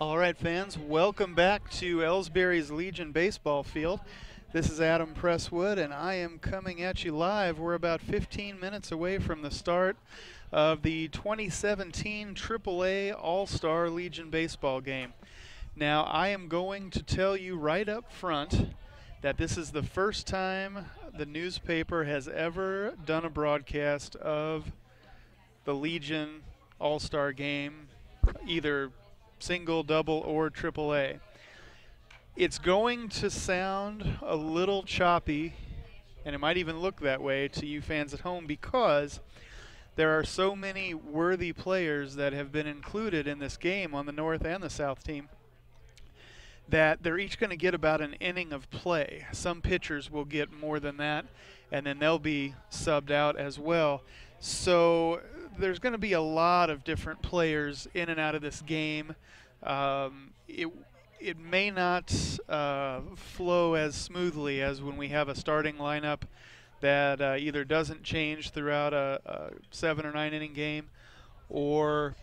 All right, fans, welcome back to Ellsbury's Legion baseball field. This is Adam Presswood, and I am coming at you live. We're about 15 minutes away from the start of the 2017 AAA All-Star Legion baseball game. Now, I am going to tell you right up front that this is the first time the newspaper has ever done a broadcast of the Legion All-Star game, either single, double, or AAA. It's going to sound a little choppy, and it might even look that way to you fans at home because there are so many worthy players that have been included in this game on the North and the South team that they're each going to get about an inning of play. Some pitchers will get more than that, and then they'll be subbed out as well. So there's going to be a lot of different players in and out of this game. It may not flow as smoothly as when we have a starting lineup that either doesn't change throughout a 7 or 9 inning game, or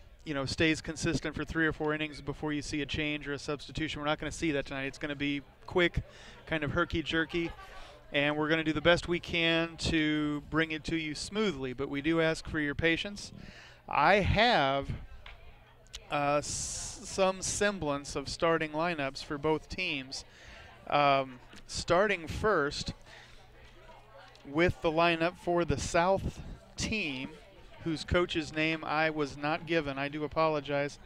stays consistent for 3 or 4 innings before you see a change or a substitution. We're not going to see that tonight. It's going to be quick, kind of herky-jerky, and we're going to do the best we can to bring it to you smoothly, but we do ask for your patience. I have some semblance of starting lineups for both teams. Starting first with the lineup for the South team, whose coach's name I was not given. I do apologize.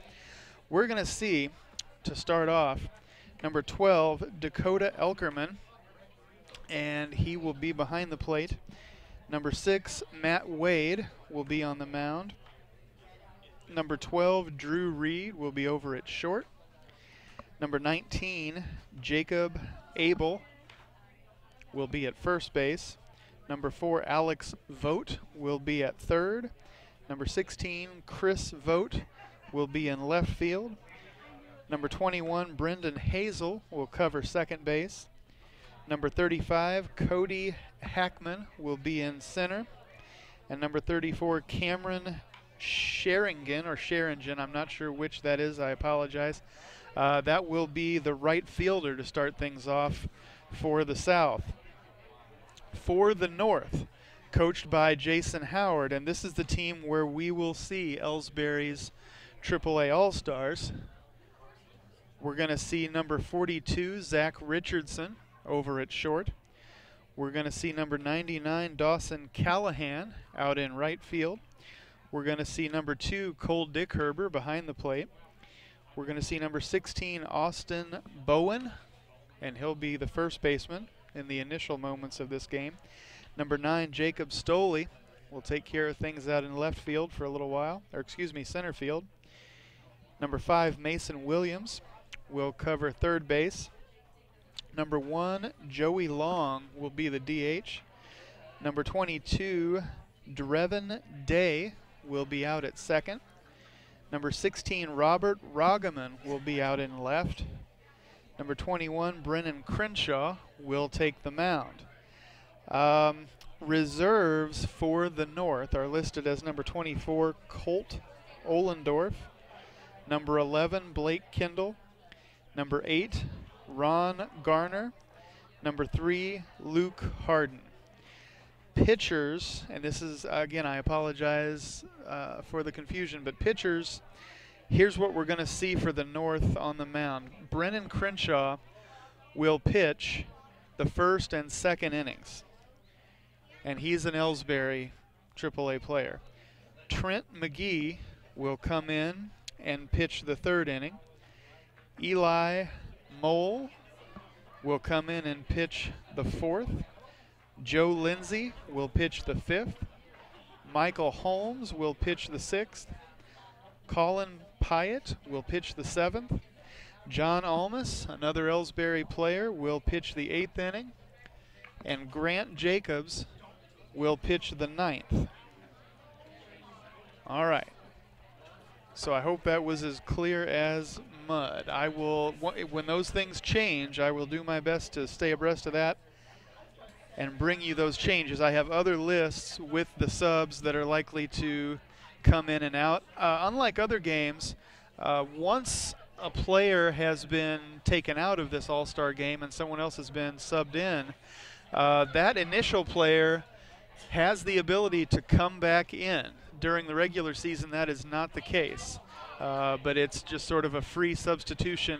We're going to see, to start off, number 12, Dakota Elkerman, and he will be behind the plate. Number 6, Matt Wade, will be on the mound. Number 12, Drew Reed, will be over at short. Number 19, Jacob Abel, will be at first base. Number 4, Alex Vogt, will be at third. Number 16, Chris Vogt, will be in left field. Number 21, Brendan Hazel, will cover second base. Number 35, Cody Hackman, will be in center. And number 34, Cameron Sheringan, or Sheringen, I'm not sure which that is, I apologize. That will be the right fielder to start things off for the South. For the North, coached by Jason Howard, and this is the team where we will see Ellsbury's AAA All-Stars. We're going to see number 42, Zach Richardson, over at short. We're going to see number 99, Dawson Callahan, out in right field. We're going to see number 2, Cole Dickherber, behind the plate. We're going to see number 16, Austin Bowen, and he'll be the first baseman in the initial moments of this game. Number 9, Jacob Stoley, will take care of things out in left field for a little while, or excuse me, center field. Number 5, Mason Williams, will cover third base. Number 1, Joey Long, will be the DH. Number 22, Drevin Day, will be out at second. Number 16, Robert Ragaman, will be out in left. Number 21, Brennan Crenshaw, will take the mound. Reserves for the North are listed as number 24, Colt Ohlendorf. Number 11, Blake Kendall. Number 8, Ron Garner. Number 3, Luke Harden. Pitchers, and this is, again, I apologize for the confusion, but pitchers, here's what we're going to see for the North on the mound. Brennan Crenshaw will pitch the first and second innings, and he's an Ellsbury AAA player. Trent McGee will come in and pitch the third inning. Eli Mole will come in and pitch the fourth. Joe Lindsay will pitch the fifth. Michael Holmes will pitch the sixth. Colin Pyatt will pitch the seventh. John Almas, another Ellsbury player, will pitch the eighth inning. And Grant Jacobs will pitch the ninth. All right. So I hope that was as clear as mud. I will, when those things change, I will do my best to stay abreast of that and bring you those changes. I have other lists with the subs that are likely to come in and out. Unlike other games, once a player has been taken out of this All-Star game and someone else has been subbed in, that initial player has the ability to come back in. During the regular season, that is not the case. But it's just sort of a free substitution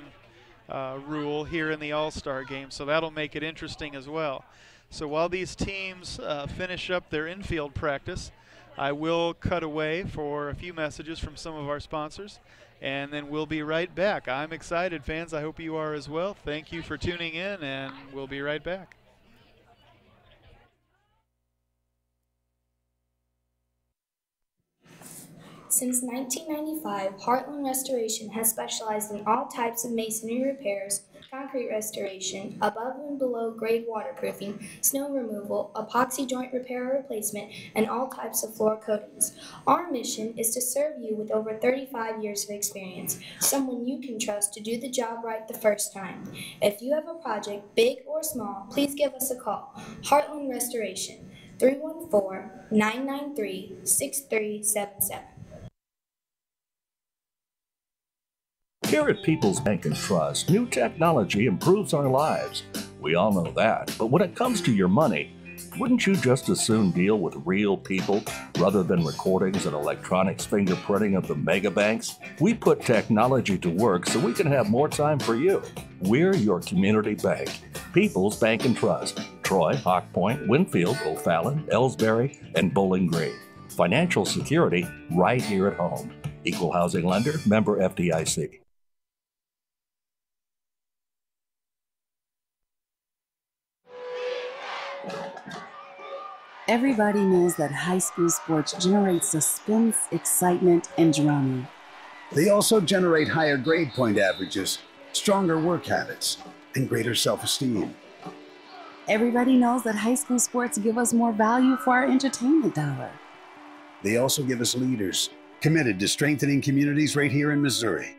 rule here in the All-Star game, so that'll make it interesting as well. So while these teams finish up their infield practice, I will cut away for a few messages from some of our sponsors, and then we'll be right back. I'm excited, fans. I hope you are as well. Thank you for tuning in, and we'll be right back. Since 1995, Heartland Restoration has specialized in all types of masonry repairs, concrete restoration, above and below grade waterproofing, snow removal, epoxy joint repair or replacement, and all types of floor coatings. Our mission is to serve you with over 35 years of experience, someone you can trust to do the job right the first time. If you have a project, big or small, please give us a call. Heartland Restoration, 314-993-6377. Here at People's Bank and Trust, new technology improves our lives. We all know that. But when it comes to your money, wouldn't you just as soon deal with real people rather than recordings and electronics fingerprinting of the mega banks? We put technology to work so we can have more time for you. We're your community bank. People's Bank and Trust. Troy, Hawk Point, Winfield, O'Fallon, Ellsbury, and Bowling Green. Financial security right here at home. Equal housing lender, member FDIC. Everybody knows that high school sports generate suspense, excitement, and drama. They also generate higher grade point averages, stronger work habits, and greater self-esteem. Everybody knows that high school sports give us more value for our entertainment dollar. They also give us leaders committed to strengthening communities right here in Missouri.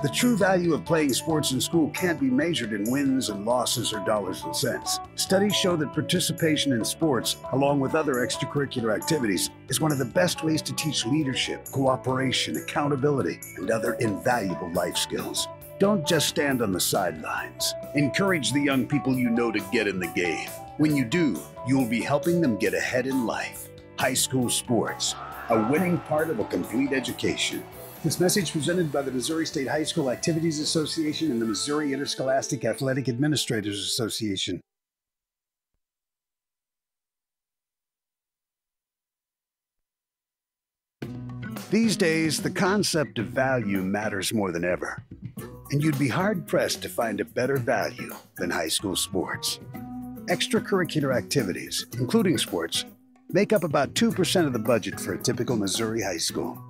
The true value of playing sports in school can't be measured in wins and losses or dollars and cents. Studies show that participation in sports, along with other extracurricular activities, is one of the best ways to teach leadership, cooperation, accountability, and other invaluable life skills. Don't just stand on the sidelines. Encourage the young people you know to get in the game. When you do, you'll be helping them get ahead in life. High school sports, a winning part of a complete education. This message presented by the Missouri State High School Activities Association and the Missouri Interscholastic Athletic Administrators Association. These days, the concept of value matters more than ever. And you'd be hard-pressed to find a better value than high school sports. Extracurricular activities, including sports, make up about 2% of the budget for a typical Missouri high school.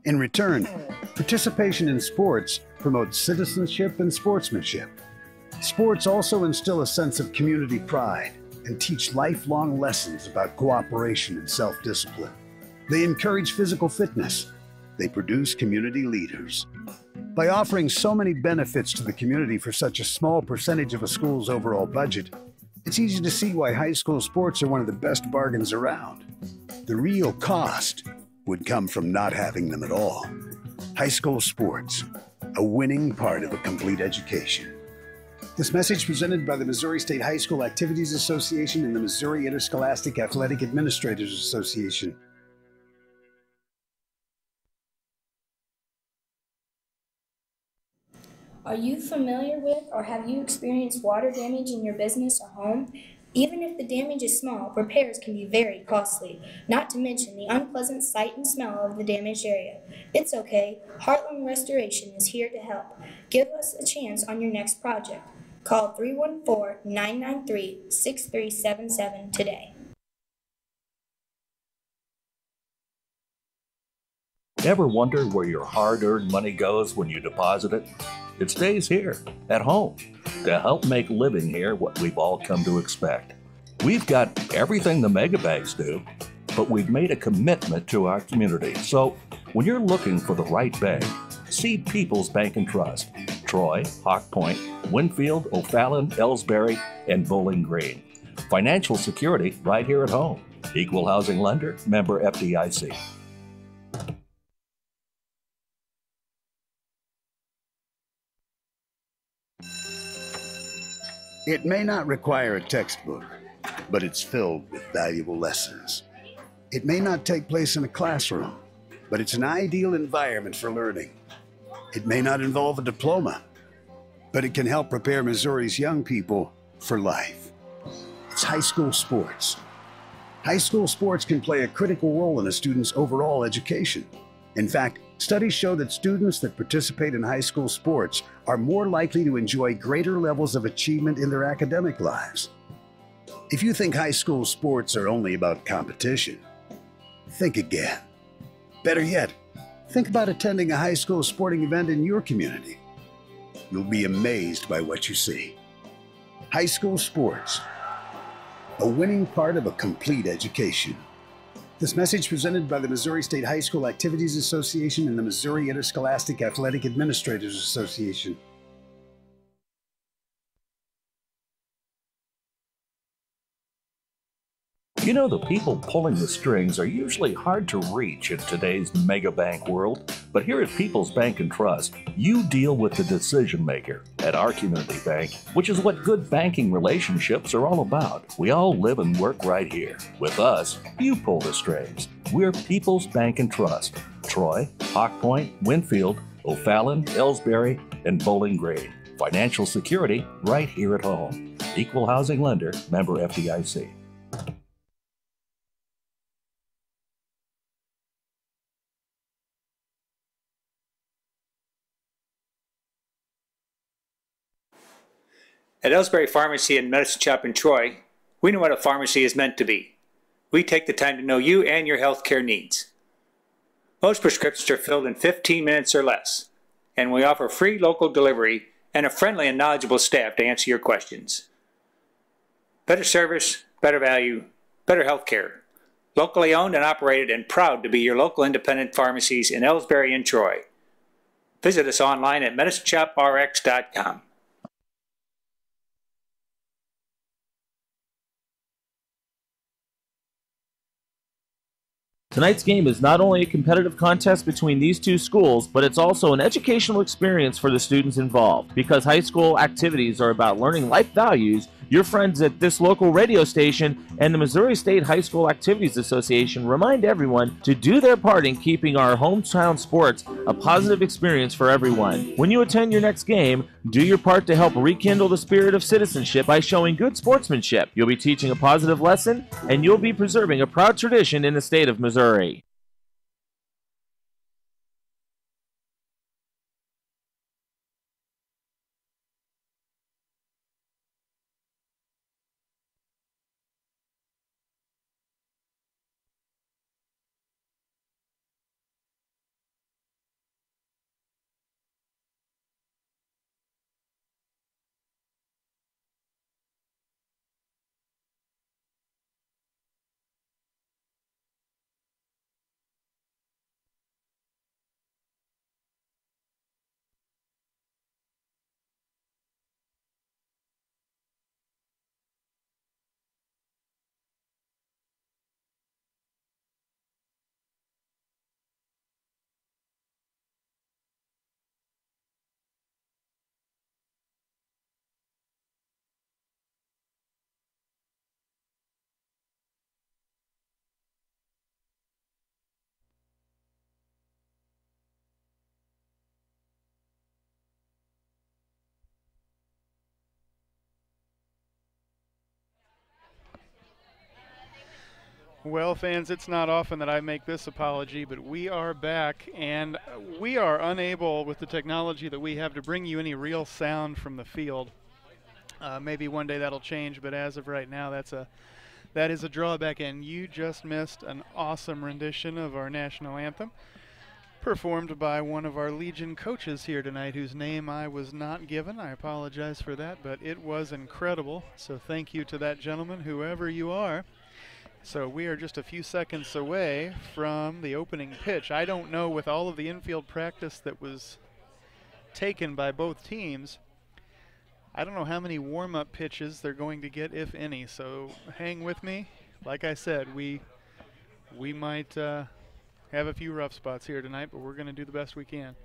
In return, participation in sports promotes citizenship and sportsmanship. Sports also instill a sense of community pride and teach lifelong lessons about cooperation and self-discipline. They encourage physical fitness. They produce community leaders. By offering so many benefits to the community for such a small percentage of a school's overall budget, it's easy to see why high school sports are one of the best bargains around. The real cost would come from not having them at all. High school sports, a winning part of a complete education. This message presented by the Missouri State High School Activities Association and the Missouri Interscholastic Athletic Administrators Association. Are you familiar with or have you experienced water damage in your business or home? Even if the damage is small, repairs can be very costly, not to mention the unpleasant sight and smell of the damaged area. It's okay. Heartland Restoration is here to help. Give us a chance on your next project. Call 314-993-6377 today. Ever wonder where your hard-earned money goes when you deposit it? It stays here, at home, to help make living here what we've all come to expect. We've got everything the mega banks do, but we've made a commitment to our community. So when you're looking for the right bank, see People's Bank and Trust. Troy, Hawk Point, Winfield, O'Fallon, Ellsbury, and Bowling Green. Financial security right here at home. Equal housing lender, member FDIC. It may not require a textbook, but it's filled with valuable lessons. It may not take place in a classroom, but it's an ideal environment for learning. It may not involve a diploma, but it can help prepare Missouri's young people for life. It's high school sports. High school sports can play a critical role in a student's overall education. In fact, studies show that students that participate in high school sports are more likely to enjoy greater levels of achievement in their academic lives. If you think high school sports are only about competition, think again. Better yet, think about attending a high school sporting event in your community. You'll be amazed by what you see. High school sports, a winning part of a complete education. This message presented by the Missouri State High School Activities Association and the Missouri Interscholastic Athletic Administrators Association. You know, the people pulling the strings are usually hard to reach in today's mega bank world, but here at People's Bank and Trust, you deal with the decision maker. At our community bank, which is what good banking relationships are all about, we all live and work right here. With us, you pull the strings. We're People's Bank and Trust. Troy, Hawk Point, Winfield, O'Fallon, Ellsbury, and Bowling Green. Financial security right here at home. Equal housing lender, member FDIC. At Ellsbury Pharmacy and Medicine Shop in Troy, we know what a pharmacy is meant to be. We take the time to know you and your healthcare needs. Most prescriptions are filled in 15 minutes or less, and we offer free local delivery and a friendly and knowledgeable staff to answer your questions. Better service, better value, better healthcare. Locally owned and operated and proud to be your local independent pharmacies in Ellsbury and Troy. Visit us online at medicineshoprx.com. Tonight's game is not only a competitive contest between these two schools, but it's also an educational experience for the students involved. Because high school activities are about learning life values, your friends at this local radio station and the Missouri State High School Activities Association remind everyone to do their part in keeping our hometown sports a positive experience for everyone. When you attend your next game, do your part to help rekindle the spirit of citizenship by showing good sportsmanship. You'll be teaching a positive lesson, and you'll be preserving a proud tradition in the state of Missouri. Well, fans, it's not often that I make this apology, but we are back, and we are unable, with the technology that we have, to bring you any real sound from the field. Maybe one day that'll change, but as of right now, that is a drawback, and you just missed an awesome rendition of our national anthem, performed by one of our Legion coaches here tonight, whose name I was not given. I apologize for that, but it was incredible, so thank you to that gentleman, whoever you are. So we are just a few seconds away from the opening pitch. I don't know, with all of the infield practice that was taken by both teams, I don't know how many warm-up pitches they're going to get, if any. So hang with me. Like I said, we might have a few rough spots here tonight, but we're going to do the best we can.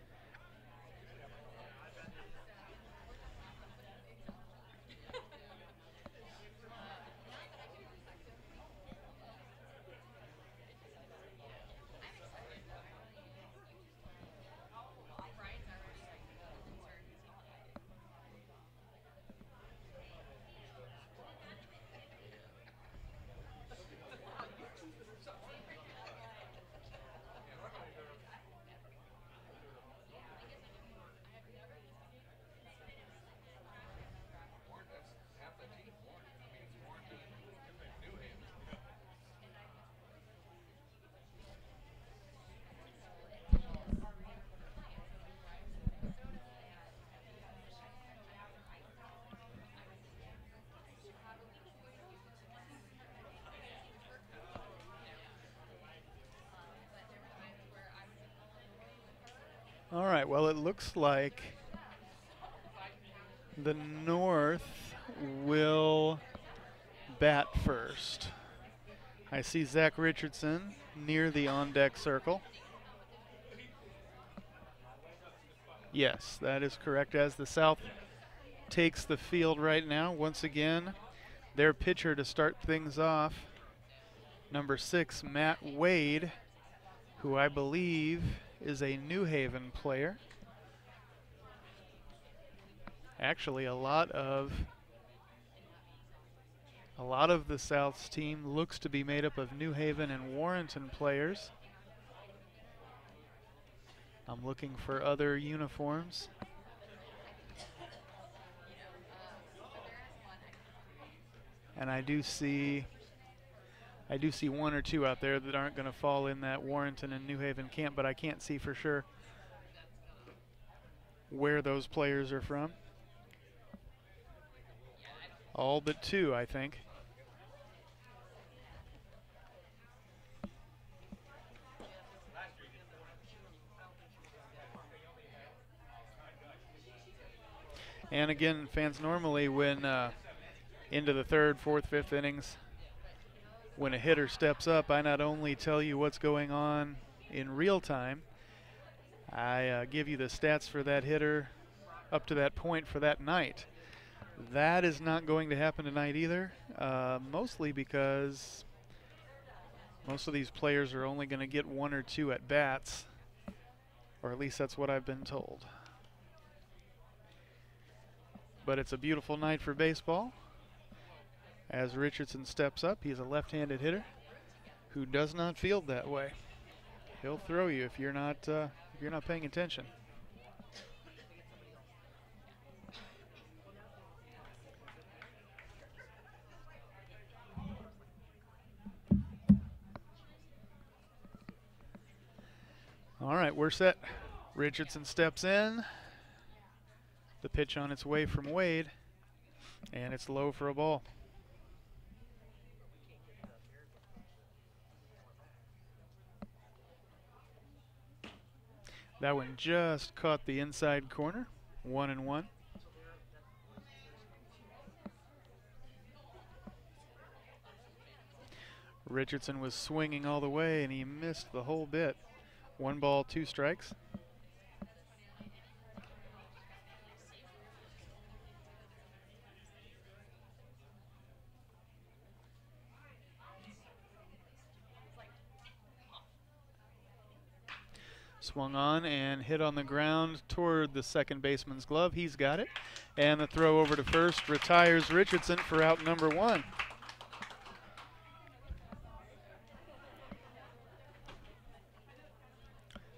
All right, well, it looks like the North will bat first. I see Zach Richardson near the on-deck circle. Yes, that is correct. As the South takes the field right now, once again, their pitcher to start things off, number 6, Matt Wade, who I believe is a New Haven player. Actually, a lot of the South's team looks to be made up of New Haven and Warrenton players. I'm looking for other uniforms. And I do see one or two out there that aren't going to fall in that Warrenton and New Haven camp, but I can't see for sure where those players are from. All but 2, I think. And again, fans, normally when into the 3rd, 4th, 5th innings, when a hitter steps up, I not only tell you what's going on in real time, I give you the stats for that hitter up to that point for that night. That is not going to happen tonight either, mostly because most of these players are only going to get 1 or 2 at bats, or at least that's what I've been told. But it's a beautiful night for baseball. As Richardson steps up, he's a left-handed hitter who does not field that way. He'll throw you if you're not paying attention. All right, we're set. Richardson steps in. The pitch on its way from Wade, and it's low for a ball. That one just caught the inside corner, 1-1. Richardson was swinging all the way, and he missed the whole bit. 1 ball, 2 strikes. Swung on and hit on the ground toward the second baseman's glove. He's got it. And the throw over to first retires Richardson for out number 1.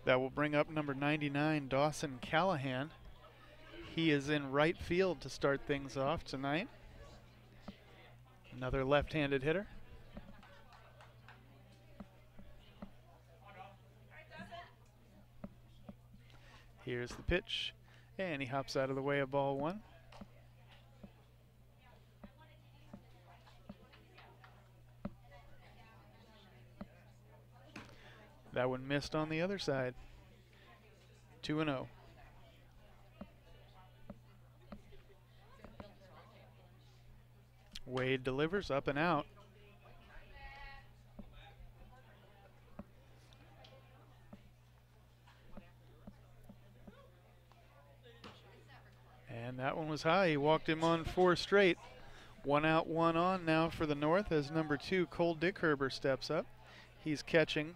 That will bring up number 99, Dawson Callahan. He is in right field to start things off tonight. Another left-handed hitter. Here's the pitch, and he hops out of the way of ball 1. That one missed on the other side. 2-0. Wade delivers up and out. And that one was high. He walked him on 4 straight. 1 out, 1 on now for the North as number 2, Cole Dickherber, steps up. He's catching.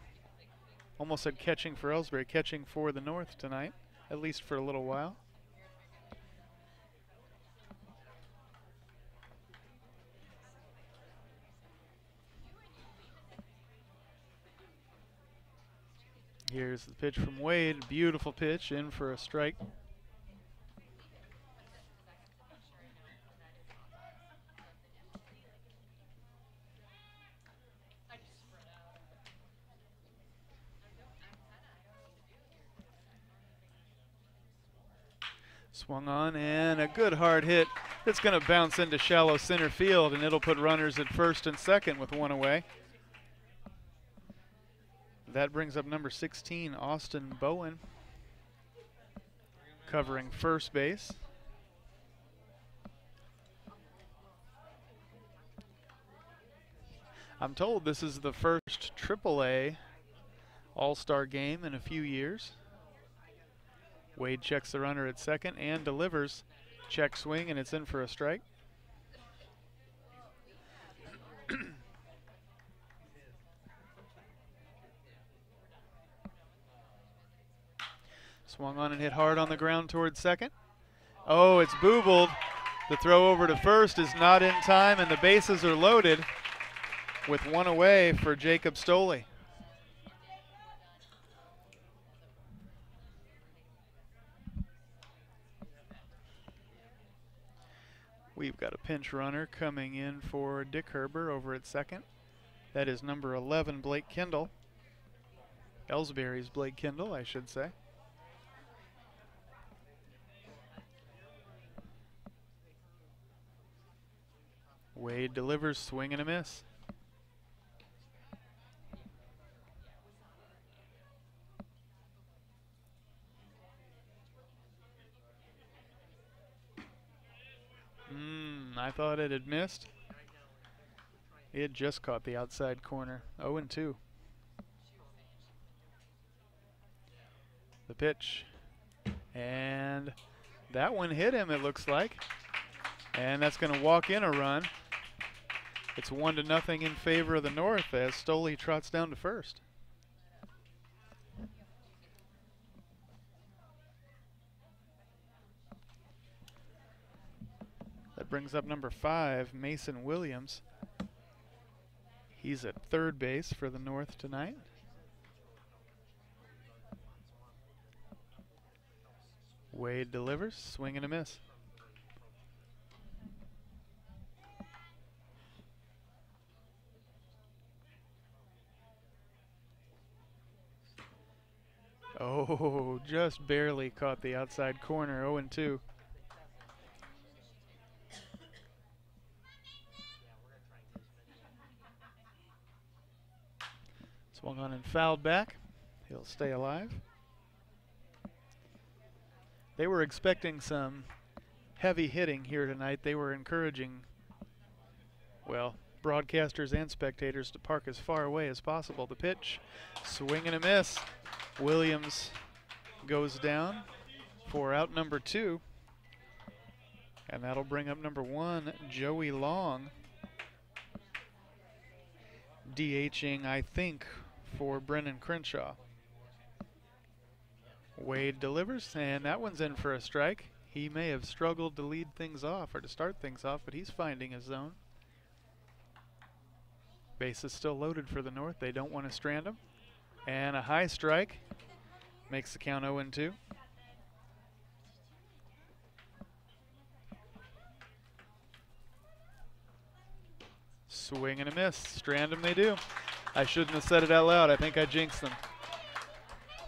Almost said catching for Ellsbury, catching for the North tonight, at least for a little while. Here's the pitch from Wade. Beautiful pitch, in for a strike. Swung on, and a good hard hit. It's going to bounce into shallow center field, and it'll put runners at first and second with 1 away. That brings up number 16, Austin Bowen. covering first base. I'm told this is the first AAA All-Star game in a few years. Wade checks the runner at second and delivers. Check swing, and it's in for a strike. Swung on and hit hard on the ground towards second. Oh, it's boobled. The throw over to first is not in time, and the bases are loaded with one away for Jacob Stoley. We've got a pinch runner coming in for Dick Herber over at second. That is number 11, Blake Kendall. Ellsbury's Blake Kendall, I should say. Wade delivers, swing and a miss. I thought it had missed. It just caught the outside corner. 0-2. The pitch. And that one hit him, it looks like. And that's going to walk in a run. It's 1-0 in favor of the North as Stoley trots down to first. That brings up number 5, Mason Williams. He's at third base for the North tonight. Wade delivers, swing and a miss. Oh, just barely caught the outside corner, 0-2. Swung on and fouled back. He'll stay alive. They were expecting some heavy hitting here tonight. They were encouraging, well, broadcasters and spectators to park as far away as possible. The pitch, swing and a miss. Williams goes down for out number 2. And that'll bring up number 1, Joey Long. DHing, I think, for Brennan Crenshaw. Wade delivers, and that one's in for a strike. He may have struggled to lead things off or to start things off, but he's finding his zone. Base is still loaded for the North. They don't want to strand him. And a high strike makes the count 0-2. Swing and a miss. Strand them they do. I shouldn't have said it out loud. I think I jinxed them.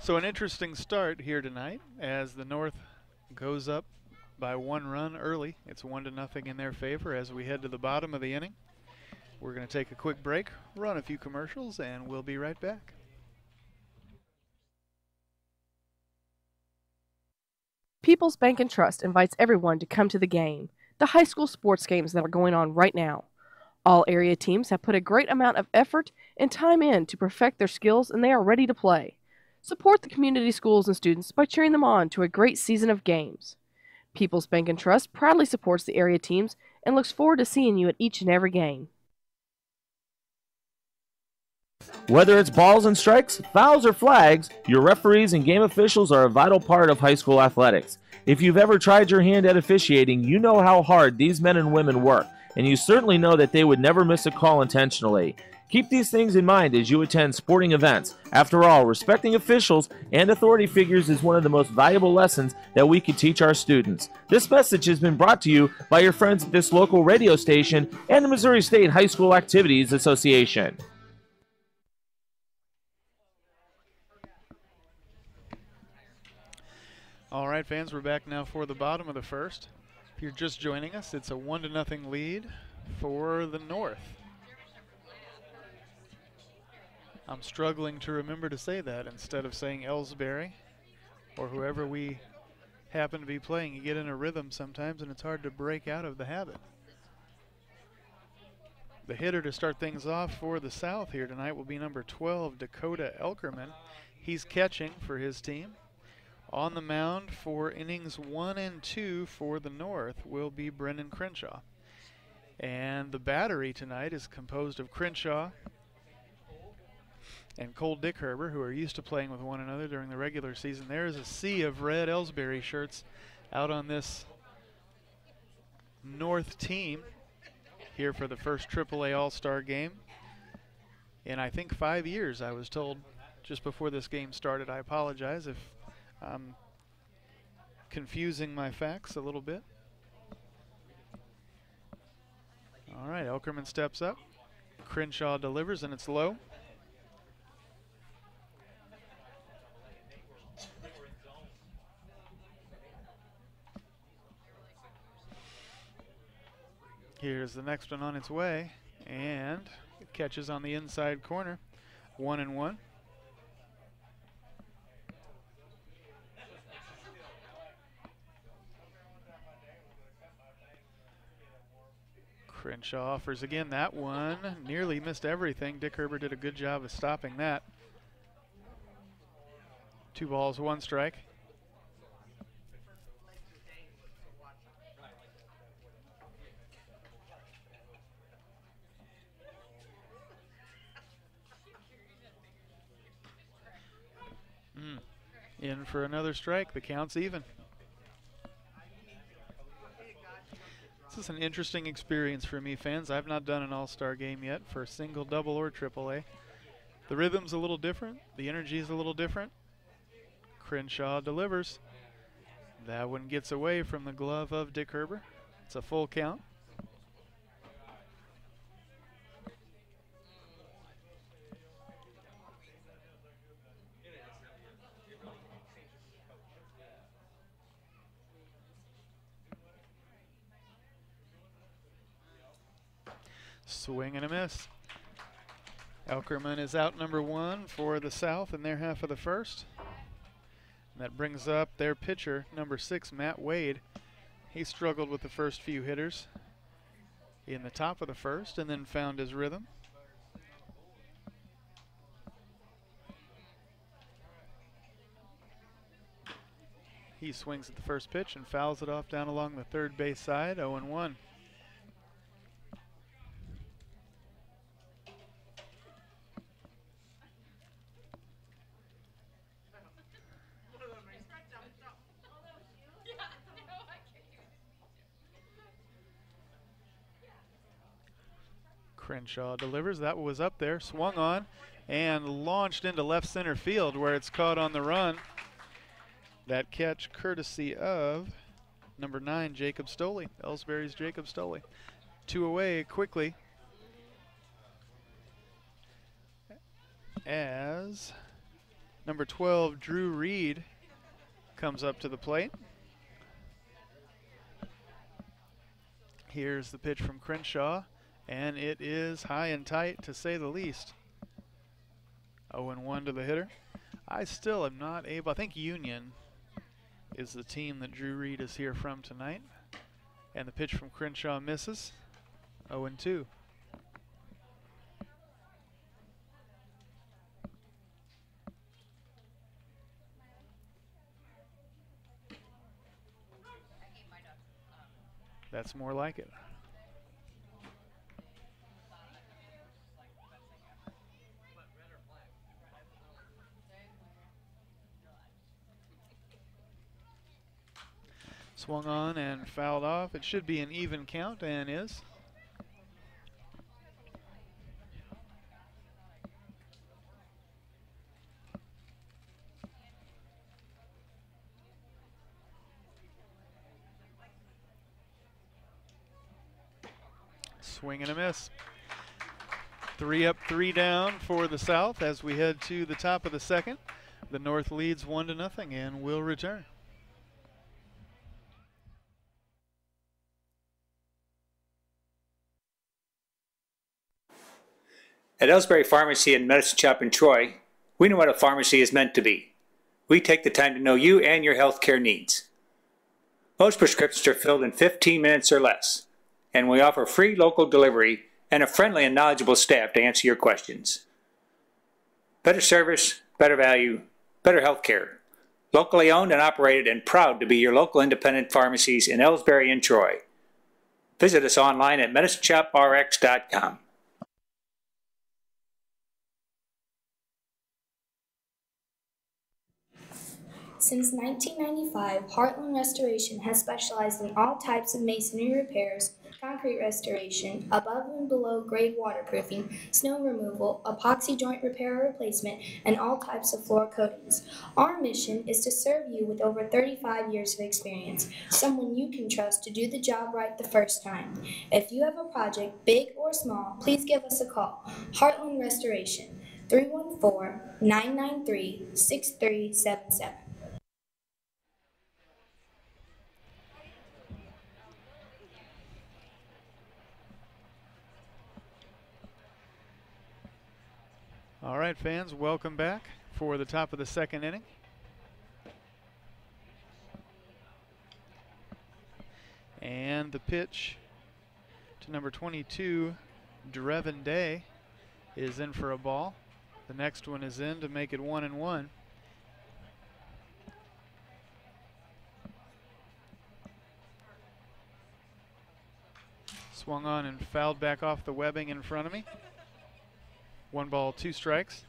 So an interesting start here tonight as the North goes up by 1 run early. It's 1-0 in their favor as we head to the bottom of the inning. We're going to take a quick break, run a few commercials, and we'll be right back. People's Bank and Trust invites everyone to come to the game, the high school sports games that are going on right now. All area teams have put a great amount of effort and time in to perfect their skills, and they are ready to play. Support the community schools and students by cheering them on to a great season of games. People's Bank and Trust proudly supports the area teams and looks forward to seeing you at each and every game. Whether it's balls and strikes, fouls, or flags, your referees and game officials are a vital part of high school athletics. If you've ever tried your hand at officiating, you know how hard these men and women work, and you certainly know that they would never miss a call intentionally. Keep these things in mind as you attend sporting events. After all, respecting officials and authority figures is one of the most valuable lessons that we could teach our students. This message has been brought to you by your friends at this local radio station and the Missouri State High School Activities Association. All right, fans, we're back now for the bottom of the first. If you're just joining us, it's a 1-0 lead for the North. I'm struggling to remember to say that instead of saying Ellsbury or whoever we happen to be playing. You get in a rhythm sometimes, and it's hard to break out of the habit. The hitter to start things off for the South here tonight will be number 12, Dakota Elkerman. He's catching for his team. On the mound for innings 1 and 2 for the North will be Brendan Crenshaw. And the battery tonight is composed of Crenshaw and Cole Dickherber, who are used to playing with one another during the regular season. There is a sea of red Ellsbury shirts out on this North team here for the first AAA All-Star game in, I think, 5 years, I was told just before this game started. I apologize if I'm confusing my facts a little bit. All right, Elkerman steps up. Crenshaw delivers, and it's low. Here's the next one on its way, and it catches on the inside corner. 1-1. Crenshaw offers again. That one nearly missed everything. Dickherber did a good job of stopping that. 2 balls, 1 strike. In for another strike. The count's even. This is an interesting experience for me, fans. I've not done an all-star game yet for single, double, or AAA. The rhythm's a little different. The energy's a little different. Crenshaw delivers. That one gets away from the glove of Dickherber. It's a full count. Swing and a miss. Elkerman is out number 1 for the South in their half of the first. And that brings up their pitcher, number 6, Matt Wade. He struggled with the first few hitters in the top of the first and then found his rhythm. He swings at the first pitch and fouls it off down along the third base side, 0-1. Crenshaw delivers. That was up there, swung on, and launched into left center field where it's caught on the run. That catch courtesy of number 9, Jacob Stoley, Ellsbury's Jacob Stoley. 2 away quickly as number 12, Drew Reed, comes up to the plate. Here's the pitch from Crenshaw, and it is high and tight, to say the least. 0-1 to the hitter. I still am not able, I think Union is the team that Drew Reed is here from tonight. And the pitch from Crenshaw misses. 0-2. That's more like it. Swung on and fouled off. It should be an even count, and is. Swing and a miss. 3 up, 3 down for the South as we head to the top of the second. The North leads 1-0 and will return. At Ellsbury Pharmacy in Medicine Shop in Troy, we know what a pharmacy is meant to be. We take the time to know you and your healthcare needs. Most prescriptions are filled in 15 minutes or less, and we offer free local delivery and a friendly and knowledgeable staff to answer your questions. Better service, better value, better health care. Locally owned and operated and proud to be your local independent pharmacies in Ellsbury and Troy. Visit us online at MedicineShopRx.com. Since 1995, Heartland Restoration has specialized in all types of masonry repairs, concrete restoration, above and below grade waterproofing, snow removal, epoxy joint repair or replacement, and all types of floor coatings. Our mission is to serve you with over 35 years of experience, someone you can trust to do the job right the first time. If you have a project, big or small, please give us a call. Heartland Restoration, 314-993-6377. All right, fans, welcome back for the top of the second inning. And the pitch to number 22, Drevin Day, is in for a ball. The next one is in to make it 1-1. Swung on and fouled back off the webbing in front of me. 1 ball, 2 strikes.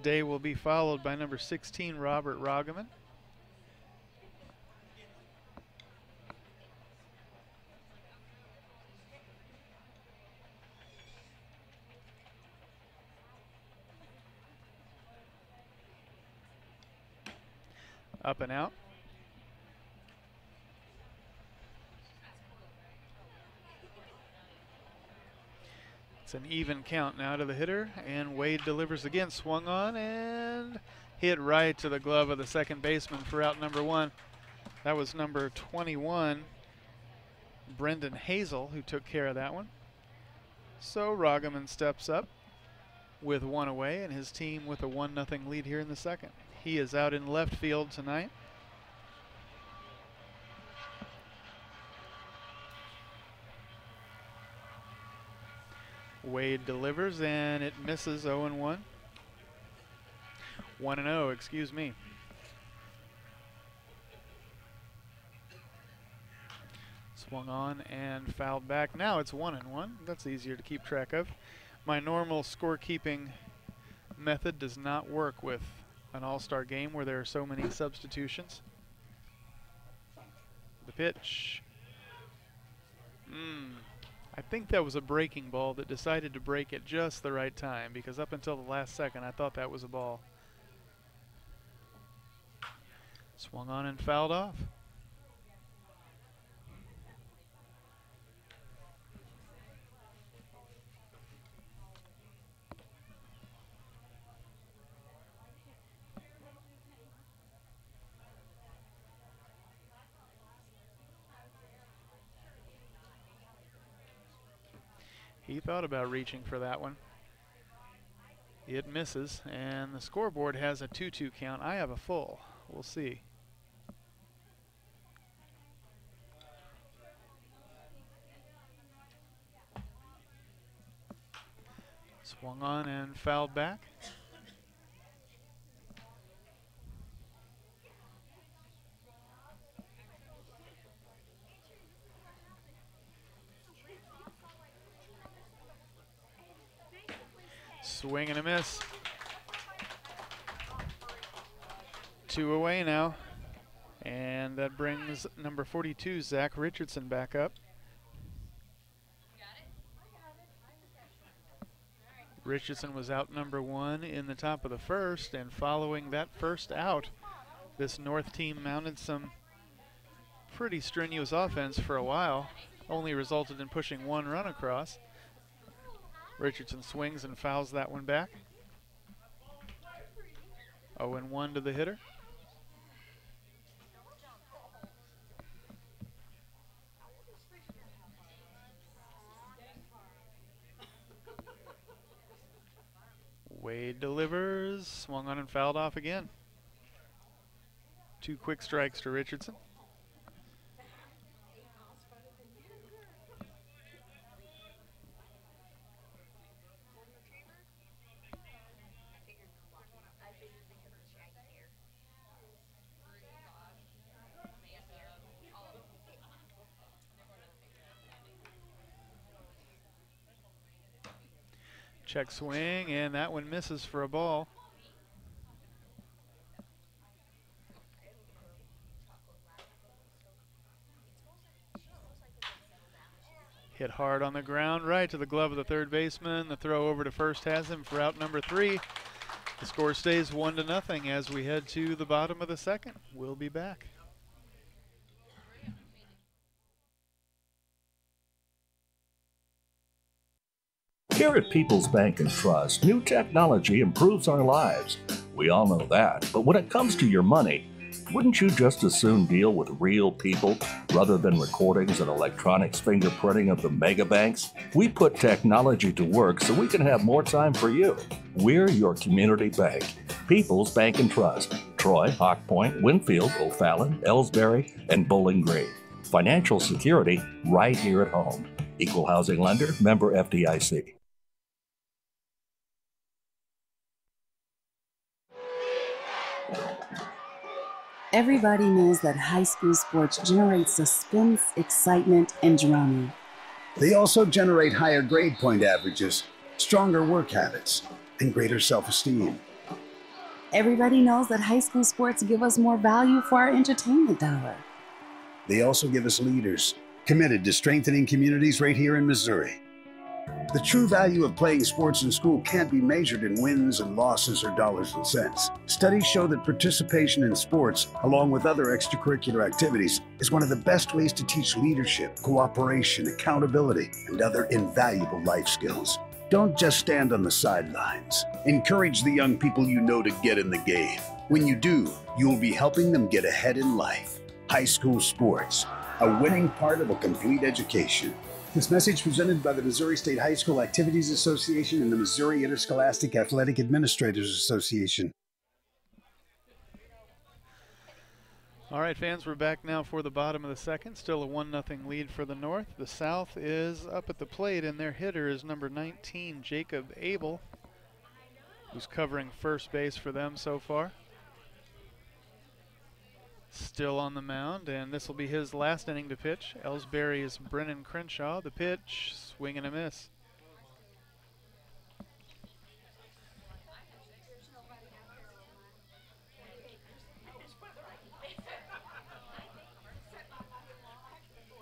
Day will be followed by number 16, Robert Roggeman. Up and out. It's an even count now to the hitter, and Wade delivers again. Swung on and hit right to the glove of the second baseman for out number 1. That was number 21, Brendan Hazel, who took care of that one. So Roggeman steps up with 1 away, and his team with a 1-0 lead here in the second. He is out in left field tonight. Wade delivers, and it misses. 0-1. 1-0, excuse me. Swung on and fouled back. Now it's 1-1. That's easier to keep track of. My normal scorekeeping method does not work with an all-star game where there are so many substitutions. The pitch. I think that was a breaking ball that decided to break at just the right time, because up until the last second I thought that was a ball. Swung on and fouled off. He thought about reaching for that one. It misses, and the scoreboard has a 2-2 count. I have a full. We'll see. Swung on and fouled back. Swing and a miss. 2 away now. And that brings number 42, Zach Richardson, back up. Richardson was out number 1 in the top of the first, and following that first out, this North team mounted some pretty strenuous offense for a while. Only resulted in pushing 1 run across. Richardson swings and fouls that one back. 0-1 to the hitter. Wade delivers, swung on and fouled off again. 2 quick strikes to Richardson. Check swing, and that one misses for a ball. Hit hard on the ground, right to the glove of the third baseman. The throw over to first has him for out number 3. The score stays 1-0 as we head to the bottom of the second. We'll be back. Here at People's Bank and Trust, new technology improves our lives. We all know that, but when it comes to your money, wouldn't you just as soon deal with real people rather than recordings and electronics fingerprinting of the mega banks? We put technology to work so we can have more time for you. We're your community bank. People's Bank and Trust. Troy, Hawk Point, Winfield, O'Fallon, Ellsbury, and Bowling Green. Financial security right here at home. Equal housing lender, member FDIC. Everybody knows that high school sports generate suspense, excitement, and drama. They also generate higher grade point averages, stronger work habits, and greater self-esteem. Everybody knows that high school sports give us more value for our entertainment dollar. They also give us leaders committed to strengthening communities right here in Missouri. The true value of playing sports in school can't be measured in wins and losses or dollars and cents. Studies show that participation in sports, along with other extracurricular activities, is one of the best ways to teach leadership, cooperation, accountability, and other invaluable life skills. Don't just stand on the sidelines. Encourage the young people you know to get in the game. When you do, you'll be helping them get ahead in life. High school sports, a winning part of a complete education. This message presented by the Missouri State High School Activities Association and the Missouri Interscholastic Athletic Administrators Association. All right, fans, we're back now for the bottom of the second. Still a 1-0 lead for the North. The South is up at the plate, and their hitter is number 19, Jacob Abel, who's covering first base for them so far. Still on the mound, and this will be his last inning to pitch. Ellsbury is Brennan Crenshaw. The pitch, swing and a miss.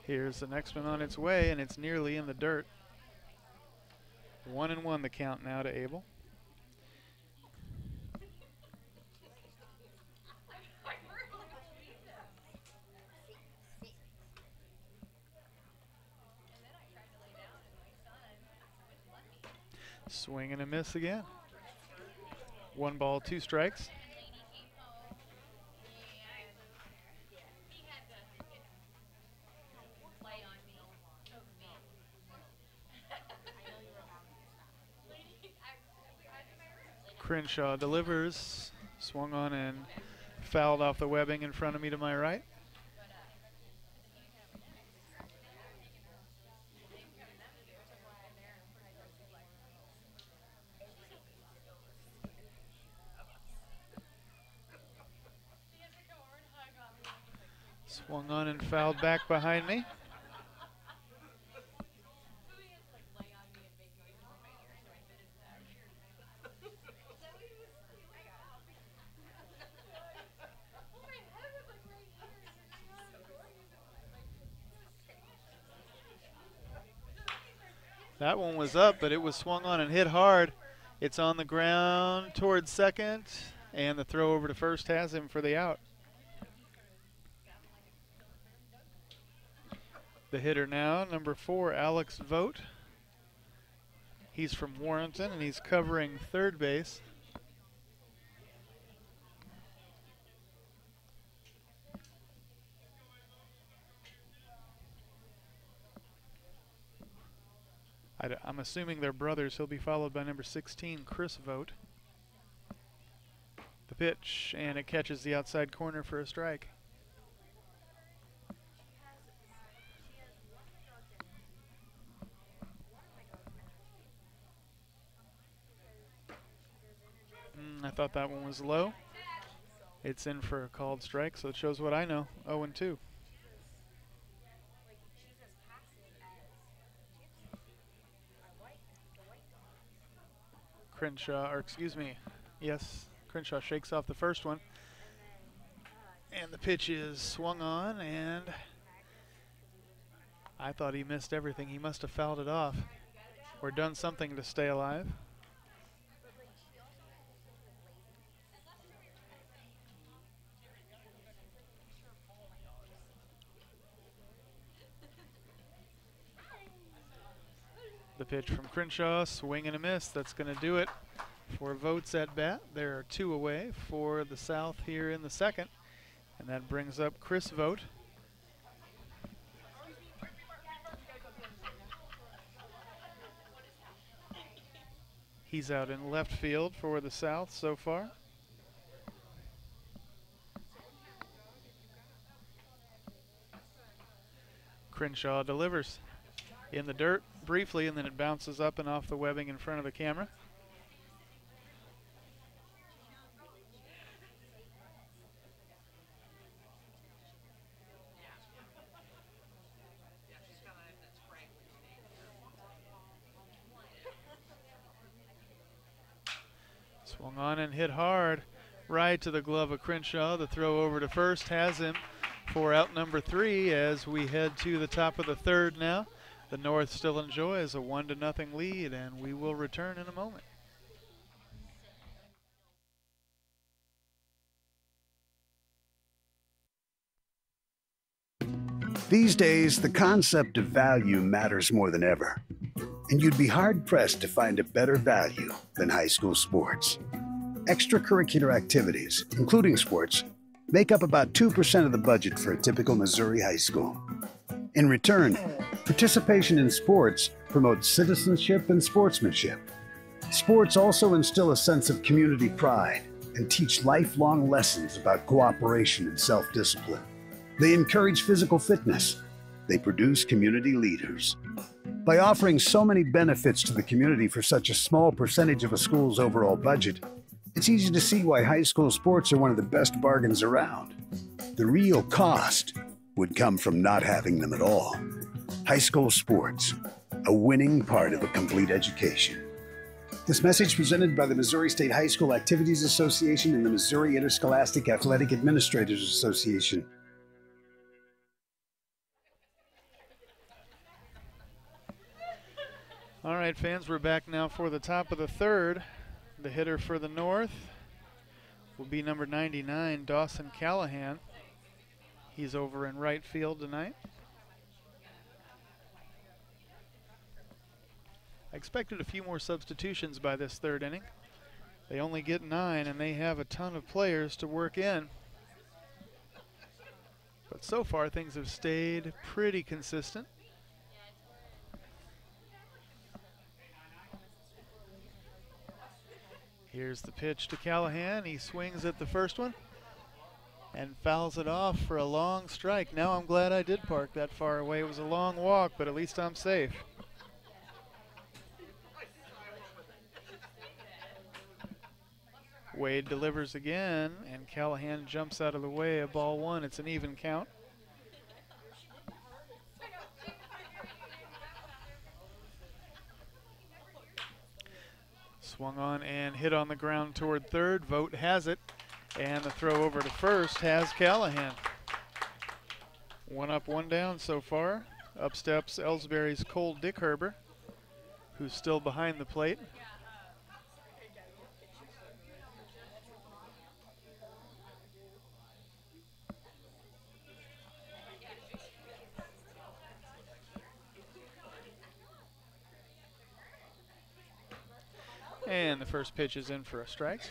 Here's the next one on its way, and it's nearly in the dirt. 1-1 the count now to Abel. Swing and a miss again. 1 ball, 2 strikes. Crenshaw delivers, swung on and fouled off the webbing in front of me to my right. Swung on and fouled back behind me. That one was up, but it was swung on and hit hard. It's on the ground towards second, and the throw over to first has him for the out. The hitter now, number 4, Alex Vogt. He's from Warrenton, and he's covering third base. I'm assuming they're brothers. He'll be followed by number 16, Chris Vogt. The pitch, and it catches the outside corner for a strike. I thought that one was low. It's in for a called strike, so it shows what I know. 0-2. Crenshaw, or excuse me, yes, Crenshaw shakes off the first one. And the pitch is swung on, and I thought he missed everything. He must have fouled it off or done something to stay alive. The pitch from Crenshaw, swing and a miss. That's going to do it for Votes at bat. There are 2 away for the South here in the second, and that brings up Chris Vogt. He's out in left field for the South so far. Crenshaw delivers in the dirt briefly, and then it bounces up and off the webbing in front of the camera. Swung on and hit hard right to the glove of Crenshaw. The throw over to first has him for out number 3 as we head to the top of the third now. The North still enjoys a 1-0 lead, and we will return in a moment. These days, the concept of value matters more than ever. And you'd be hard-pressed to find a better value than high school sports. Extracurricular activities, including sports, make up about 2% of the budget for a typical Missouri high school. In return, participation in sports promotes citizenship and sportsmanship. Sports also instill a sense of community pride and teach lifelong lessons about cooperation and self-discipline. They encourage physical fitness. They produce community leaders. By offering so many benefits to the community for such a small percentage of a school's overall budget, it's easy to see why high school sports are one of the best bargains around. The real cost would come from not having them at all. High school sports, a winning part of a complete education. This message presented by the Missouri State High School Activities Association and the Missouri Interscholastic Athletic Administrators Association. All right, fans, we're back now for the top of the third. The hitter for the North will be number 99, Dawson Callahan. He's over in right field tonight. I expected a few more substitutions by this third inning. They only get 9, and they have a ton of players to work in. But so far, things have stayed pretty consistent. Here's the pitch to Callahan. He swings at the first one and fouls it off for a long strike. Now I'm glad I did park that far away. It was a long walk, but at least I'm safe. Wade delivers again, and Callahan jumps out of the way of ball 1. It's an even count. Swung on and hit on the ground toward third. Vogt has it, and the throw over to first has Callahan. 1 up, 1 down so far. Up steps Ellsbury's Cole Dickherber, who's still behind the plate. And the first pitch is in for a strike.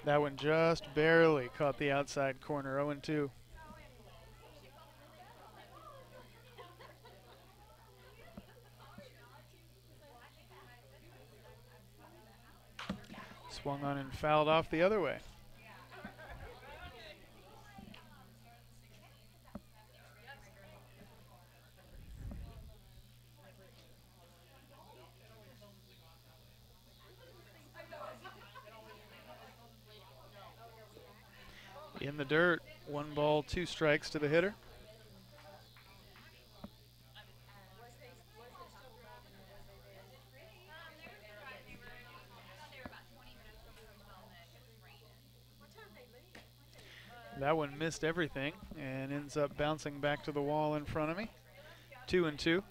That one just barely caught the outside corner, 0-2. Swung on and fouled off the other way. In the dirt, 1 ball, 2 strikes to the hitter. That one missed everything and ends up bouncing back to the wall in front of me. 2-2.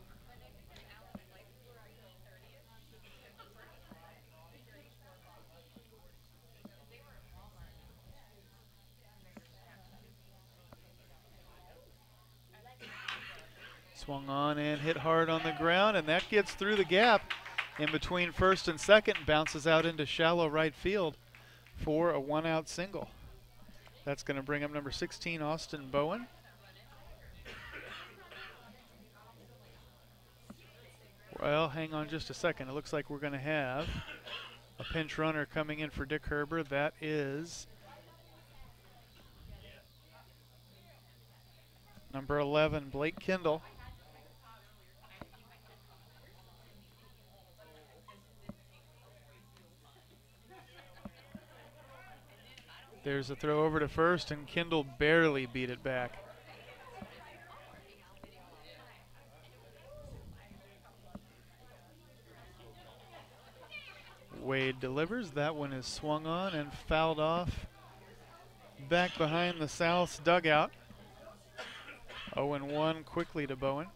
Swung on and hit hard on the ground, and that gets through the gap in between first and second, bounces out into shallow right field for a 1-out single. That's going to bring up number 16, Austin Bowen. Well, hang on just a second. It looks like we're going to have a pinch runner coming in for Dick Herber. That is number 11, Blake Kendall. There's a throw over to first, and Kendall barely beat it back. Wade delivers. That one is swung on and fouled off back behind the South's dugout. 0-1 quickly to Bowen.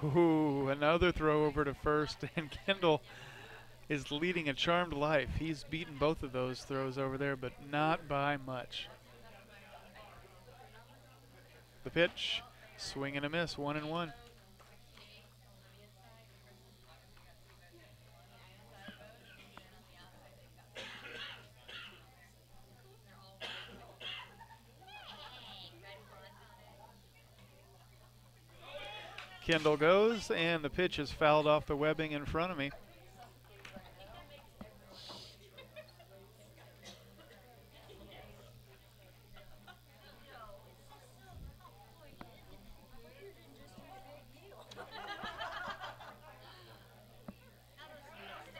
Ooh, another throw over to first, and Kendall is leading a charmed life. He's beaten both of those throws over there, but not by much. The pitch, swing and a miss, 1-1. Kendall goes, and the pitch is fouled off the webbing in front of me.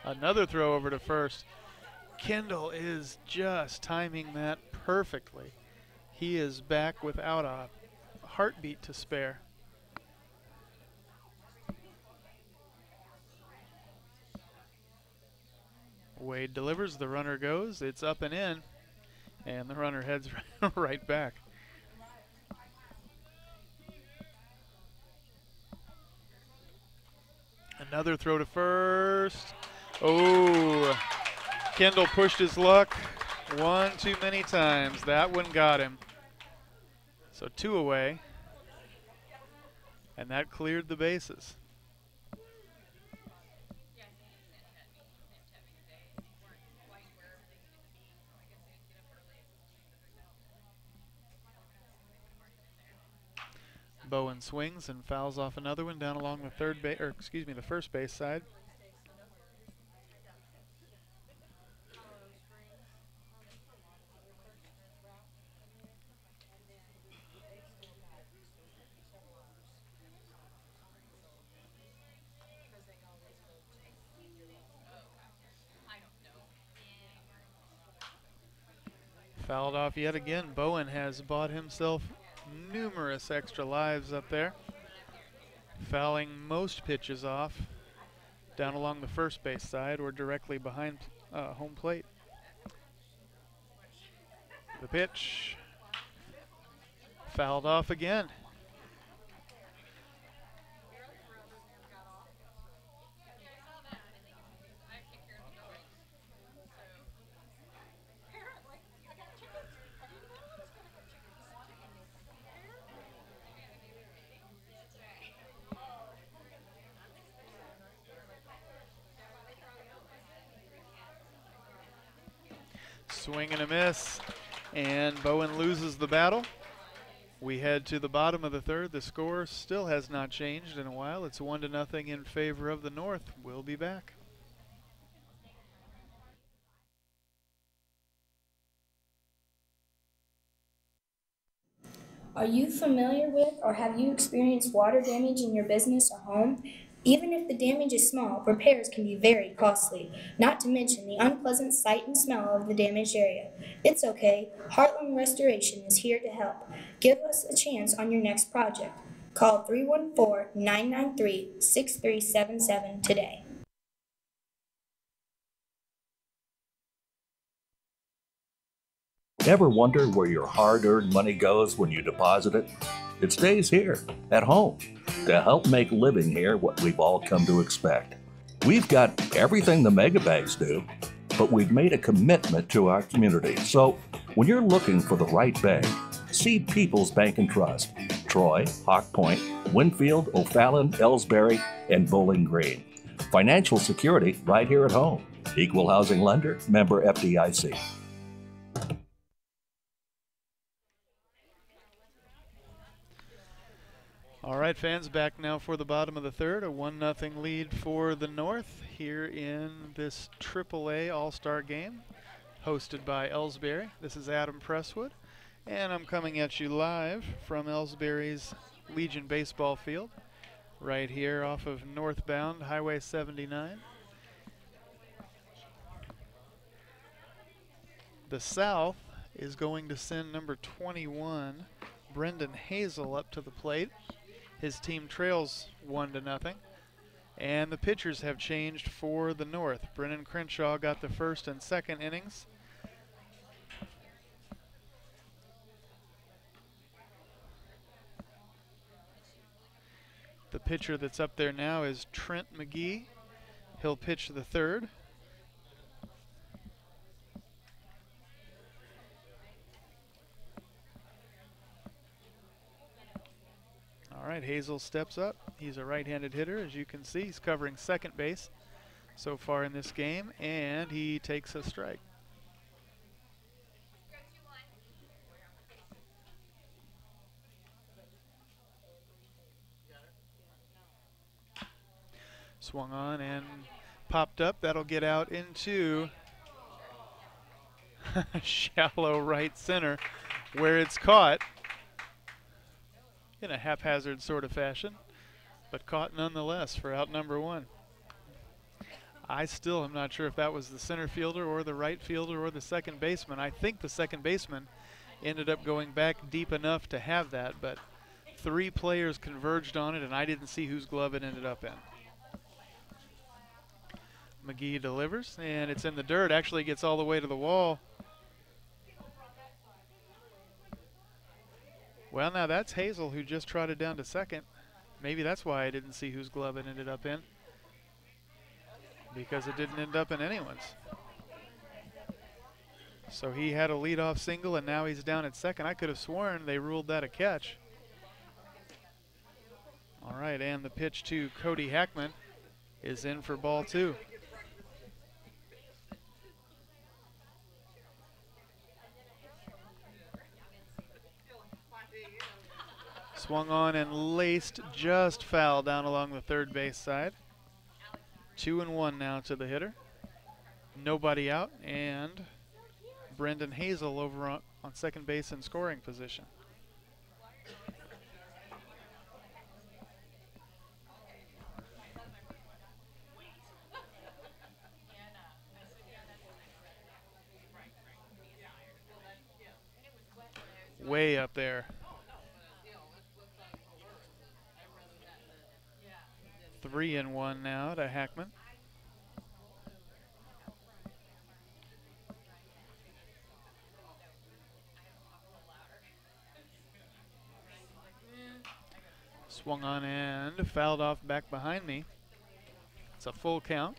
Another throw over to first. Kendall is just timing that perfectly. He is back without a heartbeat to spare. Wade delivers, the runner goes, it's up and in, and the runner heads right back. Another throw to first. Oh, Kendall pushed his luck one too many times. That one got him. So 2 away, and that cleared the bases. Bowen swings and fouls off another one down along the the first base side. Fouled off yet again. Bowen has bought himself numerous extra lives up there, fouling most pitches off down along the first base side or directly behind home plate. The pitch fouled off again. Swing and a miss, and Bowen loses the battle. We head to the bottom of the third. The score still has not changed in a while. It's 1-0 in favor of the North. We'll be back. Are you familiar with or have you experienced water damage in your business or home? Even if the damage is small, repairs can be very costly, not to mention the unpleasant sight and smell of the damaged area. It's okay, Heartland Restoration is here to help. Give us a chance on your next project. Call 314-993-6377 today. Ever wonder where your hard-earned money goes when you deposit it? It stays here, at home, to help make living here what we've all come to expect. We've got everything the megabanks do, but we've made a commitment to our community. So when you're looking for the right bank, see People's Bank and Trust. Troy, Hawk Point, Winfield, O'Fallon, Ellsbury, and Bowling Green. Financial security right here at home. Equal housing lender, member FDIC. All right, fans, back now for the bottom of the third. A 1-0 lead for the North here in this AAA All-Star game hosted by Ellsbury. This is Adam Presswood, and I'm coming at you live from Ellsbury's Legion Baseball Field right here off of northbound Highway 79. The South is going to send number 21, Brendan Hazel, up to the plate. His team trails 1-0. And the pitchers have changed for the North. Brennan Crenshaw got the first and second innings. The pitcher that's up there now is Trent McGee. He'll pitch the third. All right, Hazel steps up. He's a right-handed hitter, as you can see. He's covering second base so far in this game, and he takes a strike. Swung on and popped up. That'll get out into shallow right center, where it's caught in a haphazard sort of fashion, but caught nonetheless for out number one. I still am not sure if that was the center fielder or the right fielder or the second baseman. I think the second baseman ended up going back deep enough to have that, but three players converged on it, and I didn't see whose glove it ended up in. McGee delivers, and it's in the dirt. Actually gets all the way to the wall. Well, now that's Hazel, who just trotted down to second. Maybe that's why I didn't see whose glove it ended up in, because it didn't end up in anyone's. So he had a leadoff single, and now he's down at second. I could have sworn they ruled that a catch. All right, and the pitch to Cody Hackman is in for ball two. Swung on and laced just foul down along the third base side. 2-1 now to the hitter. Nobody out, and Brendan Hazel over on second base in scoring position. Way up there. 3-1 now to Hackman. Swung on and fouled off back behind me. It's a full count.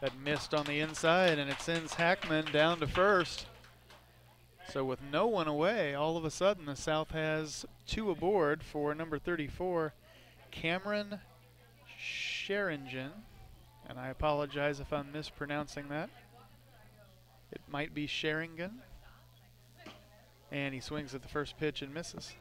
That missed on the inside, and it sends Hackman down to first. So with no one away, all of a sudden the South has two aboard for number 34, Cameron Sheringen. And I apologize if I'm mispronouncing that. It might be Sheringen. And he swings at the first pitch and misses.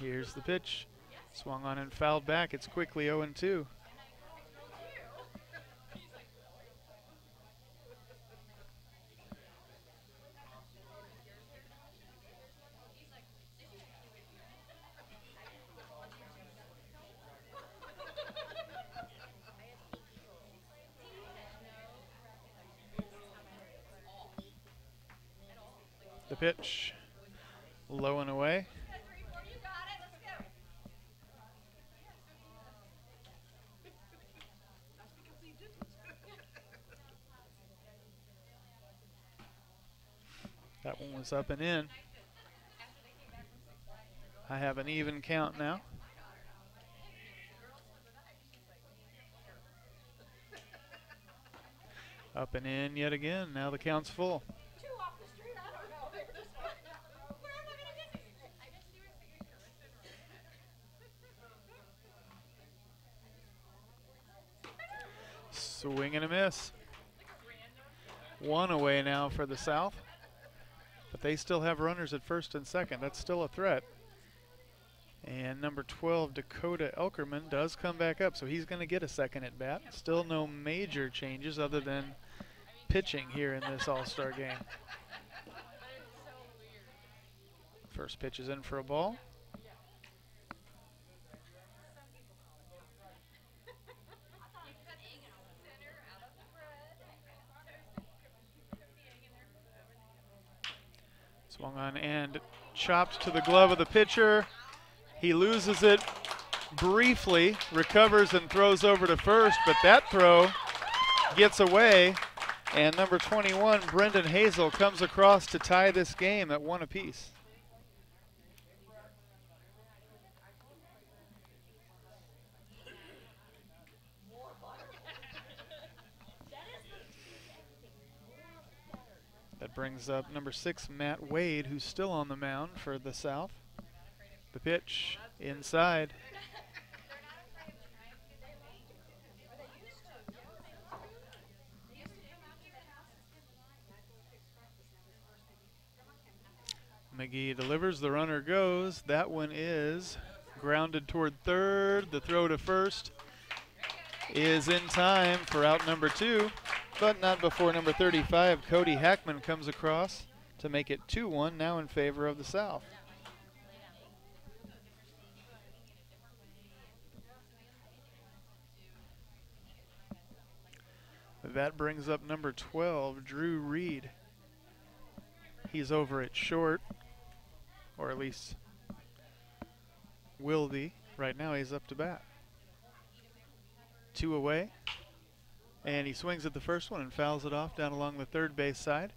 Here's the pitch. Swung on and fouled back. It's quickly 0-2. The pitch, low and away. That one was up and in. I have an even count now. Up and in yet again. Now the count's full. Swing and a miss. One away now for the South. But they still have runners at first and second. That's still a threat. And number 12, Dakota Elkerman, does come back up, so he's going to get a second at bat. Still no major changes other than pitching here in this All-Star game. First pitch is in for a ball. Swung on and chopped to the glove of the pitcher. He loses it briefly, recovers and throws over to first, but that throw gets away, and number 21, Brendan Hazel, comes across to tie this game at 1 apiece. That brings up number 6, Matt Wade, who's still on the mound for the South. The pitch inside. McGee delivers, the runner goes. That one is grounded toward third. The throw to first is in time for out number 2, but not before number 35, Cody Hackman, comes across to make it 2-1, now in favor of the South. That brings up number 12, Drew Reed. He's over at short, or at least will be. Right now he's up to bat. 2 away, and he swings at the first one and fouls it off down along the third base side.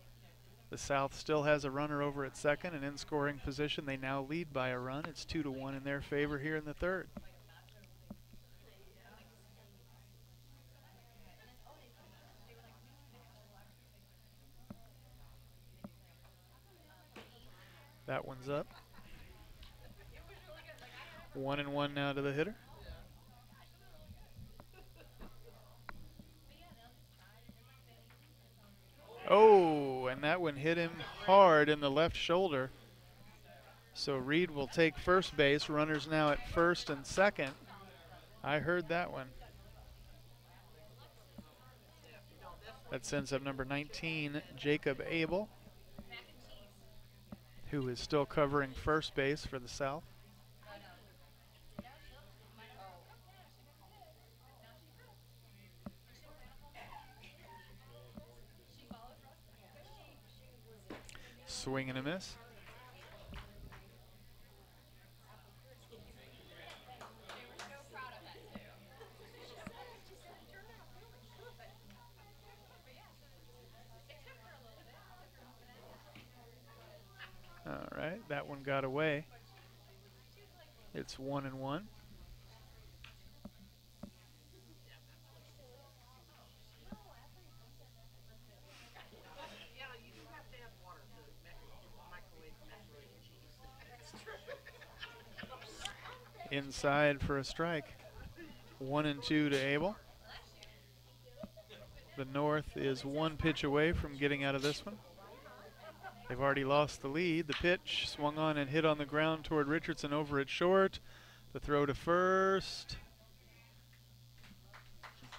The South still has a runner over at second and in scoring position. They now lead by a run. It's 2-1 in their favor here in the third. That one's up. 1-1 now to the hitter. Oh, and that one hit him hard in the left shoulder. So Reed will take first base. Runners now at first and second. I heard that one. That sends up number 19, Jacob Abel, who is still covering first base for the South. Swing and a miss. All right, that one got away. It's 1-1. Inside for a strike. 1-2 to Abel. The North is 1 pitch away from getting out of this one. They've already lost the lead. The pitch swung on and hit on the ground toward Richardson over at short. The throw to first.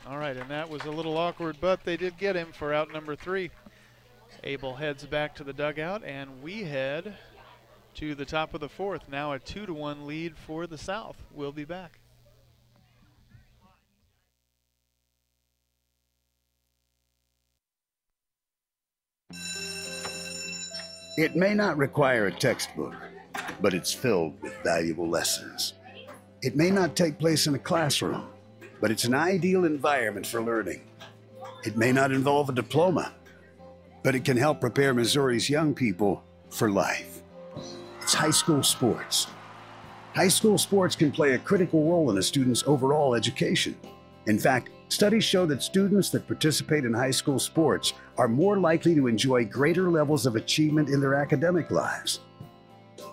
All right, and that was a little awkward, but they did get him for out number 3. Abel heads back to the dugout, and we head to the top of the 4th. Now a 2-1 lead for the South. We'll be back. It may not require a textbook, but it's filled with valuable lessons. It may not take place in a classroom, but it's an ideal environment for learning. It may not involve a diploma, but it can help prepare Missouri's young people for life. It's high school sports. High school sports can play a critical role in a student's overall education. In fact, studies show that students that participate in high school sports are more likely to enjoy greater levels of achievement in their academic lives.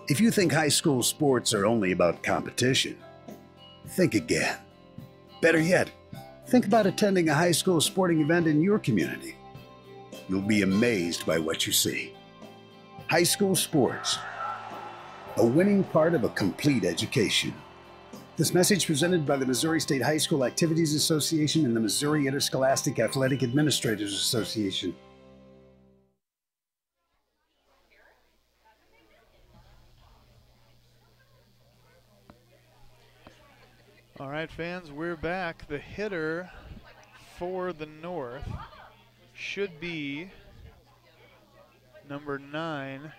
If you think high school sports are only about competition, think again. Better yet, think about attending a high school sporting event in your community. You'll be amazed by what you see. High school sports, a winning part of a complete education. This message presented by the Missouri State High School Activities Association and the Missouri Interscholastic Athletic Administrators Association. All right, fans, we're back. The hitter for the North should be number 9.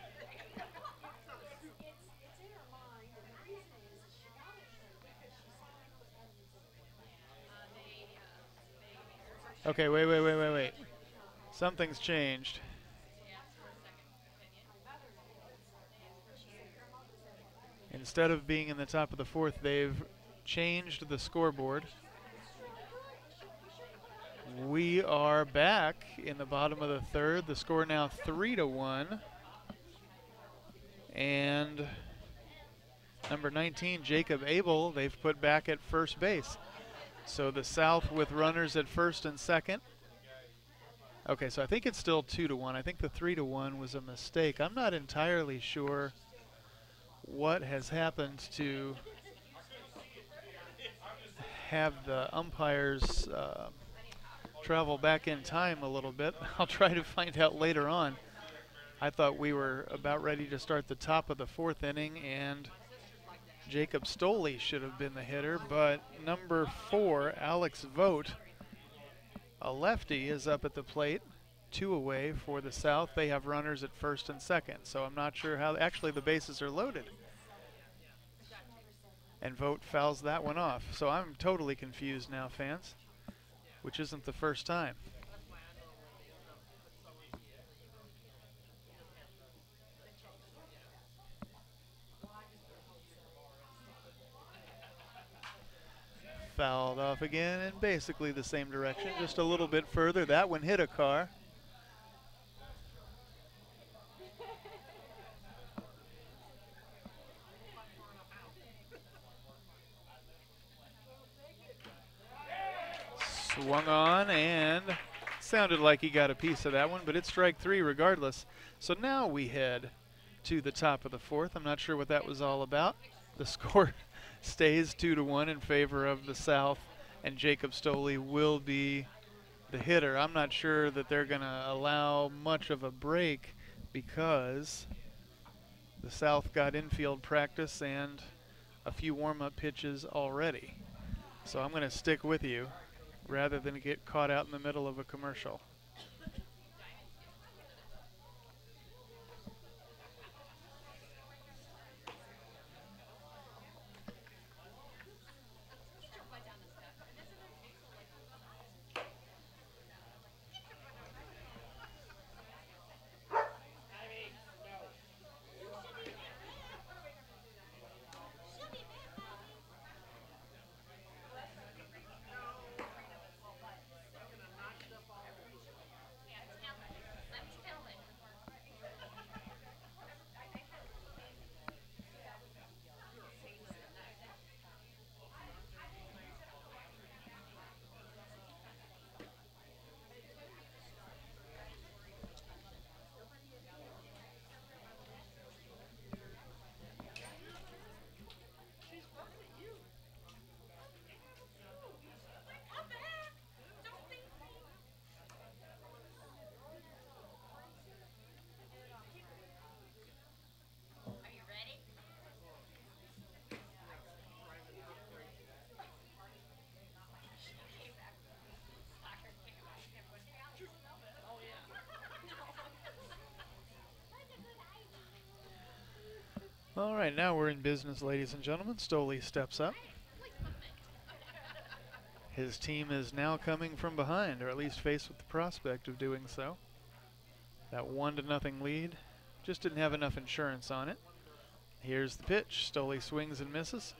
Okay, wait. Something's changed. Instead of being in the top of the 4th, they've changed the scoreboard. We are back in the bottom of the 3rd. The score now 3-1. And number 19, Jacob Abel, they've put back at first base. So the South with runners at first and second. Okay, so I think it's still 2-1. I think the 3-1 was a mistake. I'm not entirely sure what has happened to have the umpires travel back in time a little bit. I'll try to find out later on. I thought we were about ready to start the top of the 4th inning, and Jacob Stoley should have been the hitter, but number 4, Alex Vogt, a lefty, is up at the plate, 2 away for the South. They have runners at first and second, so I'm not sure how. Actually, the bases are loaded. And Vogt fouls that one off. So I'm totally confused now, fans, which isn't the first time. Fouled off again in basically the same direction, just a little bit further. That one hit a car. Swung on and sounded like he got a piece of that one, but it's strike 3 regardless. So now we head to the top of the 4th. I'm not sure what that was all about. The score stays 2-1 in favor of the South, and Jacob Stoley will be the hitter. I'm not sure that they're going to allow much of a break because the South got infield practice and a few warm-up pitches already. So I'm going to stick with you rather than get caught out in the middle of a commercial. All right, now we're in business, ladies and gentlemen. Stoley steps up. His team is now coming from behind, or at least faced with the prospect of doing so. That 1-0 lead just didn't have enough insurance on it. Here's the pitch. Stoley swings and misses.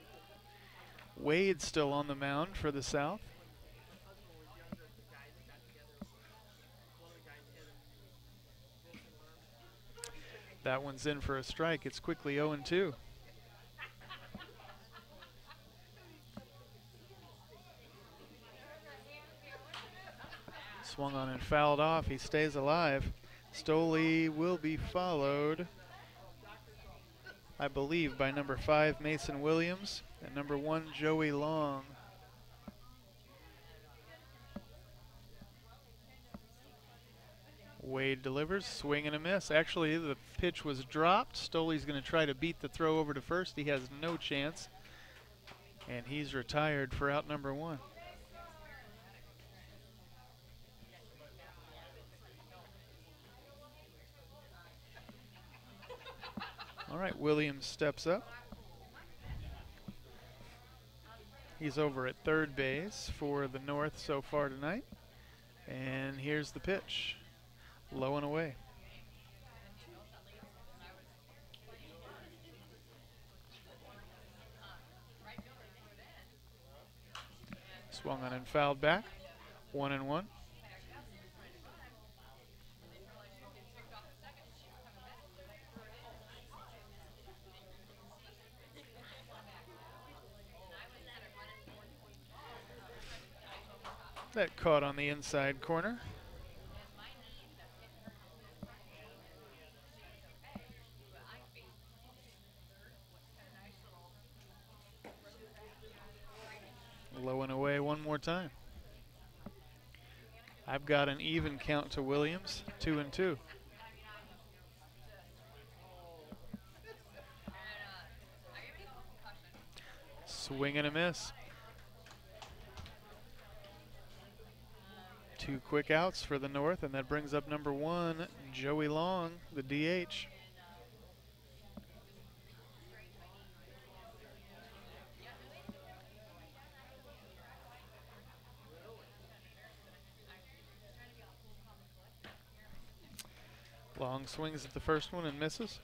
Wade still on the mound for the South. That one's in for a strike. It's quickly 0-2. Swung on and fouled off. He stays alive. Stoley will be followed, I believe, by number 5, Mason Williams, and number 1, Joey Long. Wade delivers, swing and a miss. Actually, the pitch was dropped. Stoley's going to try to beat the throw over to first. He has no chance, and he's retired for out number 1. All right, Williams steps up. He's over at third base for the North so far tonight. And here's the pitch. Low and away. Swung on and fouled back. 1-1. That caught on the inside corner. Low and away one more time. I've got an even count to Williams, 2-2. Swing and a miss. 2 quick outs for the North, and that brings up number 1, Joey Long, the DH. Long swings at the first one and misses.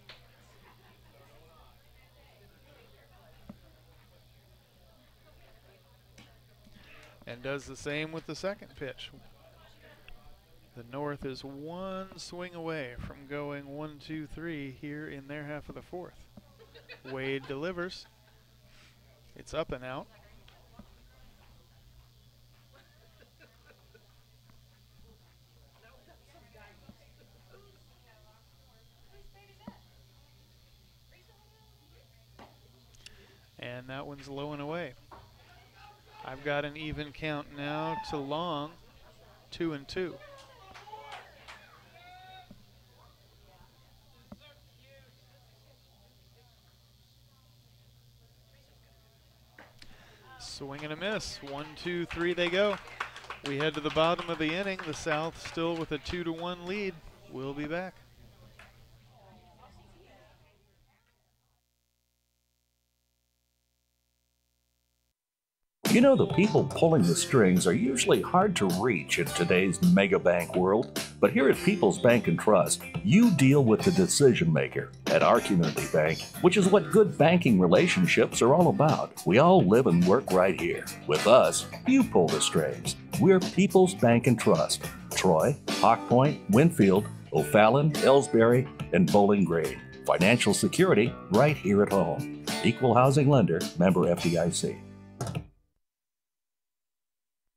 And does the same with the second pitch. The North is 1 swing away from going 1-2-3 here in their half of the 4th. Wade delivers. It's up and out. And that one's low and away. I've got an even count now to Long, 2-2. Swing and a miss. 1-2-3 they go. We head to the bottom of the inning. The South still with a 2-1 lead. We'll be back. You know, the people pulling the strings are usually hard to reach in today's mega bank world, but here at People's Bank and Trust, you deal with the decision maker. At our community bank, which is what good banking relationships are all about, we all live and work right here. With us, you pull the strings. We're People's Bank and Trust. Troy, Hawk Point, Winfield, O'Fallon, Ellsbury, and Bowling Green. Financial security right here at home. Equal housing lender, member FDIC.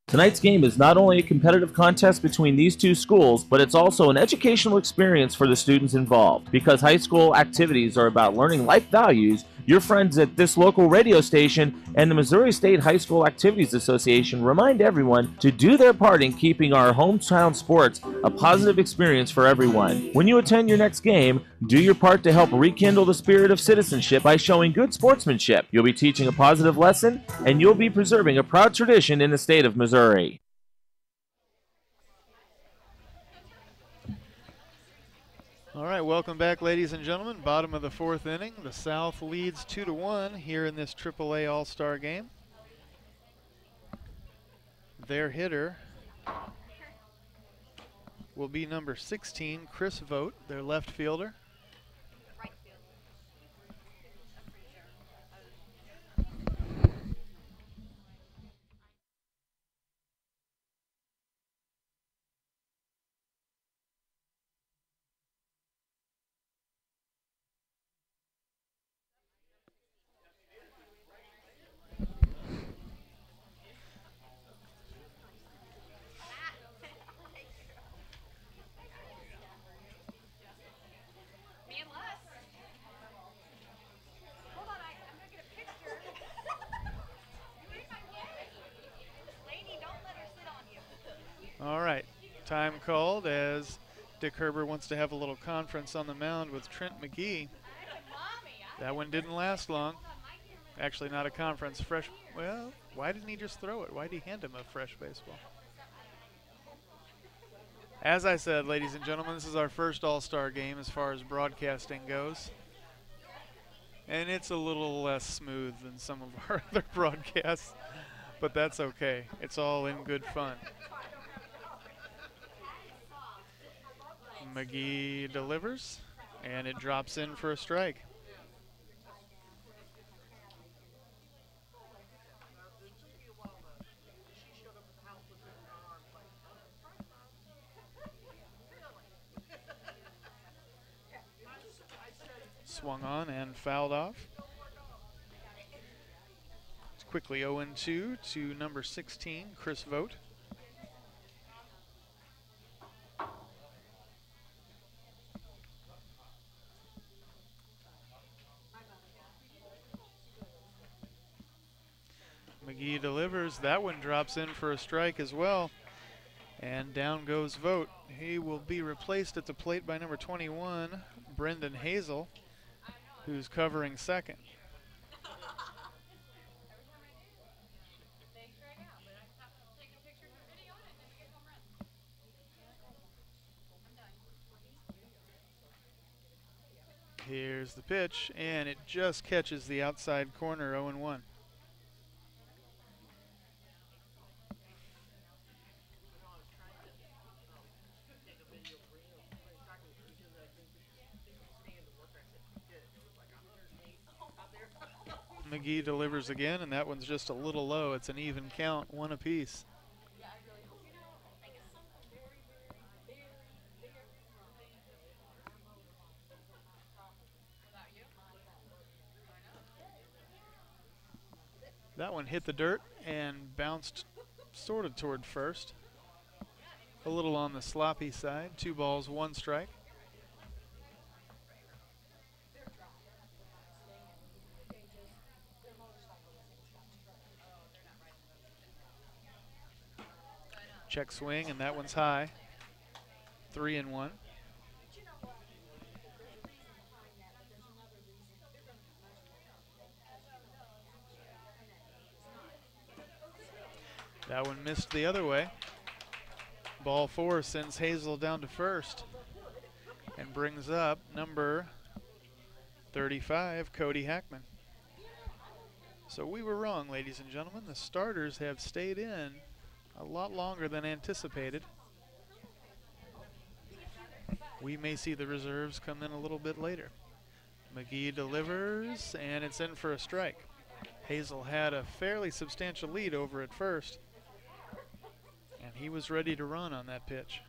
Tonight's game is not only a competitive contest between these two schools, but it's also an educational experience for the students involved. Because high school activities are about learning life values, your friends at this local radio station and the Missouri State High School Activities Association remind everyone to do their part in keeping our hometown sports a positive experience for everyone. When you attend your next game, do your part to help rekindle the spirit of citizenship by showing good sportsmanship. You'll be teaching a positive lesson, and you'll be preserving a proud tradition in the state of Missouri. All right, welcome back, ladies and gentlemen. Bottom of the fourth inning. The South leads 2-1 here in this AAA All-Star game. Their hitter will be number 16, Chris Vogt, their left fielder. All right, time called as Dick Herbert wants to have a little conference on the mound with Trent McGee. That one didn't last long. Actually, not a conference. Fresh. Well, why didn't he just throw it? Why did he hand him a fresh baseball? As I said, ladies and gentlemen, this is our first All-Star game as far as broadcasting goes. And it's a little less smooth than some of our other broadcasts, but that's okay. It's all in good fun. McGee delivers, and it drops in for a strike. Swung on and fouled off. It's quickly 0-2 to number 16, Chris Vogt. McGee delivers. That one drops in for a strike as well. And down goes Vogt. He will be replaced at the plate by number 21, Brendan Hazel, who's covering second. Here's the pitch, and it just catches the outside corner, 0-1. McGee delivers again, and that one's just a little low. It's an even count, one apiece. That one hit the dirt and bounced sort of toward first. A little on the sloppy side. 2 balls, 1 strike. Check swing, and that one's high. 3-1. That one missed the other way. Ball 4 sends Hazel down to first and brings up number 35, Cody Hackman. So we were wrong, ladies and gentlemen. The starters have stayed in a lot longer than anticipated. We may see the reserves come in a little bit later. McGee delivers, and it's in for a strike. Hazel had a fairly substantial lead over at first, and he was ready to run on that pitch.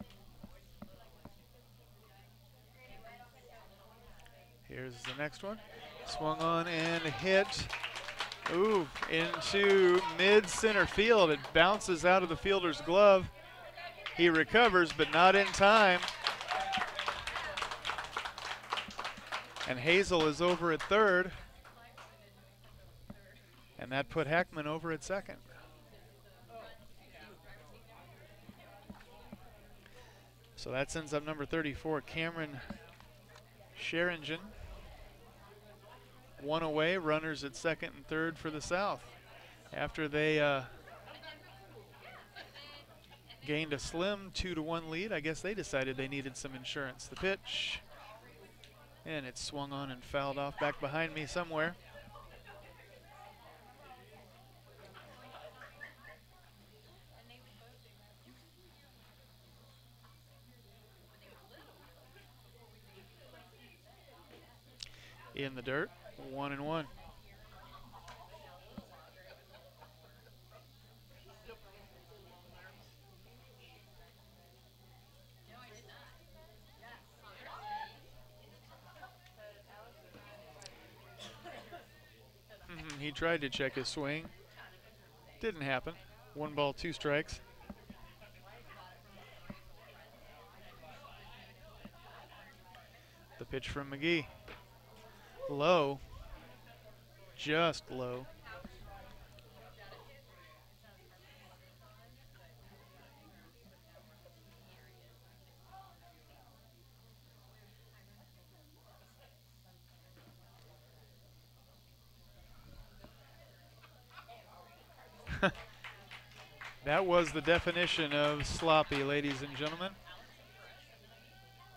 Here's the next one. Swung on and hit. Ooh, into mid-center field. It bounces out of the fielder's glove. He recovers, but not in time. And Hazel is over at third. And that put Hackman over at second. So that sends up number 34, Cameron Sheringen. 1 away, runners at second and third for the South. After they gained a slim 2-1 lead, I guess they decided they needed some insurance. The pitch, And it's swung on and fouled off back behind me somewhere. In the dirt, 1-1. He tried to check his swing. Didn't happen. 1 ball, 2 strikes. The pitch from McGee. Low. Just low. That was the definition of sloppy, ladies and gentlemen.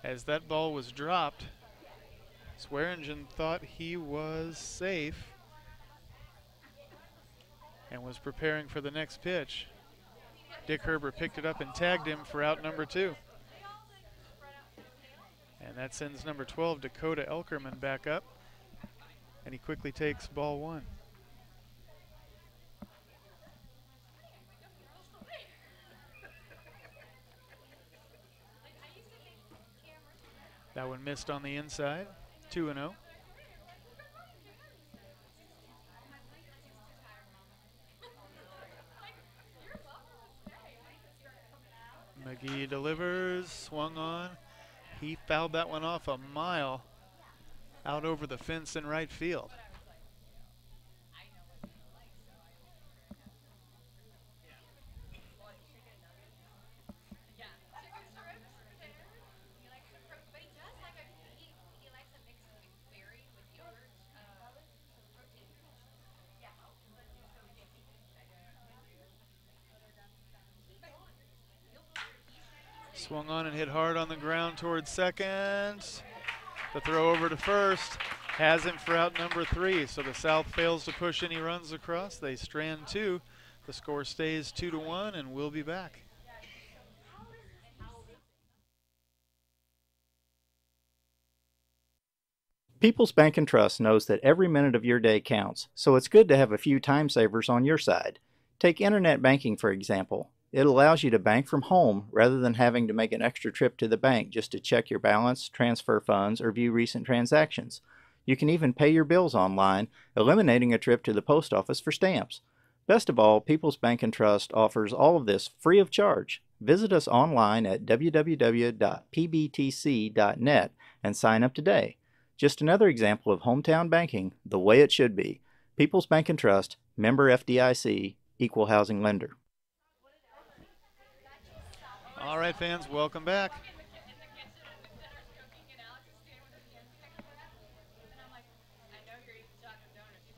As that ball was dropped, Swearingen thought he was safe and was preparing for the next pitch. Dick Herbert picked it up and tagged him for out number 2. And that sends number 12, Dakota Elkerman, back up. And he quickly takes ball 1. That one missed on the inside, 2-0. McGee delivers, swung on. He fouled that one off a mile out over the fence in right field. Swung on and hit hard on the ground towards second. The throw over to first has him for out number 3. So the South fails to push any runs across. They strand 2. The score stays 2-1, and we'll be back. People's Bank and Trust knows that every minute of your day counts, so it's good to have a few time savers on your side. Take internet banking, for example. It allows you to bank from home rather than having to make an extra trip to the bank just to check your balance, transfer funds, or view recent transactions. You can even pay your bills online, eliminating a trip to the post office for stamps. Best of all, People's Bank and Trust offers all of this free of charge. Visit us online at www.pbtc.net and sign up today. Just another example of hometown banking the way it should be. People's Bank and Trust, member FDIC, equal housing lender. All right, fans, welcome back.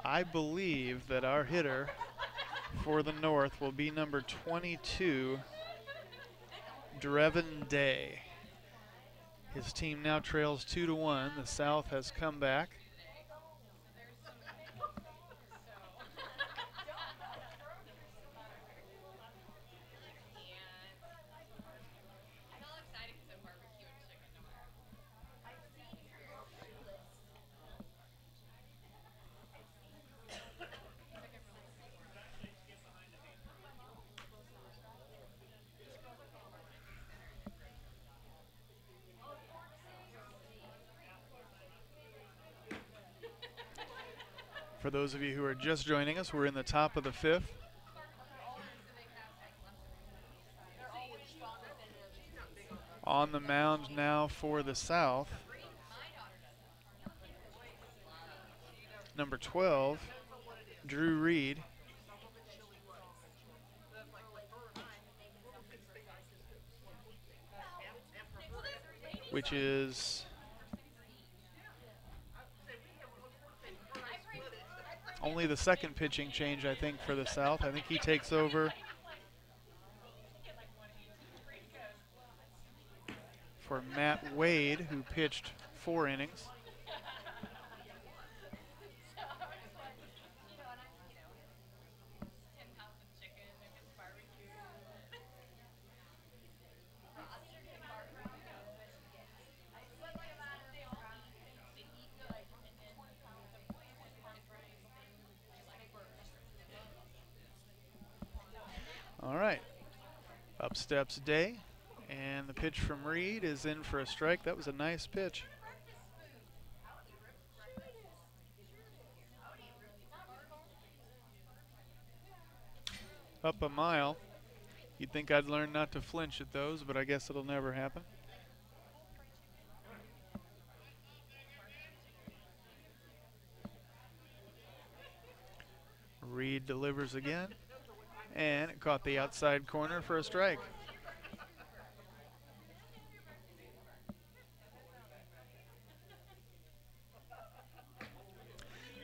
I believe that our hitter for the North will be number 22, Drevin Day. His team now trails 2-1. The South has come back. For those of you who are just joining us, we're in the top of the 5th. On the mound now for the South, number 12, Drew Reed. Which is only the second pitching change, I think, for the South. I think he takes over for Matt Wade, who pitched 4 innings. steps Day, and the pitch from Reed is in for a strike. That was a nice pitch. Up a mile. You'd think I'd learn not to flinch at those, but I guess it'll never happen. Reed delivers again, and it caught the outside corner for a strike.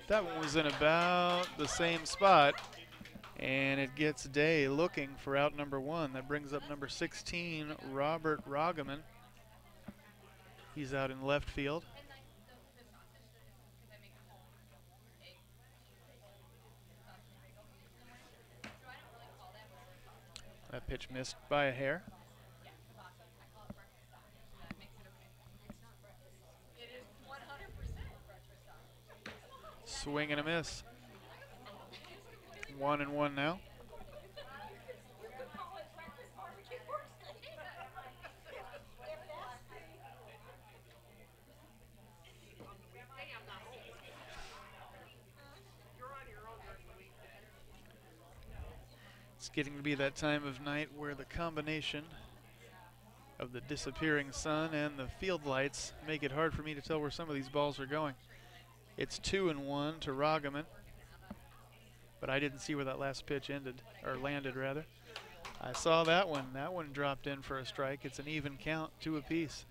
That one was in about the same spot, and it gets Day looking for out number 1. That brings up number 16, Robert Roggeman. He's out in left field. That pitch missed by a hair. Swing and a miss. 1-1 now. It's getting to be that time of night where the combination of the disappearing sun and the field lights make it hard for me to tell where some of these balls are going. It's 2-1 to Roggeman, but I didn't see where that last pitch ended, or landed rather. I saw that one. That one dropped in for a strike. It's an even count, 2 apiece.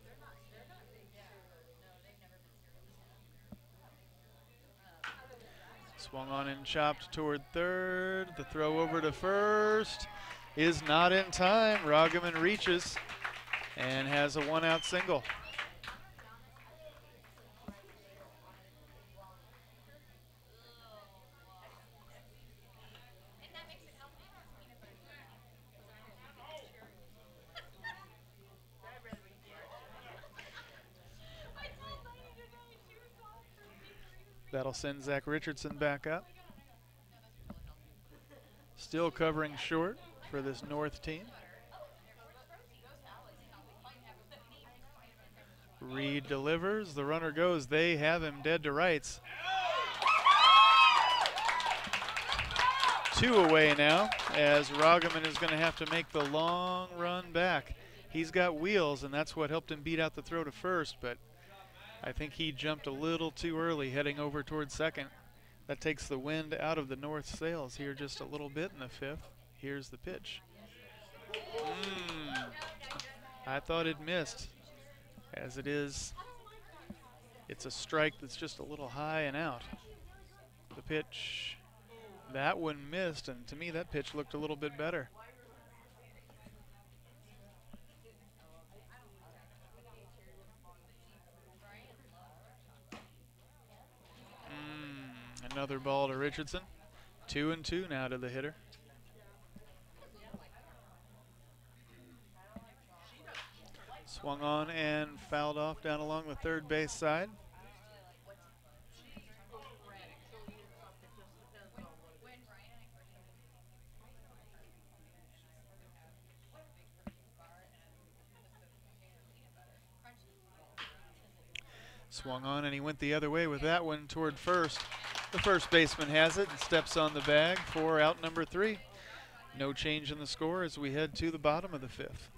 Swung on and chopped toward third. The throw over to first is not in time. Roggeman reaches and has a 1-out single. That'll send Zach Richardson back up. Still covering short for this North team. Reed delivers. The runner goes. They have him dead to rights. 2 away now, as Roggeman is going to have to make the long run back. He's got wheels, and that's what helped him beat out the throw to first, but I think he jumped a little too early heading over towards second. That takes the wind out of the North sails here just a little bit in the 5th. Here's the pitch. I thought it missed. As it is, it's a strike that's just a little high and out. The pitch, that one missed, and to me that pitch looked a little bit better. Another ball to Richardson. 2-2 now to the hitter. Swung on and fouled off down along the third base side. Swung on and he went the other way with that one toward first. The first baseman has it and steps on the bag for out number 3. No change in the score as we head to the bottom of the 5th.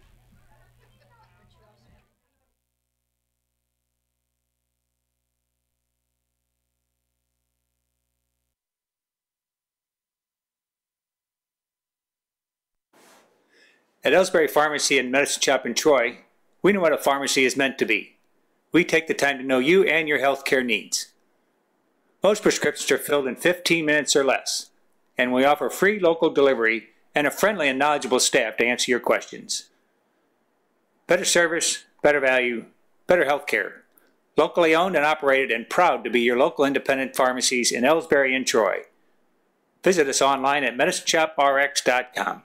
At Ellsbury Pharmacy and Medicine Shop in Troy, we know what a pharmacy is meant to be. We take the time to know you and your healthcare needs. Most prescriptions are filled in 15 minutes or less, and we offer free local delivery and a friendly and knowledgeable staff to answer your questions. Better service, better value, better healthcare. Locally owned and operated and proud to be your local independent pharmacies in Ellsbury and Troy. Visit us online at medicineshoprx.com.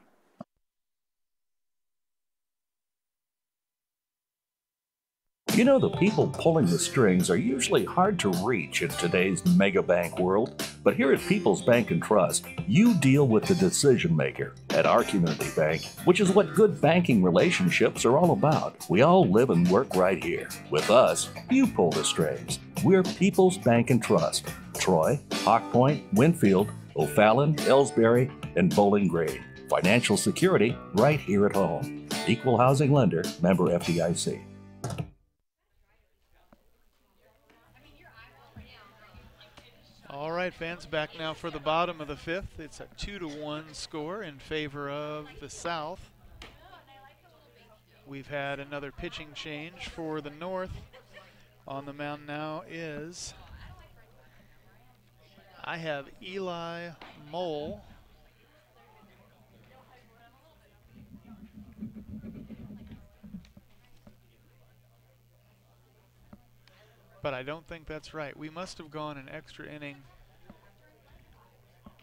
You know, the people pulling the strings are usually hard to reach in today's mega bank world, but here at People's Bank and Trust, you deal with the decision maker. At our community bank, which is what good banking relationships are all about, we all live and work right here. With us, you pull the strings. We're People's Bank and Trust. Troy, Hawk Point, Winfield, O'Fallon, Ellsbury, and Bowling Green. Financial security right here at home. Equal housing lender, member FDIC. All right, fans, back now for the bottom of the fifth. It's a 2-1 score in favor of the South. We've had another pitching change for the North. On the mound now is, I have Eli Mole. But I don't think that's right. We must have gone an extra inning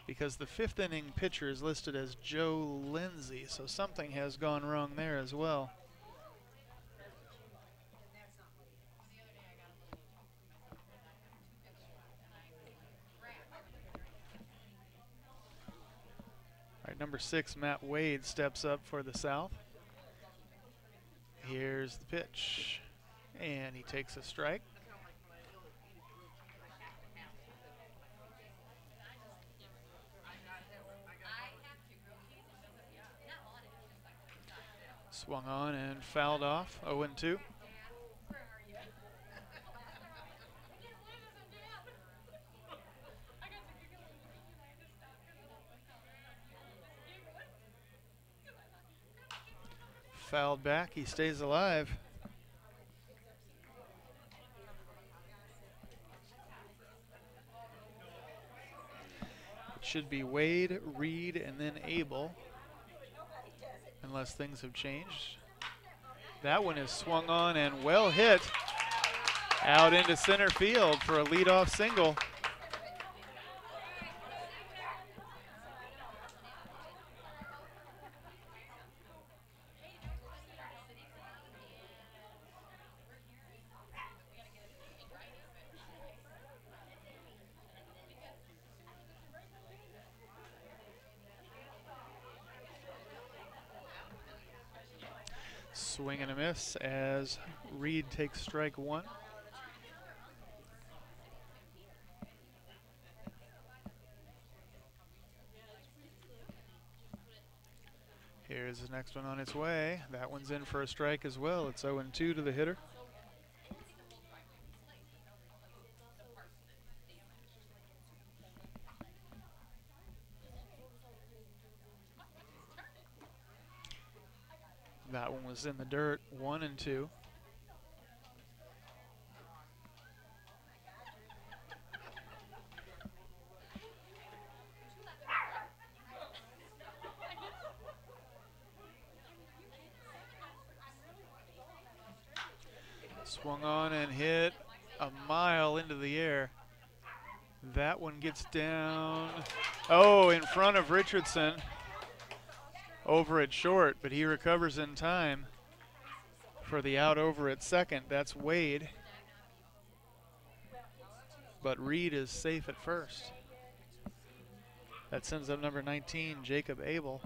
because the fifth inning pitcher is listed as Joe Lindsay, so something has gone wrong there as well. All right, number 6, Matt Wade, steps up for the South. Here's the pitch, and he takes a strike. Swung on and fouled off, 0-2. Fouled back, he stays alive. It should be Wade, Reed, and then Abel, unless things have changed. That one is swung on and well hit out into center field for a leadoff single. Swing and a miss as Reed takes strike 1. Here's the next one on its way. That one's in for a strike as well. It's 0-2 to the hitter. That one was in the dirt, 1-2. Swung on and hit a mile into the air. That one gets down, in front of Richardson. Over at short, but he recovers in time for the out over at second. That's Wade. But Reed is safe at first. That sends up number 19, Jacob Abel.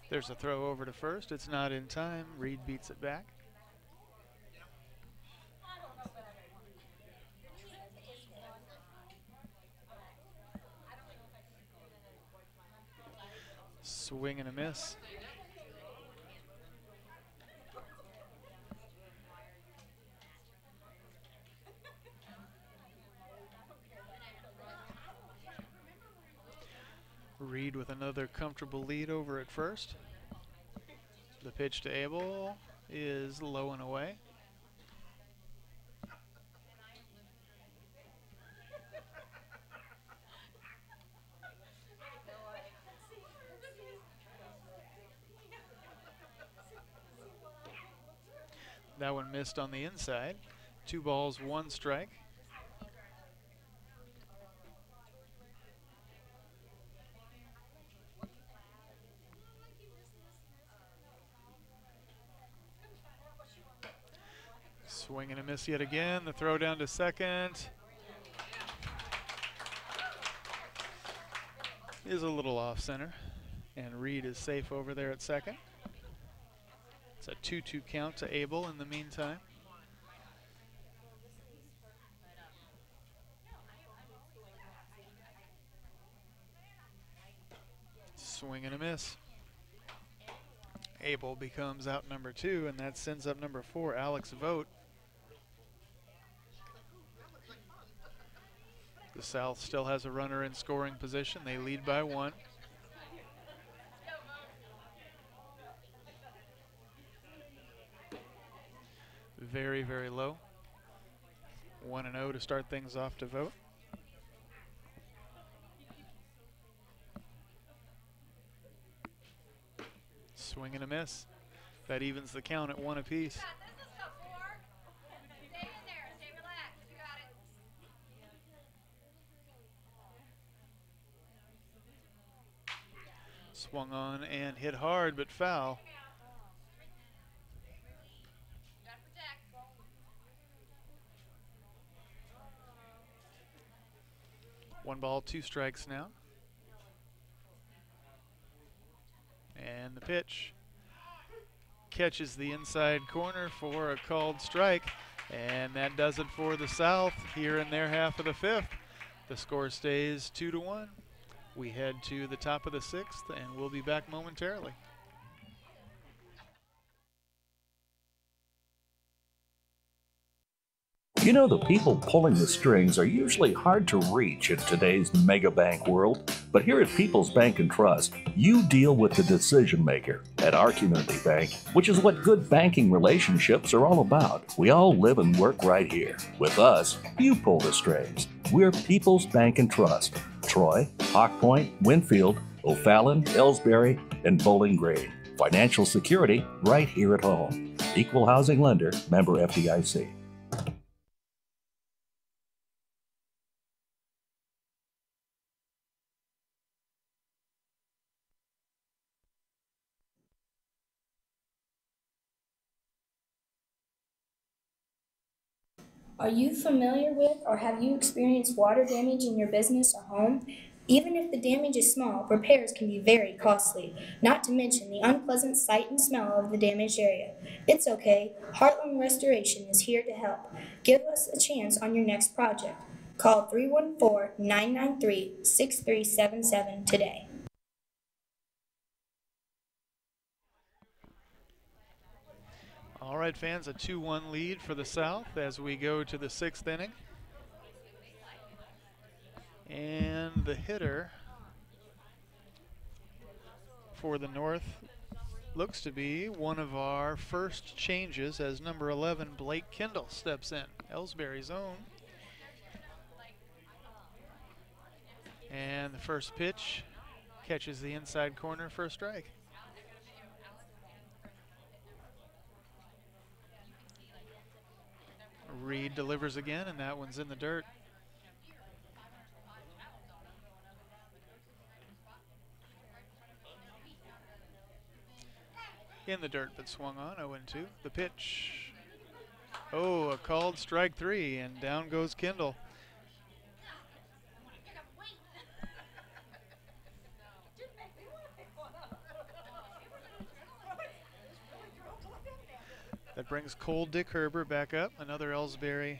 There's a throw over to first. It's not in time. Reed beats it back. Swing and a miss. Reed with another comfortable lead over at first. The pitch to Abel is low and away. That one missed on the inside. 2 balls, 1 strike. Swing and a miss yet again. The throw down to second is a little off center, and Reed is safe over there at second. It's a 2-2 count to Abel in the meantime. Swing and a miss. Abel becomes out number 2, and that sends up number 4, Alex Vogt. The South still has a runner in scoring position. They lead by 1. Very, very low. 1-0 to start things off to Vogt. Swing and a miss. That evens the count at 1 apiece. Swung on and hit hard, but foul. One ball, 2 strikes now. And the pitch catches the inside corner for a called strike, and that does it for the South here in their half of the 5th. The score stays 2-1. We head to the top of the 6th, and we'll be back momentarily. You know, the people pulling the strings are usually hard to reach in today's mega bank world. But here at People's Bank and Trust, you deal with the decision maker. At our community bank, which is what good banking relationships are all about, we all live and work right here. With us, you pull the strings. We're People's Bank and Trust. Troy, Hawk Point, Winfield, O'Fallon, Ellsbury, and Bowling Green. Financial security right here at home. Equal housing lender, member FDIC. Are you familiar with or have you experienced water damage in your business or home? Even if the damage is small, repairs can be very costly, not to mention the unpleasant sight and smell of the damaged area. It's okay. Heartland Restoration is here to help. Give us a chance on your next project. Call 314-993-6377 today. All right, fans, a 2-1 lead for the South as we go to the 6th inning. And the hitter for the North looks to be one of our first changes as number 11, Blake Kendall, steps in. Ellsbury's own. And the first pitch catches the inside corner for a strike. Reed delivers again, and that one's in the dirt. In the dirt, but swung on, 0-2. The pitch. Oh, a called strike 3, and down goes Kendall. That brings Cole Dick Herber back up, another Ellsbury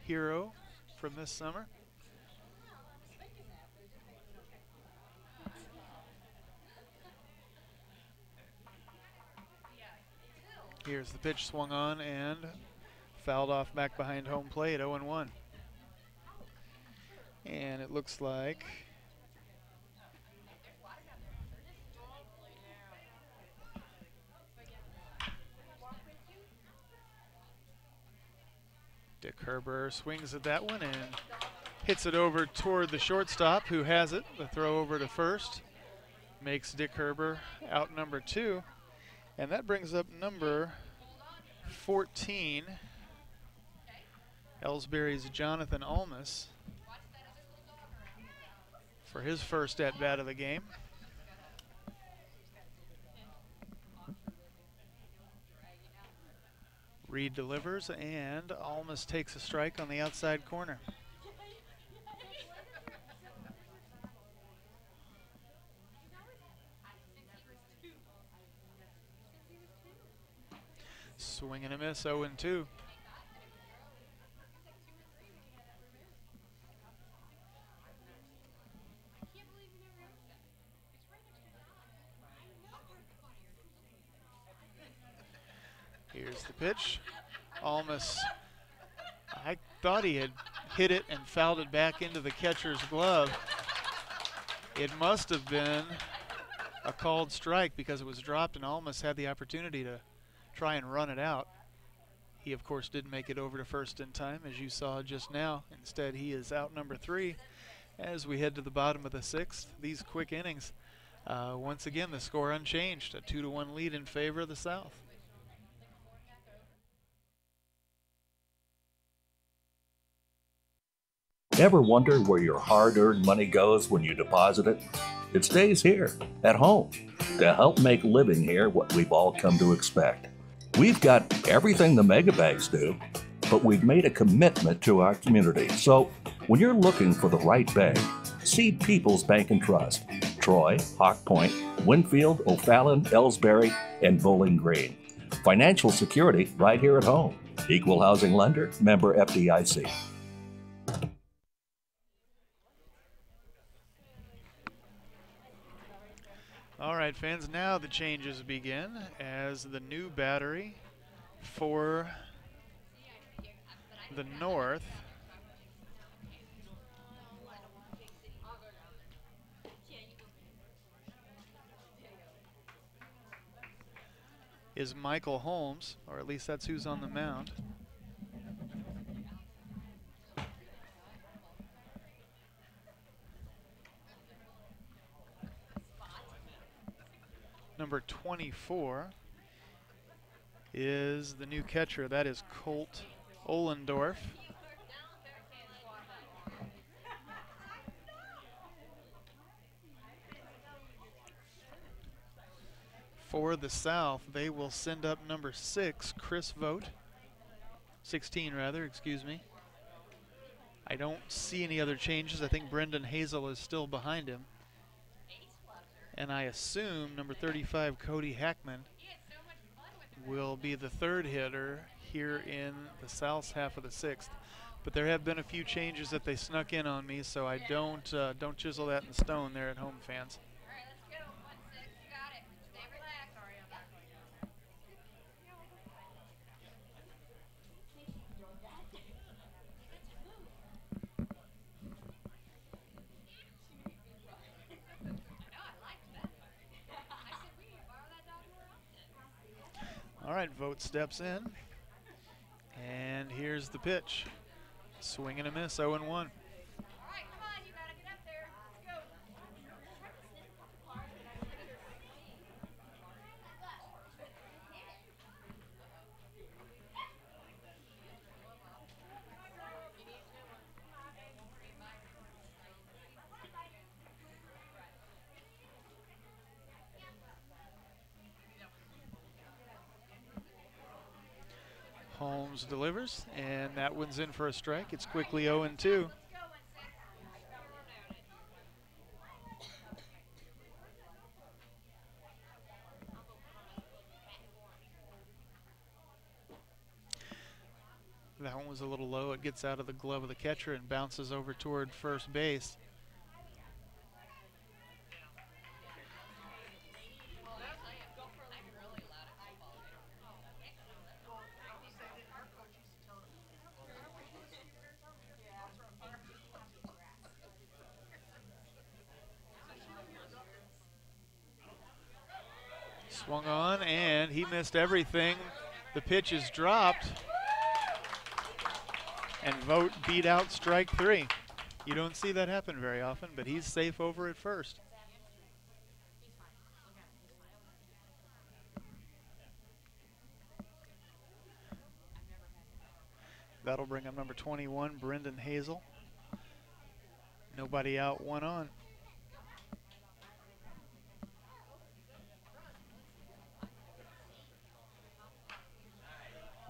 hero from this summer. Here's the pitch swung on and fouled off back behind home plate, 0-1. And it looks like Dick Herber swings at that one and hits it over toward the shortstop, who has it. The throw over to first makes Dick Herber out number 2. And that brings up number 14, Ellsbury's Jonathan Almas for his first at-bat of the game. Reed delivers, and Almas takes a strike on the outside corner. Swing and a miss, 0-2. Here's the pitch. Almas, I thought he had hit it and fouled it back into the catcher's glove. It must have been a called strike because it was dropped and Almas had the opportunity to try and run it out. He, of course, didn't make it over to first in time, as you saw just now. Instead, he is out number 3 as we head to the bottom of the 6th. These quick innings, once again, the score unchanged, a 2-1 lead in favor of the South. Ever wonder where your hard-earned money goes when you deposit it? It stays here, at home, to help make living here what we've all come to expect. We've got everything the megabanks do, but we've made a commitment to our community. So when you're looking for the right bank, see People's Bank and Trust. Troy, Hawk Point, Winfield, O'Fallon, Ellsbury, and Bowling Green. Financial security right here at home. Equal housing lender, member FDIC. All right, fans, now the changes begin as the new battery for the North is Michael Holmes, or at least that's who's on the mound. Number 24 is the new catcher. That is Colt Ohlendorf. For the South, they will send up number 6, Chris Vogt. 16 rather, excuse me. I don't see any other changes. I think Brendan Hazel is still behind him. And I assume number 35, Cody Hackman, will be the third hitter here in the South's half of the 6th. But there have been a few changes that they snuck in on me, so I don't chisel that in stone there at home, fans. All right, Vogt steps in, and here's the pitch. Swing and a miss, 0-1. Holmes delivers, and that one's in for a strike. It's quickly 0-2. That one was a little low. It gets out of the glove of the catcher and bounces over toward first base. Swung on, and he missed everything. The pitch is dropped, and Vogt beat out strike 3. You don't see that happen very often, but he's safe over at first. That'll bring up number 21, Brendan Hazel. Nobody out, one on.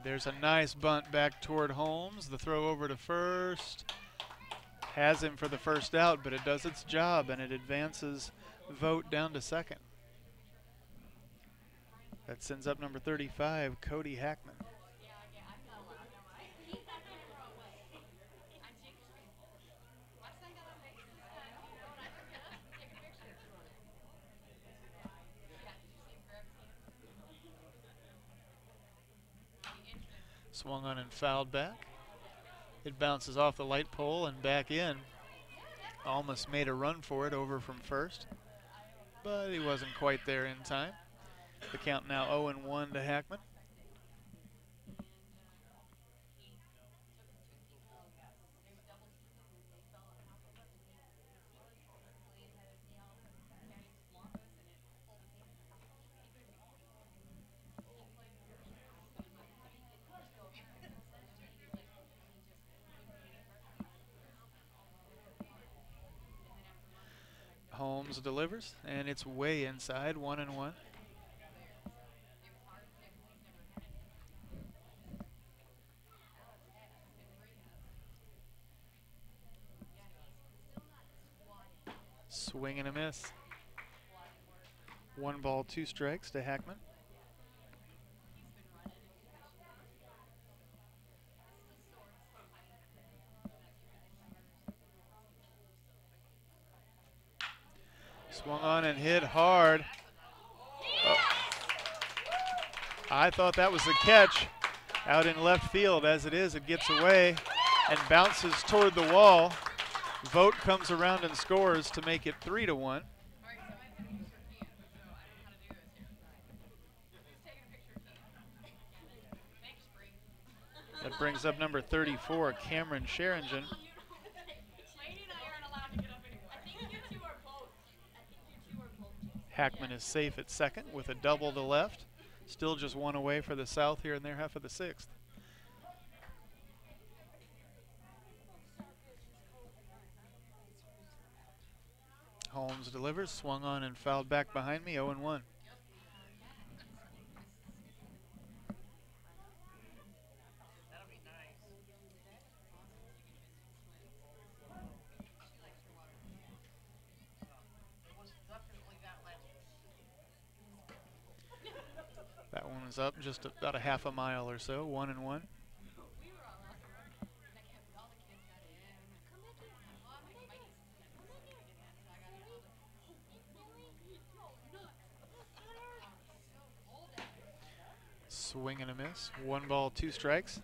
There's a nice bunt back toward Holmes. The throw over to first. Has him for the first out, but it does its job, and it advances Vogt down to second. That sends up number 35, Cody Hackman. Swung on and fouled back. It bounces off the light pole and back in. Almost made a run for it over from first, but he wasn't quite there in time. The count now 0-1 to Hackman. Holmes delivers, and it's way inside, 1-1. Swing and a miss. 1 ball, 2 strikes to Hackman. Swung on and hit hard. Oh. I thought that was the catch out in left field. As it is, it gets away and bounces toward the wall. Vogt comes around and scores to make it 3-1. That brings up number 34, Cameron Sheringen. Hackman is safe at second with a double to left. Still just 1 away for the South here in their half of the 6th. Holmes delivers, swung on and fouled back behind me, 0-1. That one is up just about a half a mile or so, 1-1. Swing and a miss. 1 ball, 2 strikes.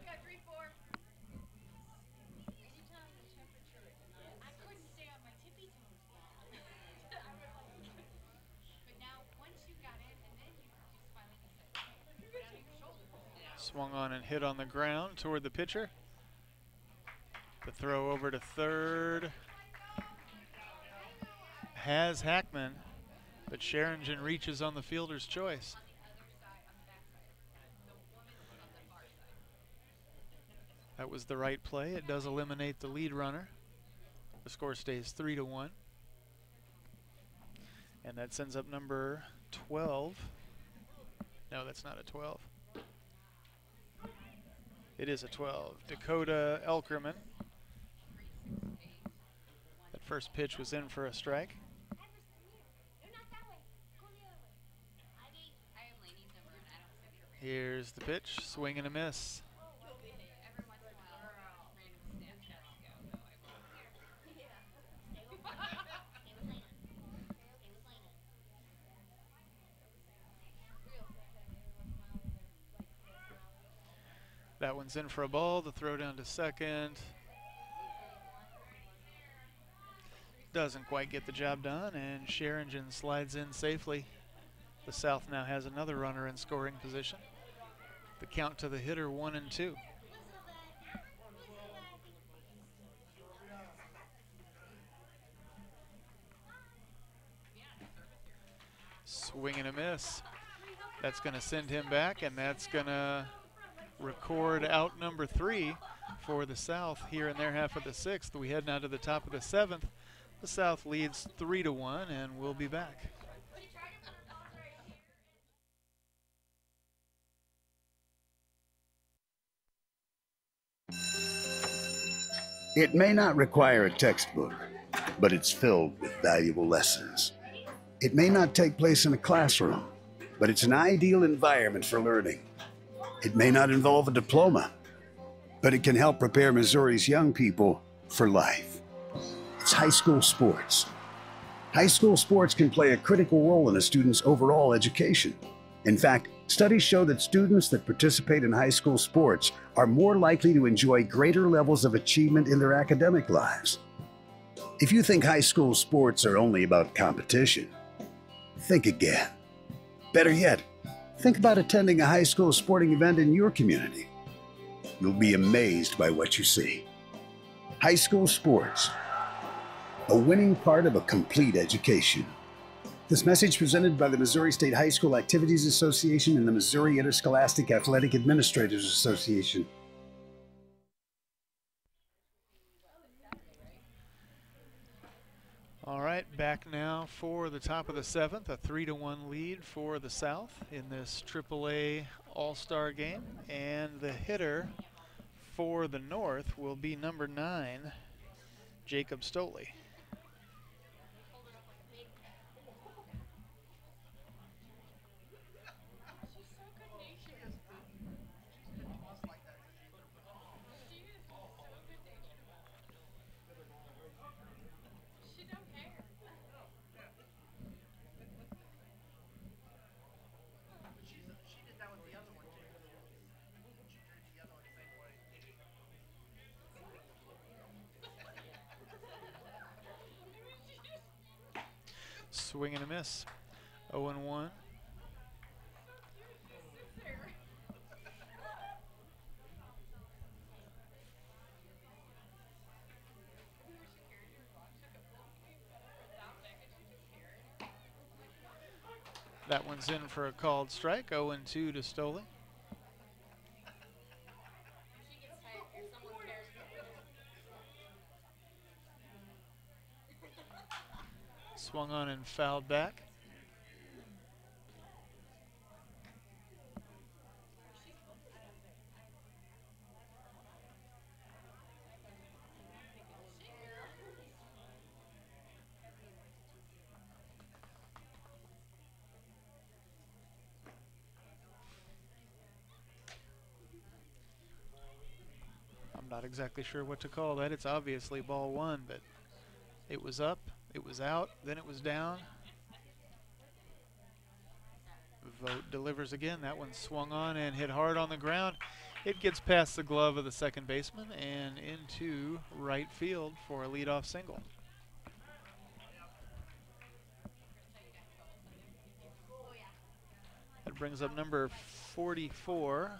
Swung on and hit on the ground toward the pitcher. The throw over to third has Hackman, but Sheringen reaches on the fielder's choice. That was the right play. It does eliminate the lead runner. The score stays 3-1. And that sends up number 12. No, that's not a 12. It is a 12. Dakota Elkerman. That first pitch was in for a strike. Here's the pitch, swing and a miss. That one's in for a ball. The throw down to second. Doesn't quite get the job done, and Sheringen slides in safely. The South now has another runner in scoring position. The count to the hitter, 1-2. Swing and a miss. That's going to send him back, and that's going to record out number 3 for the South here in their half of the 6th. We head now to the top of the 7th. The South leads 3-1, and we'll be back. It may not require a textbook, but it's filled with valuable lessons. It may not take place in a classroom, but it's an ideal environment for learning. It may not involve a diploma, but it can help prepare Missouri's young people for life. It's high school sports. High school sports can play a critical role in a student's overall education. In fact, studies show that students that participate in high school sports are more likely to enjoy greater levels of achievement in their academic lives. If you think high school sports are only about competition, think again. Better yet, think about attending a high school sporting event in your community. You'll be amazed by what you see. High school sports, a winning part of a complete education. This message presented by the Missouri State High School Activities Association and the Missouri Interscholastic Athletic Administrators Association. All right, back now for the top of the 7th, a 3-1 lead for the South in this AAA All-Star game. And the hitter for the North will be number 9, Jacob Stoley. Swing and a miss. 0-1. That one's in for a called strike. 0-2 to Stoley. Swung on and fouled back. I'm not exactly sure what to call that. It's obviously ball 1, but it was up, it was out, then it was down. Vogt delivers again. That one swung on and hit hard on the ground. It gets past the glove of the second baseman and into right field for a leadoff single. That brings up number 44.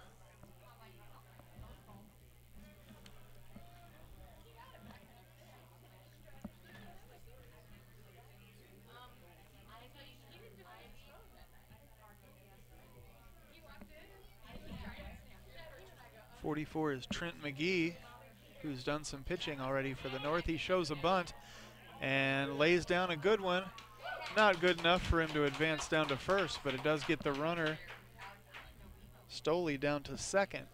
.44 is Trent McGee, who's done some pitching already for the North. He shows a bunt and lays down a good one. Not good enough for him to advance down to first, but it does get the runner, Stoley, down to second.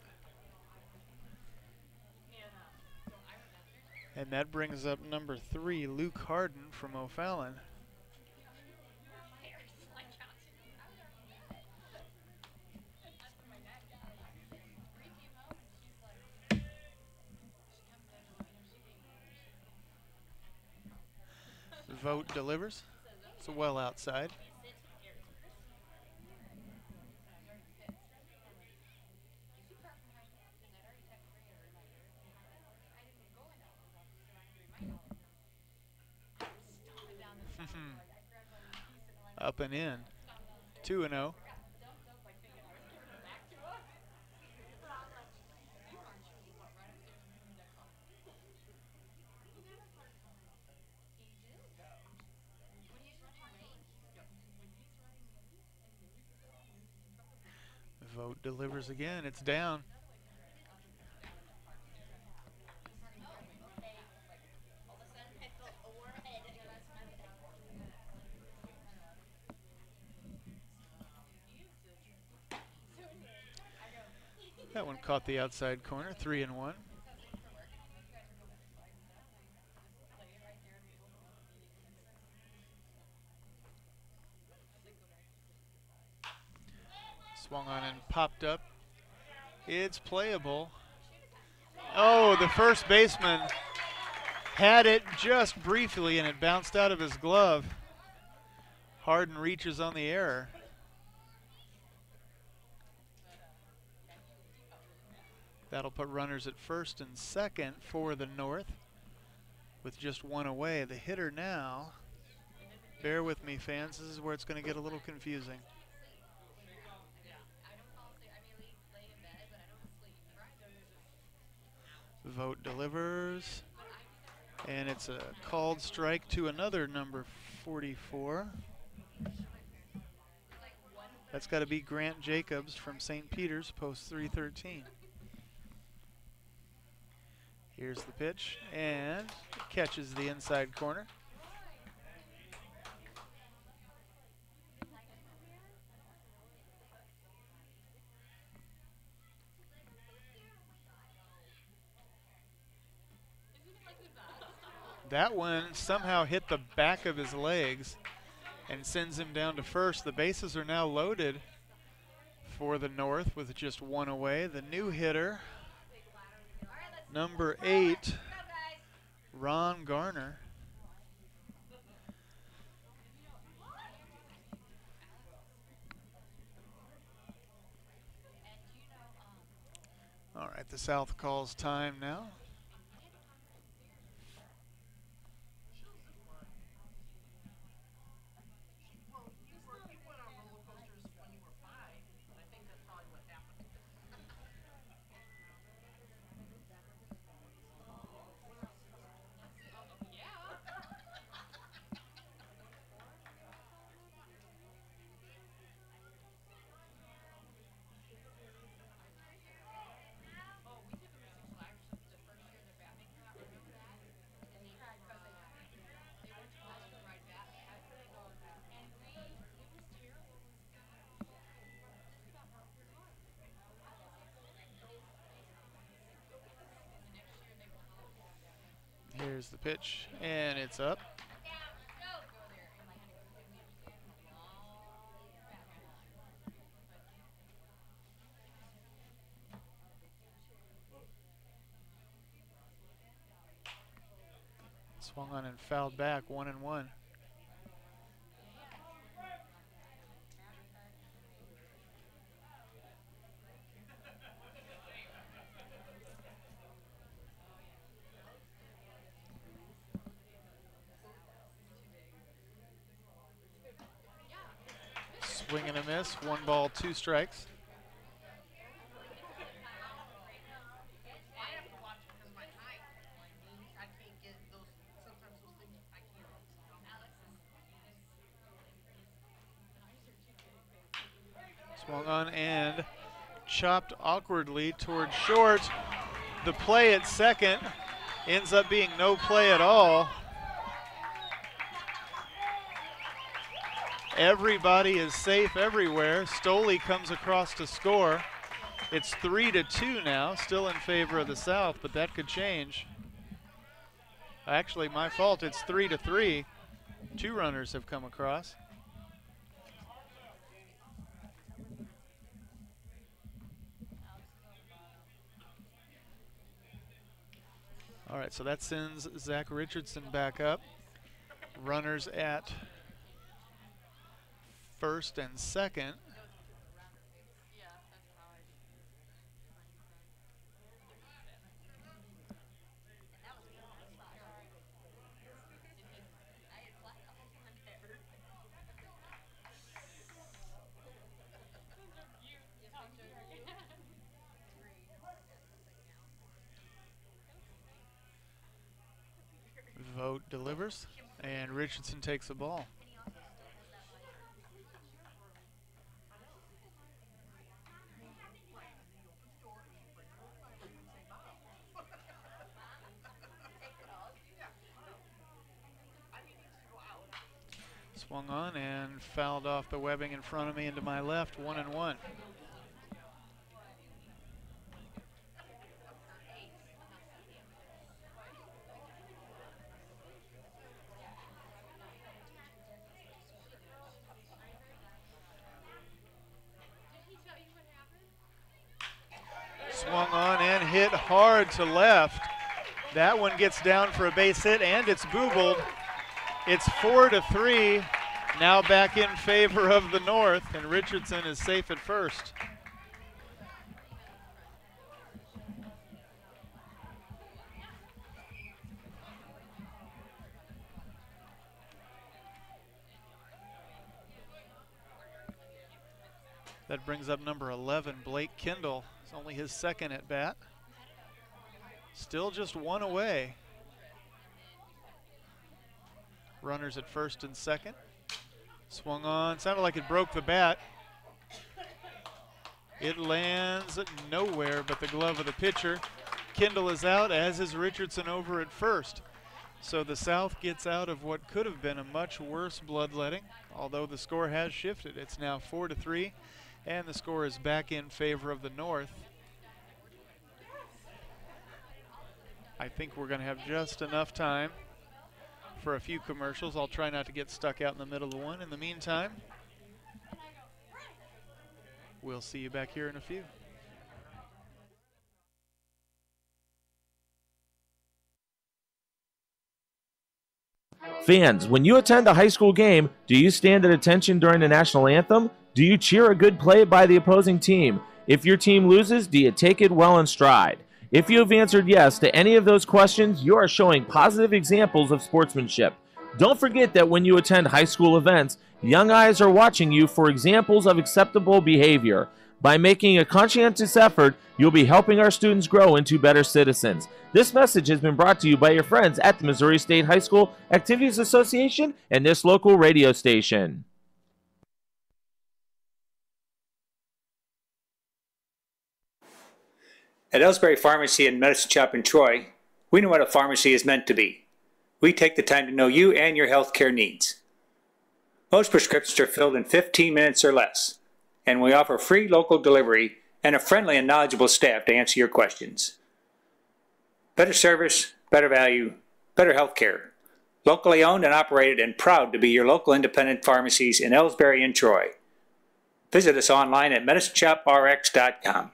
And that brings up number 3, Luke Harden from O'Fallon. Vogt delivers. It's well outside. Up and in. 2-0. Vogt delivers again. It's down. That one caught the outside corner, 3-1. Swung on and popped up. It's playable. Oh, the first baseman had it just briefly and it bounced out of his glove. Harden reaches on the error. That'll put runners at first and second for the North with just one away. The hitter now, bear with me fans, this is where it's going to get a little confusing. Vogt delivers, and it's a called strike to another number 44. That's got to be Grant Jacobs from St. Peter's, post 313. Here's the pitch, and catches the inside corner. That one somehow hit the back of his legs and sends him down to first. The bases are now loaded for the North with just one away. The new hitter, number 8, Ron Garner. All right, the South calls time now. Here's the pitch, and it's up. Swung on and fouled back, 1-1. Swing and a miss, 1 ball, 2 strikes. Swung on and chopped awkwardly toward short. The play at second ends up being no play at all. Everybody is safe everywhere. Stoley comes across to score. It's 3-2 now, still in favor of the South, but that could change. Actually, my fault, it's 3-3. 2 runners have come across. All right, so that sends Zach Richardson back up. Runners at first and second. Vogt delivers, and Richardson takes the ball. Swung on and fouled off the webbing in front of me into my left, 1-1. hard to left. That one gets down for a base hit, and it's boobled. It's 4-3. Now back in favor of the North, and Richardson is safe at first. That brings up number 11, Blake Kendall. It's only his second at bat. Still just one away. Runners at first and second. Swung on, sounded like it broke the bat. It lands nowhere but the glove of the pitcher. Kendall is out, as is Richardson over at first. So the South gets out of what could have been a much worse bloodletting, although the score has shifted. It's now 4-3, and the score is back in favor of the North. I think we're going to have just enough time for a few commercials. I'll try not to get stuck out in the middle of one. In the meantime, we'll see you back here in a few. Fans, when you attend a high school game, do you stand at attention during the national anthem? Do you cheer a good play by the opposing team? If your team loses, do you take it well in stride? If you have answered yes to any of those questions, you are showing positive examples of sportsmanship. Don't forget that when you attend high school events, young eyes are watching you for examples of acceptable behavior. By making a conscientious effort, you'll be helping our students grow into better citizens. This message has been brought to you by your friends at the Missouri State High School Activities Association and this local radio station. At Ellsbury Pharmacy and Medicine Shop in Troy, we know what a pharmacy is meant to be. We take the time to know you and your healthcare needs. Most prescriptions are filled in 15 minutes or less, and we offer free local delivery and a friendly and knowledgeable staff to answer your questions. Better service, better value, better healthcare. Locally owned and operated, and proud to be your local independent pharmacies in Ellsbury and Troy. Visit us online at medicineshoprx.com.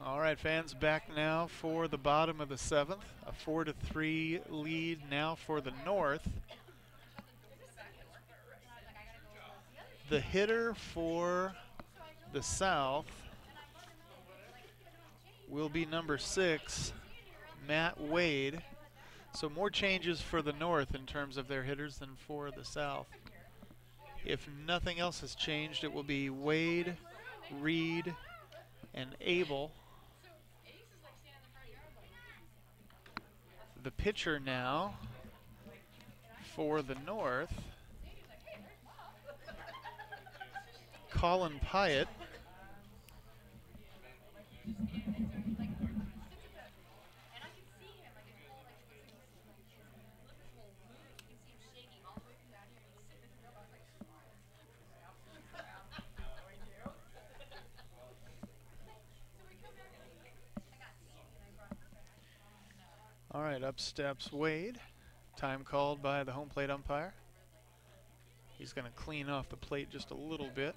All right, fans, back now for the bottom of the seventh. A 4-3 lead now for the North. The hitter for the South will be number 6, Matt Wade. So more changes for the North in terms of their hitters than for the South. If nothing else has changed, it will be Wade, Reed, and Abel. The pitcher now for the North, Colin Pyatt. All right, up steps Wade. Time called by the home plate umpire. He's going to clean off the plate just a little bit.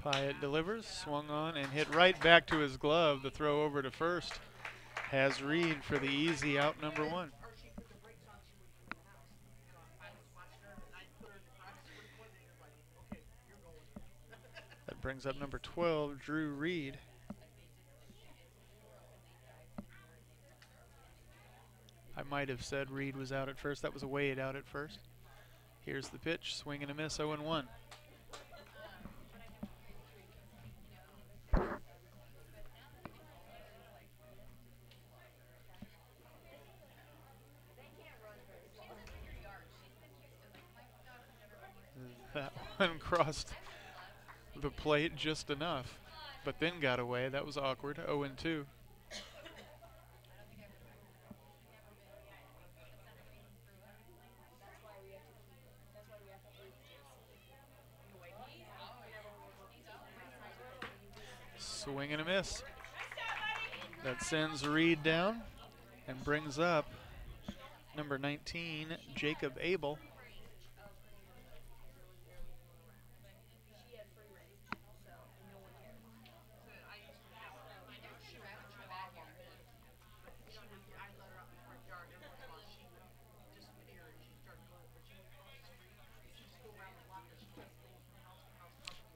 Pyatt delivers, swung on, and hit right back to his glove. The throw over to first has Reed for the easy out number 1. That brings up number 12, Drew Reed. I might have said Reed was out at first. That was a Wade out at first. Here's the pitch, swing and a miss, 0-1. That one crossed the plate just enough, but then got away. That was awkward. 0-2. Swing and a miss. That sends Reed down and brings up number 19, Jacob Abel.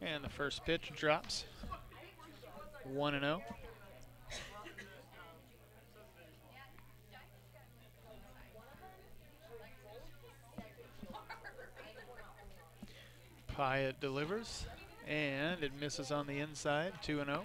And the first pitch drops. 1-0. Pyatt delivers, and it misses on the inside. 2-0.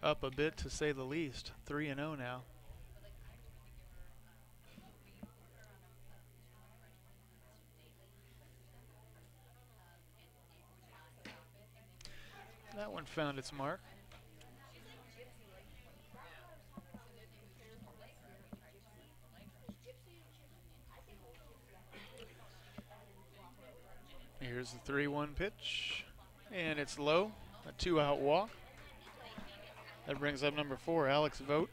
Up a bit, to say the least. 3-0 now. That one found its mark. Here's the 3-1 pitch, and it's low. A 2-out walk. That brings up number 4, Alex Vogt,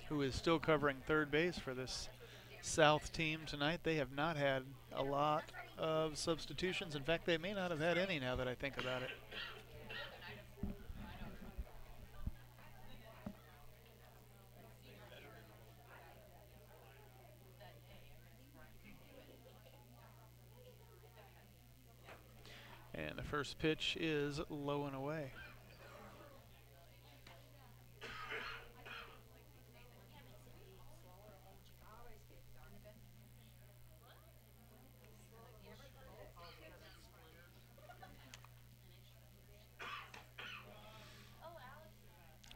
who is still covering third base for this South team tonight. They have not had a lot of substitutions. In fact, they may not have had any now that I think about it. And the first pitch is low and away.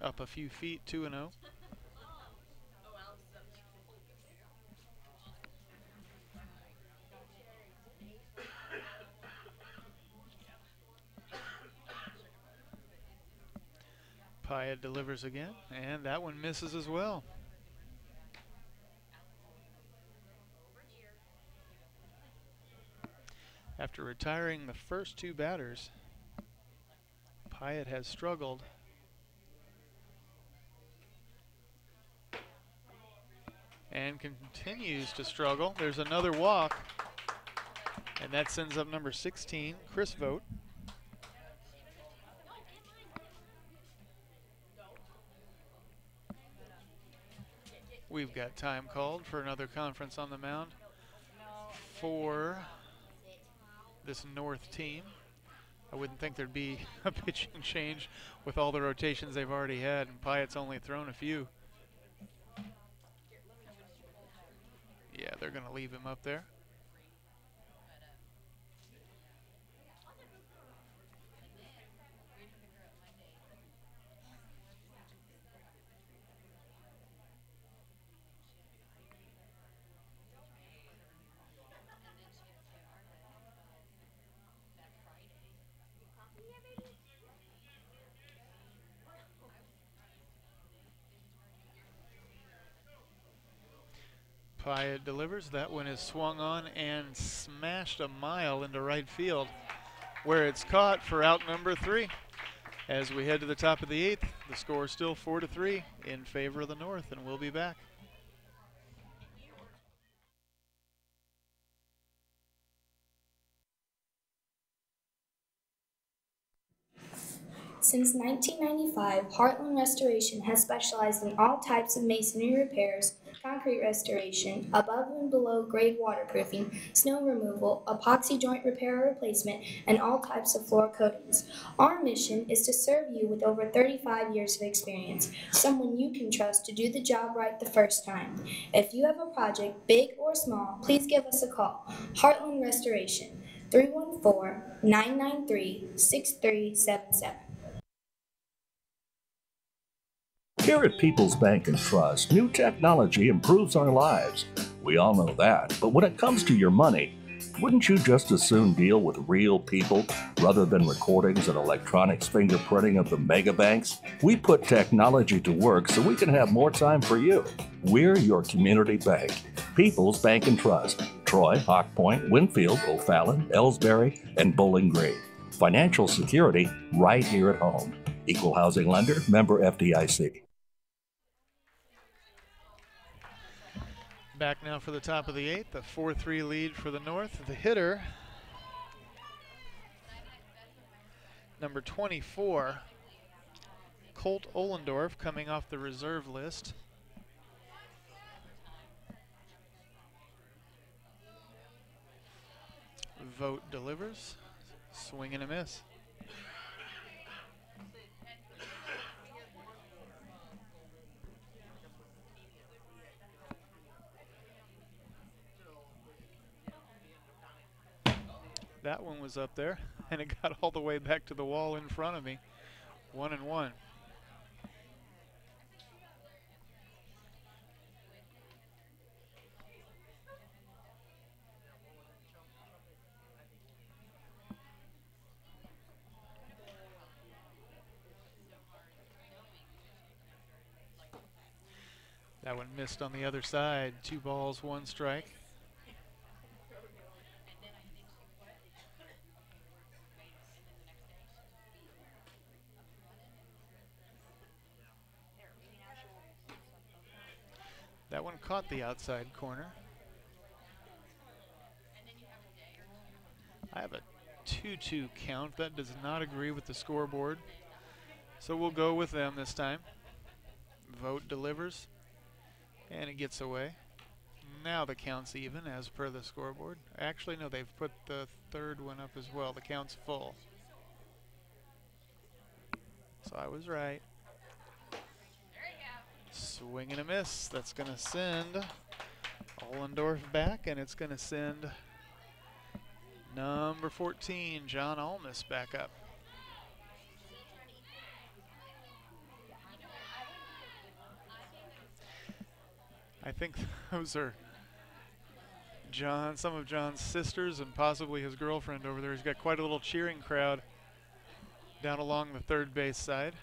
Up a few feet, 2-0. Pyatt delivers again, and that one misses as well. After retiring the first two batters, Pyatt has struggled. And continues to struggle. There's another walk, and that sends up number 16, Chris Vogt. We've got time called for another conference on the mound for this North team. I wouldn't think there'd be a pitching change with all the rotations they've already had, and Pyatt's only thrown a few. Yeah, they're going to leave him up there. Pyatt delivers. That one is swung on and smashed a mile into right field, where it's caught for out number 3. As we head to the top of the 8th, the score is still 4-3 in favor of the North, and we'll be back. Since 1995, Heartland Restoration has specialized in all types of masonry repairs, concrete restoration, above and below grade waterproofing, snow removal, epoxy joint repair or replacement, and all types of floor coatings. Our mission is to serve you with over 35 years of experience, someone you can trust to do the job right the first time. If you have a project, big or small, please give us a call. Heartland Restoration, 314-993-6377. Here at People's Bank and Trust, new technology improves our lives. We all know that, but when it comes to your money, Wouldn't you just as soon deal with real people rather than recordings and electronics fingerprinting of the mega banks? We put technology to work so we can have more time for you. We're your community bank. People's Bank and Trust. Troy, Hawk Point, Winfield, O'Fallon, Ellsbury, and Bowling Green. Financial security right here at home. Equal housing lender, member FDIC. Back now for the top of the 8th, a 4-3 lead for the North. The hitter, number 24, Colt Ohlendorf, coming off the reserve list. Vote delivers, swing and a miss. That one was up there, and it got all the way back to the wall in front of me. 1-1. That one missed on the other side. 2 balls, 1 strike. That one caught the outside corner. I have a 2-2 count. That does not agree with the scoreboard. So we'll go with them this time. Vote delivers. And it gets away. Now the count's even as per the scoreboard. Actually, no, they've put the third one up as well. The count's full. So I was right. Swing and a miss. That's going to send Ohlendorf back, and it's going to send number 14, John Almus, back up. I think those are some of John's sisters and possibly his girlfriend over there. He's got quite a little cheering crowd down along the third base side.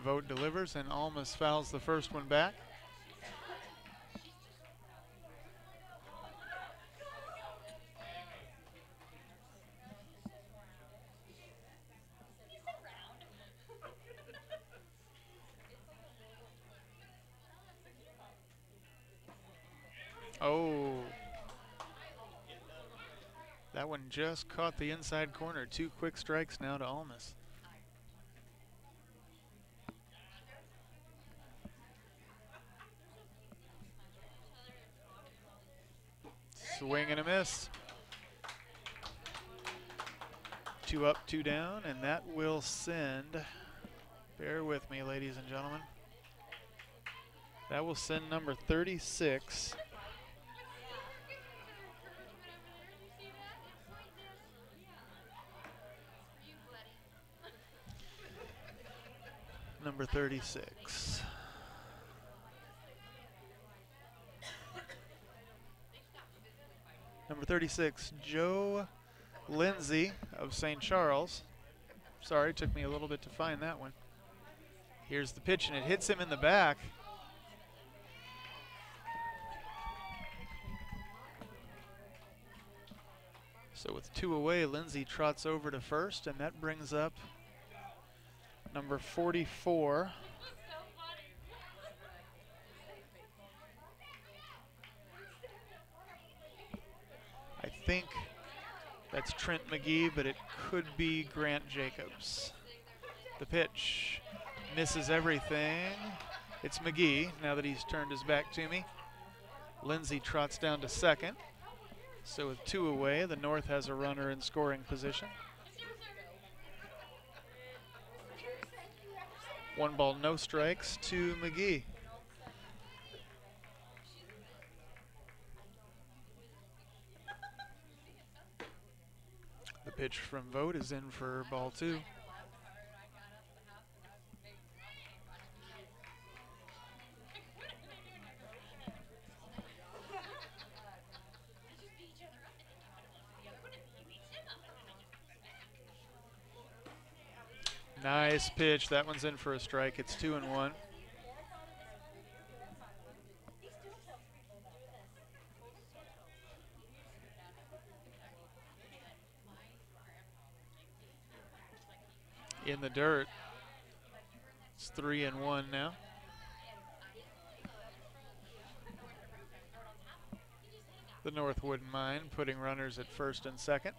Vote delivers, and Almus fouls the first one back. Oh. That one just caught the inside corner. 2 quick strikes now to Almus. Swing and a miss. 2 up, 2 down, and that will send, bear with me, ladies and gentlemen, that will send number 36. Number 36. Number 36, Joe Lindsay of St. Charles. Sorry, took me a little bit to find that one. Here's the pitch, and it hits him in the back. So with 2 away, Lindsay trots over to first, and that brings up number 44. I think that's Trent McGee, but it could be Grant Jacobs. The pitch misses everything. It's McGee, now that he's turned his back to me. Lindsay trots down to second. So with 2 away, the North has a runner in scoring position. 1 ball, no strikes to McGee. The pitch from Vogt is in for ball 2. Nice pitch. That one's in for a strike. It's 2-1. In the dirt. It's 3-1 now. The North wouldn't mind putting runners at first and second.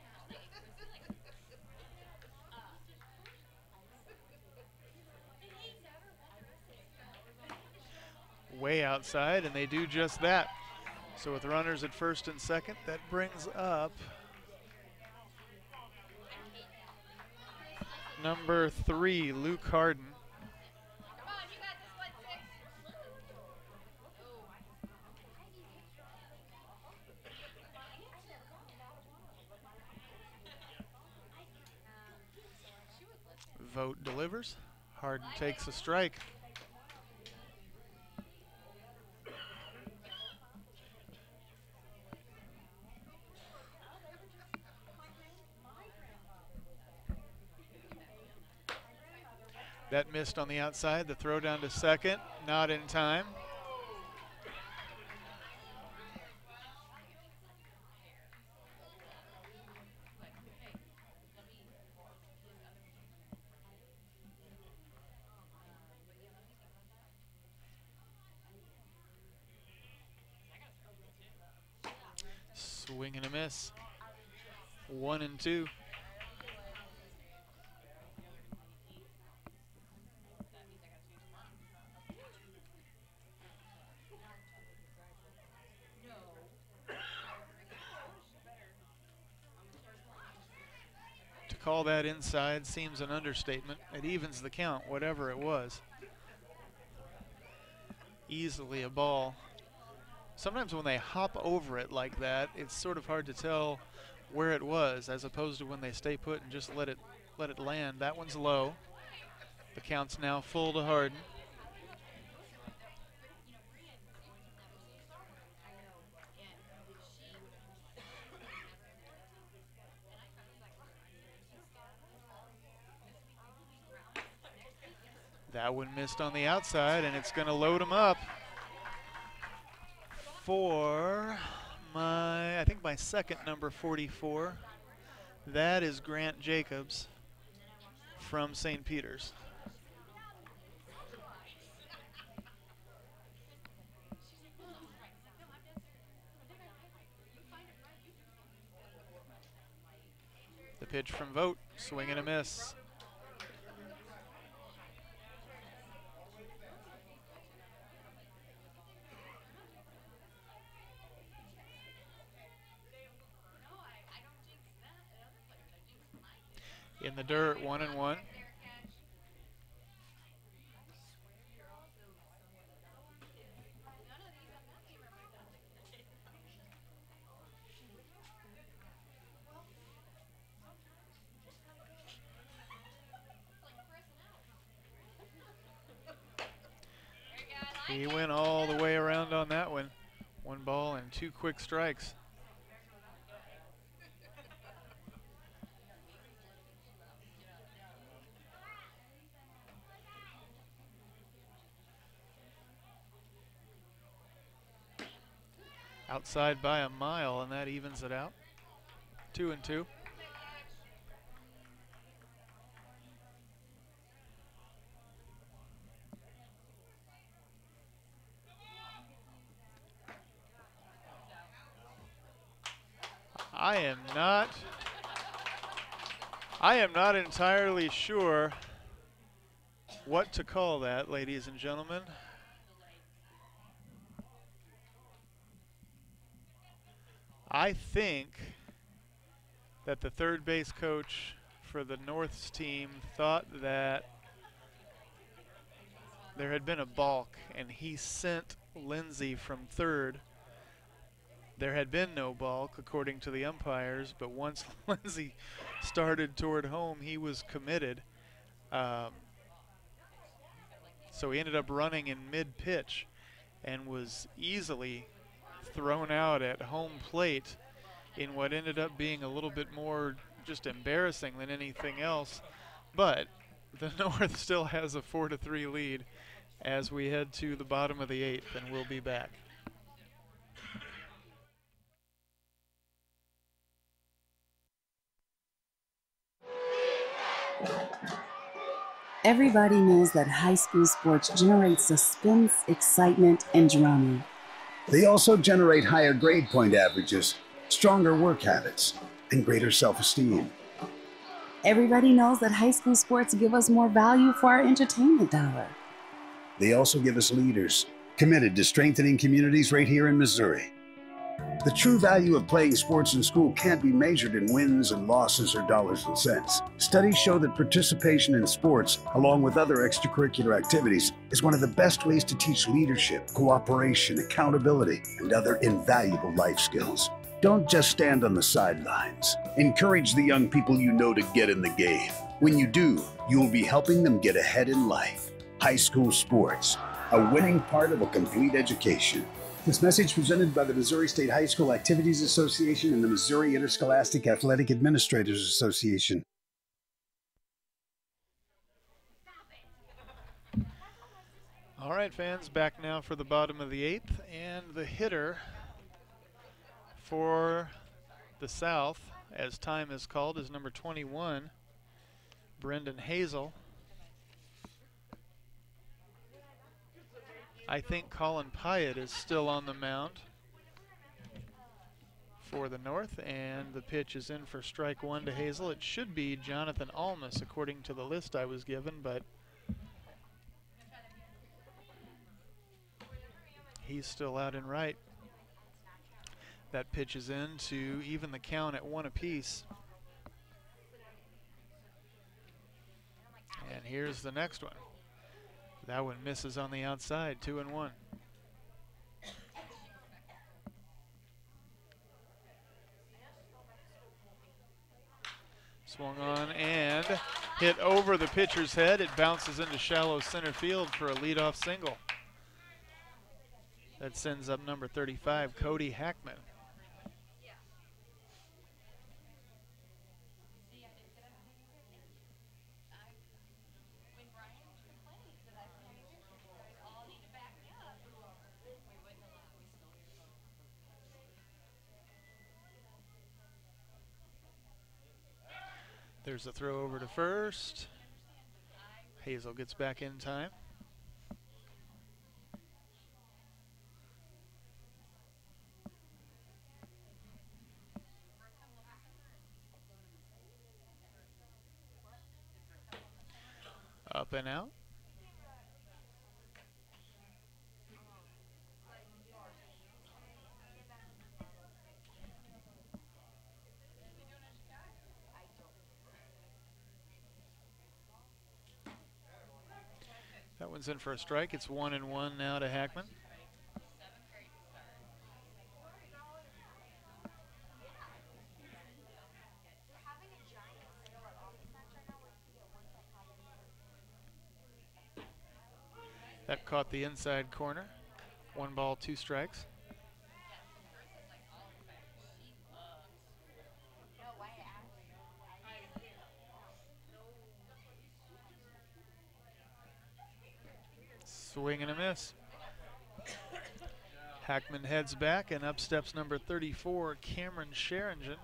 Way outside, and they do just that. So with runners at first and second, that brings up number 3, Luke Harden. Vote delivers. Harden takes a strike. That missed on the outside. The throw down to second, not in time. Swing and a miss. 1-2. To call that inside seems an understatement. It evens the count, whatever it was. Easily a ball. Sometimes when they hop over it like that, it's sort of hard to tell where it was, as opposed to when they stay put and just let it land. That one's low. The count's now full to Harden. That one missed on the outside, and it's going to load him up for I think my second number 44. That is Grant Jacobs from St. Peter's. The pitch from Vogt, swing and a miss. In the dirt, 1-1. He went all the way around on that one. 1 ball and 2 quick strikes. Outside by a mile, and that evens it out. 2-2. I am not entirely sure what to call that, ladies and gentlemen. I think that the third base coach for the North's team thought that there had been a balk, and he sent Lindsay from third. There had been no balk, according to the umpires, but once Lindsay started toward home, he was committed. So he ended up running in mid-pitch and was easily thrown out at home plate in what ended up being a little bit more just embarrassing than anything else. But The North still has a 4-3 lead as we head to the bottom of the 8th, and we'll be back. Everybody knows that high school sports generate suspense, excitement, and drama. They also generate higher grade point averages, stronger work habits, and greater self-esteem. Everybody knows that high school sports give us more value for our entertainment dollar. They also give us leaders committed to strengthening communities right here in Missouri. The true value of playing sports in school can't be measured in wins and losses or dollars and cents. Studies show that participation in sports, along with other extracurricular activities, is one of the best ways to teach leadership, cooperation, accountability, and other invaluable life skills. Don't just stand on the sidelines. Encourage the young people you know to get in the game. When you do, you'll be helping them get ahead in life. High school sports, a winning part of a complete education. This message presented by the Missouri State High School Activities Association and the Missouri Interscholastic Athletic Administrators Association. All right, fans, back now for the bottom of the 8th, and the hitter for the South, as time is called, is number 21, Brendan Hazel. I think Colin Pyatt is still on the mound for the North, and the pitch is in for strike one to Hazel. It should be Jonathan Almas according to the list I was given, but he's still out in right. That pitch is in to even the count at 1 apiece. And here's the next one. That one misses on the outside, 2-1. Swung on and hit over the pitcher's head. It bounces into shallow center field for a leadoff single. That sends up number 35, Cody Hackman. There's a throw over to first. Hazel gets back in time. Up and out. That one's in for a strike. It's 1-1 now to Hackman. That caught the inside corner. 1 ball, 2 strikes. Swing and a miss. Hackman heads back, and up steps number 34, Cameron Sheringen.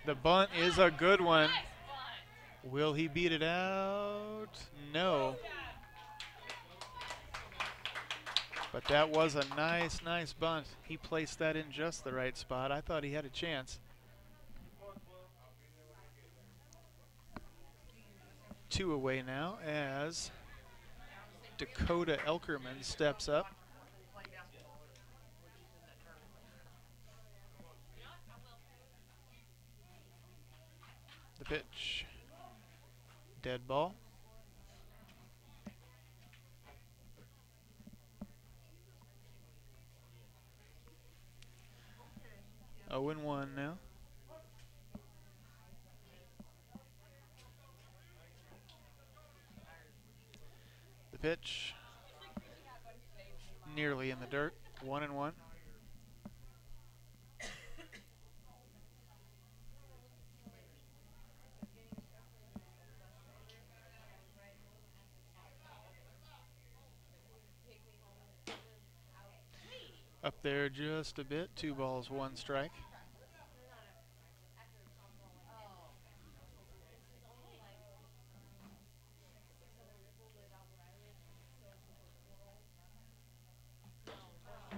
The bunt is a good one. Will he beat it out? No. But that was a nice, nice bunt. He placed that in just the right spot. I thought he had a chance. 2 away now as Dakota Elkerman steps up. The pitch. Dead ball. Oh, 1 now. The pitch, nearly in the dirt, 1-1. Up there just a bit, 2 balls, 1 strike.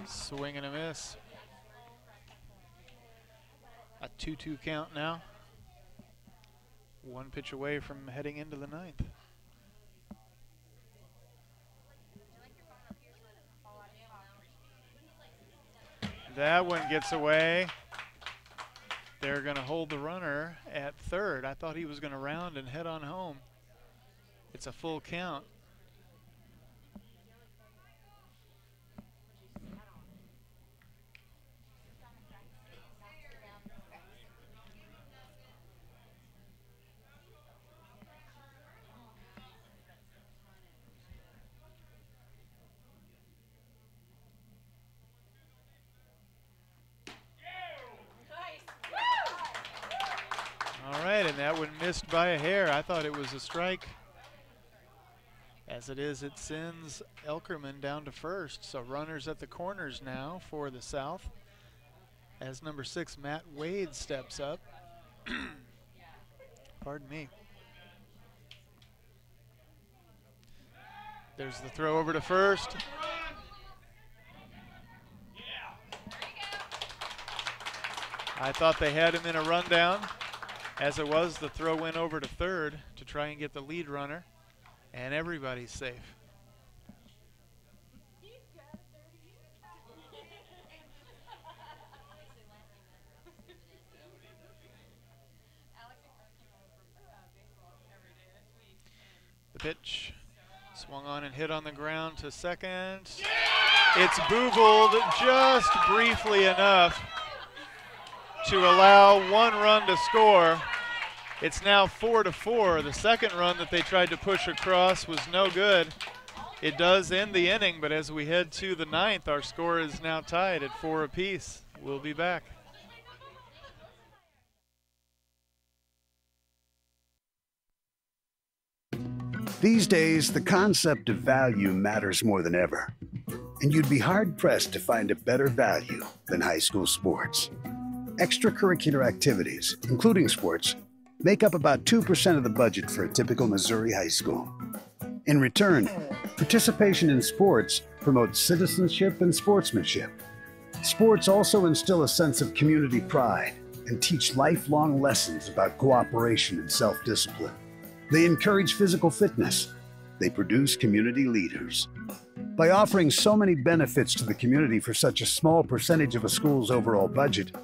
Swing and a miss. A 2-2 count now. 1 pitch away from heading into the 9th. That one gets away. They're going to hold the runner at third. I thought he was going to round and head on home. It's a full count. All right, and that one missed by a hair. I thought it was a strike. As it is, it sends Elkerman down to first. So runners at the corners now for the South. As number 6, Matt Wade, steps up. Pardon me. There's the throw over to first. I thought they had him in a rundown. As it was, the throw went over to third to try and get the lead runner, and everybody's safe. The pitch swung on and hit on the ground to second. It's boogled just briefly enough to allow 1 run to score. It's now 4-4. The second run that they tried to push across was no good. It does end the inning, but as we head to the 9th, our score is now tied at 4 apiece. We'll be back. These days, the concept of value matters more than ever. And you'd be hard-pressed to find a better value than high school sports. Extracurricular activities, including sports, make up about 2% of the budget for a typical Missouri high school. In return, participation in sports promotes citizenship and sportsmanship. Sports also instill a sense of community pride and teach lifelong lessons about cooperation and self-discipline. They encourage physical fitness. They produce community leaders. By offering so many benefits to the community for such a small percentage of a school's overall budget,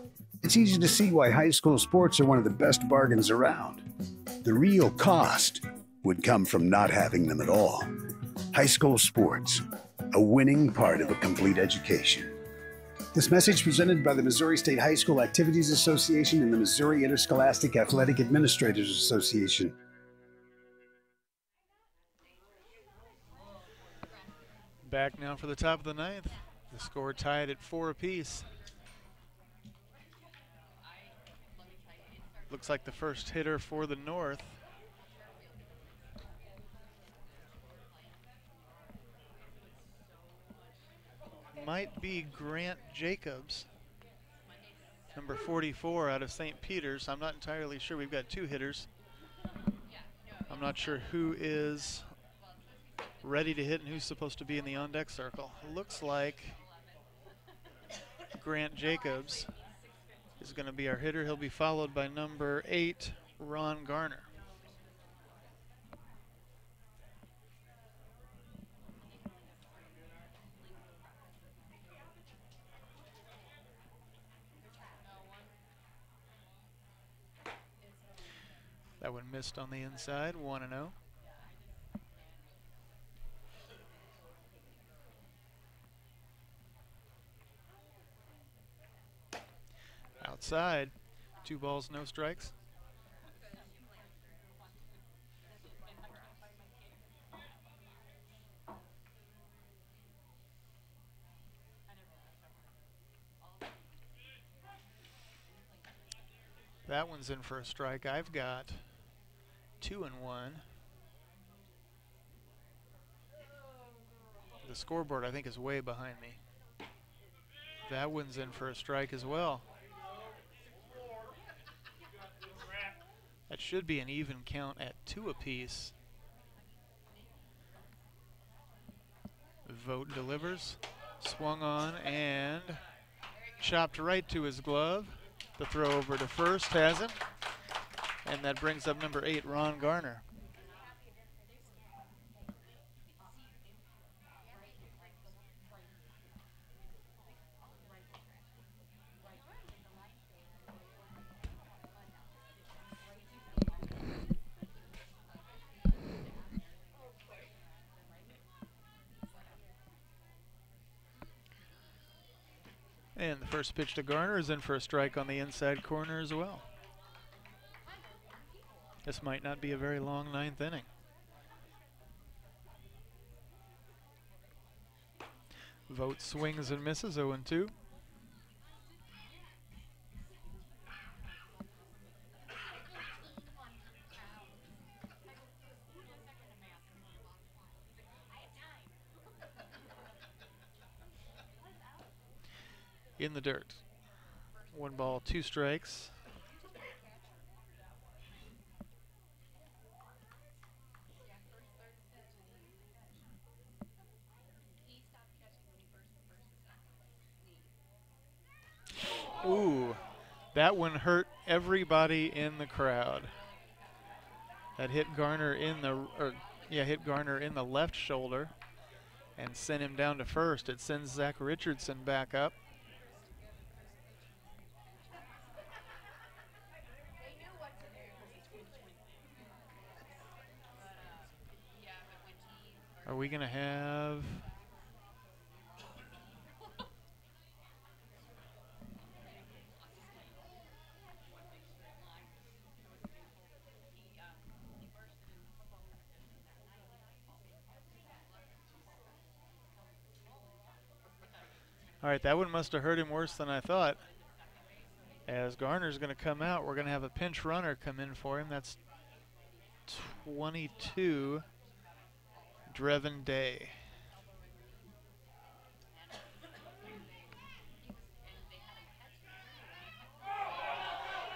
it's easy to see why high school sports are one of the best bargains around. The real cost would come from not having them at all. High school sports, a winning part of a complete education. This message presented by the Missouri State High School Activities Association and the Missouri Interscholastic Athletic Administrators Association. Back now for the top of the 9th. The score tied at 4 apiece. Looks like the first hitter for the North might be Grant Jacobs, number 44 out of St. Peter's. I'm not entirely sure. We've got 2 hitters. I'm not sure who is ready to hit and who's supposed to be in the on-deck circle. It looks like Grant Jacobs is going to be our hitter. He'll be followed by number 8, Ron Garner. That one missed on the inside, 1-0. Outside, 2 balls, no strikes. That one's in for a strike. I've got 2-1. The scoreboard, I think, is way behind me. That one's in for a strike as well. That should be an even count at 2 apiece. Vogt delivers. Swung on and chopped right to his glove. The throw over to first has him. And that brings up number 8, Ron Garner. And the first pitch to Garner is in for a strike on the inside corner as well. This might not be a very long 9th inning. Vogt swings and misses, 0-2. In the dirt. 1 ball, 2 strikes. Ooh, that one hurt everybody in the crowd. That hit Garner in the left shoulder and sent him down to first. It sends Zach Richardson back up. Are we going to have... All right, that one must have hurt him worse than I thought. As Garner's going to come out, we're going to have a pinch runner come in for him. That's 22, Drevin Day.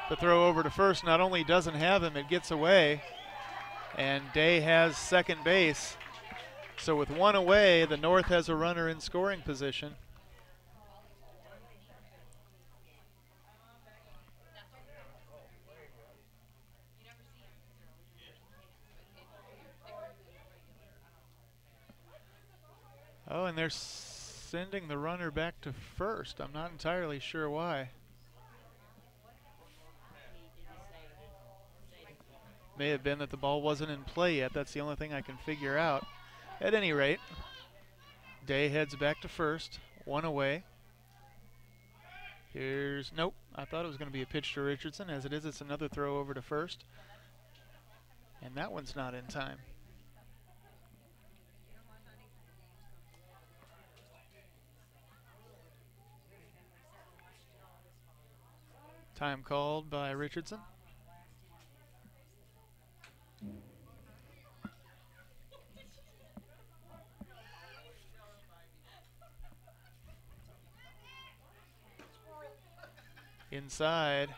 The throw over to first not only doesn't have him, it gets away. And Day has second base. So with 1 away, the North has a runner in scoring position. Oh, and they're sending the runner back to first. I'm not entirely sure why. May have been that the ball wasn't in play yet. That's the only thing I can figure out. At any rate, Day heads back to first. 1 away. Here's, nope, I thought it was going to be a pitch to Richardson. As it is, it's another throw over to first. And that one's not in time. Time called by Richardson. Inside.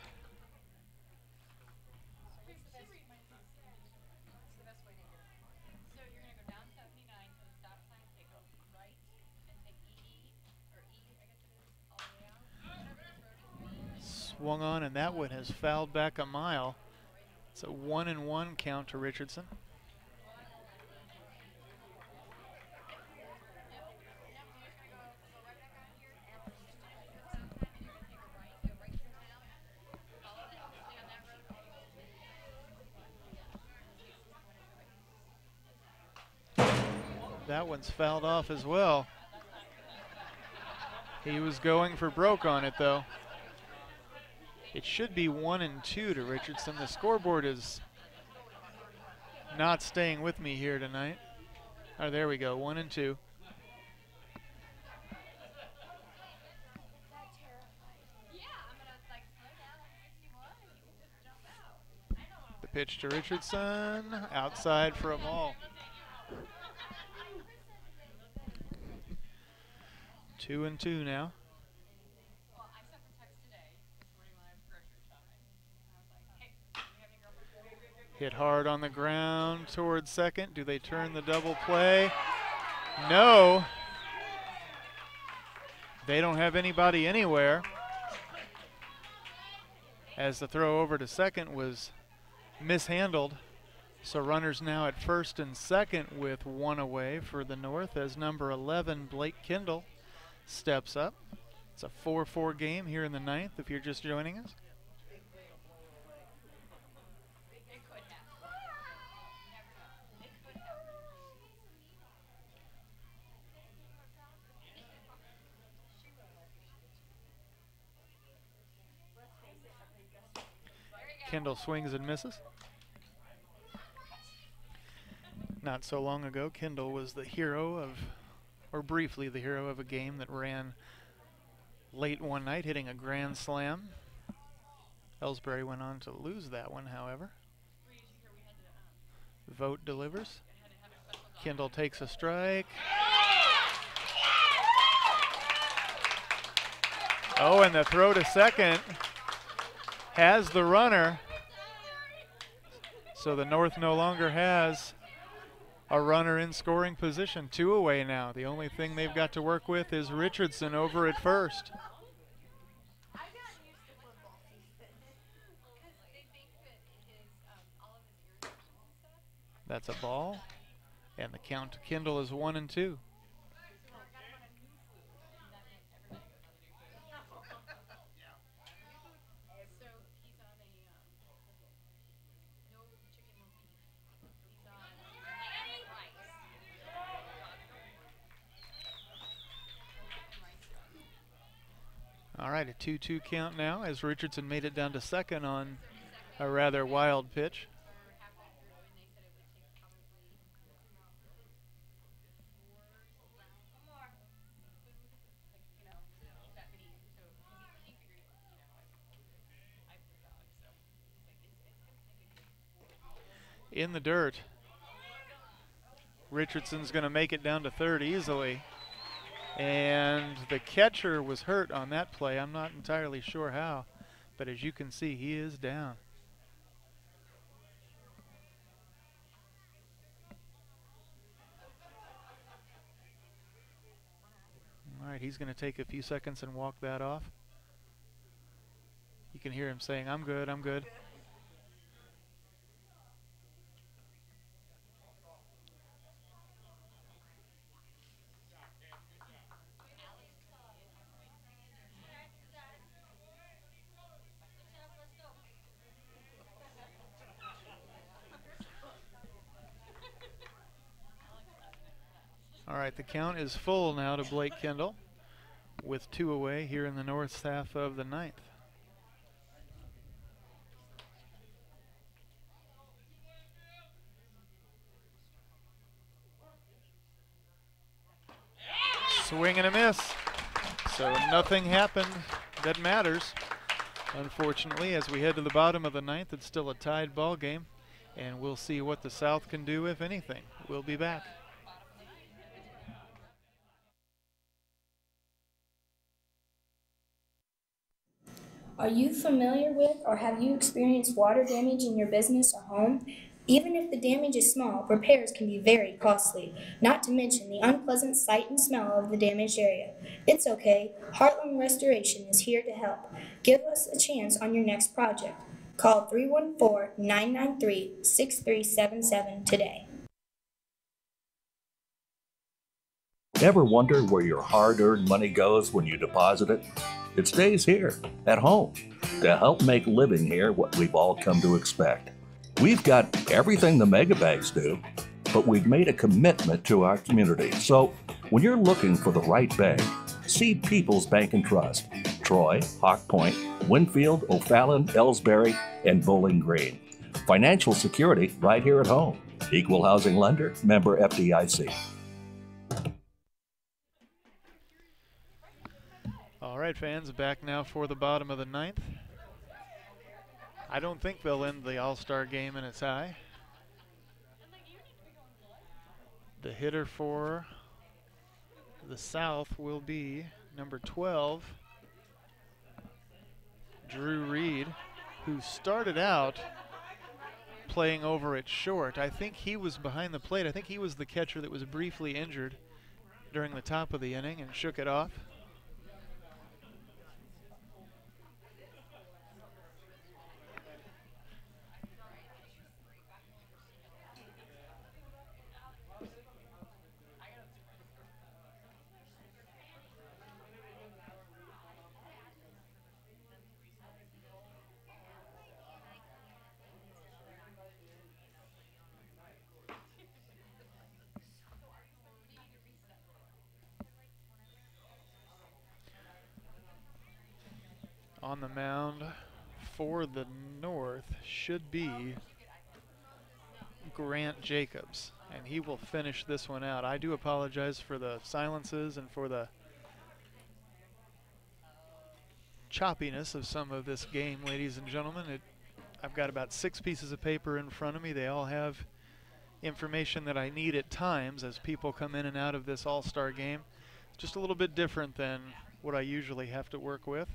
Swung on, and that one has fouled back a mile. It's a 1-1 count to Richardson. That one's fouled off as well. He was going for broke on it, though. It should be 1-2 to Richardson. The scoreboard is not staying with me here tonight. Oh, there we go, 1-2. Pitch to Richardson, outside for a ball. 2-2 now. Hit hard on the ground towards second. Do they turn the double play? No. They don't have anybody anywhere, as the throw over to second was mishandled. So runners now at first and second with one away for the North as number 11, Blake Kendall, steps up. It's a 4-4 game here in the ninth if you're just joining us. Kendall swings and misses. Not so long ago, Kendall was the hero of, or briefly the hero of, a game that ran late one night, hitting a grand slam. Ellsbury went on to lose that one, however. Vote delivers. Kendall takes a strike. Oh, and the throw to second has the runner. So the North no longer has a runner in scoring position. 2 away now. The only thing they've got to work with is Richardson over at first. That's a ball. And the count to Kendall is 1-2. All right, a 2-2 count now as Richardson made it down to second on a rather wild pitch. In the dirt. Richardson's going to make it down to third easily. And the catcher was hurt on that play. I'm not entirely sure how, but as you can see, he is down. All right, he's going to take a few seconds and walk that off. You can hear him saying, "I'm good, I'm good." All right, the count is full now to Blake Kendall with 2 away here in the north half of the ninth. Swing and a miss. So nothing happened that matters. Unfortunately, as we head to the bottom of the ninth, it's still a tied ball game, and we'll see what the South can do, if anything. We'll be back. Are you familiar with or have you experienced water damage in your business or home? Even if the damage is small, repairs can be very costly, not to mention the unpleasant sight and smell of the damaged area. It's okay. Heartland Restoration is here to help. Give us a chance on your next project. Call 314-993-6377 today. Ever wonder where your hard-earned money goes when you deposit it? It stays here, at home, to help make living here what we've all come to expect. We've got everything the megabanks do, but we've made a commitment to our community. So when you're looking for the right bank, see People's Bank and Trust. Troy, Hawk Point, Winfield, O'Fallon, Ellsbury, and Bowling Green. Financial security right here at home. Equal housing lender, member FDIC. All right, fans, back now for the bottom of the ninth. I don't think they'll end the All-Star game in a tie. The hitter for the South will be number 12, Drew Reed, who started out playing over at short. I think he was behind the plate. I think he was the catcher that was briefly injured during the top of the inning and shook it off. On the mound for the North should be Grant Jacobs, and he will finish this one out. I do apologize for the silences and for the choppiness of some of this game, ladies and gentlemen. I've got about 6 pieces of paper in front of me. They all have information that I need at times as people come in and out of this All-Star game. It's just a little bit different than what I usually have to work with.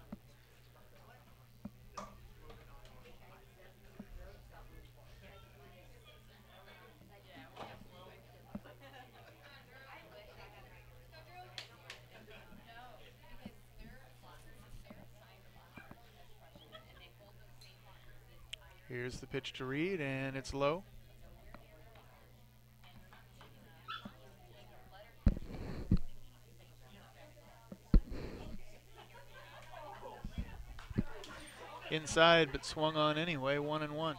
Here's the pitch to Reed, and it's low. Inside, but swung on anyway, 1-1.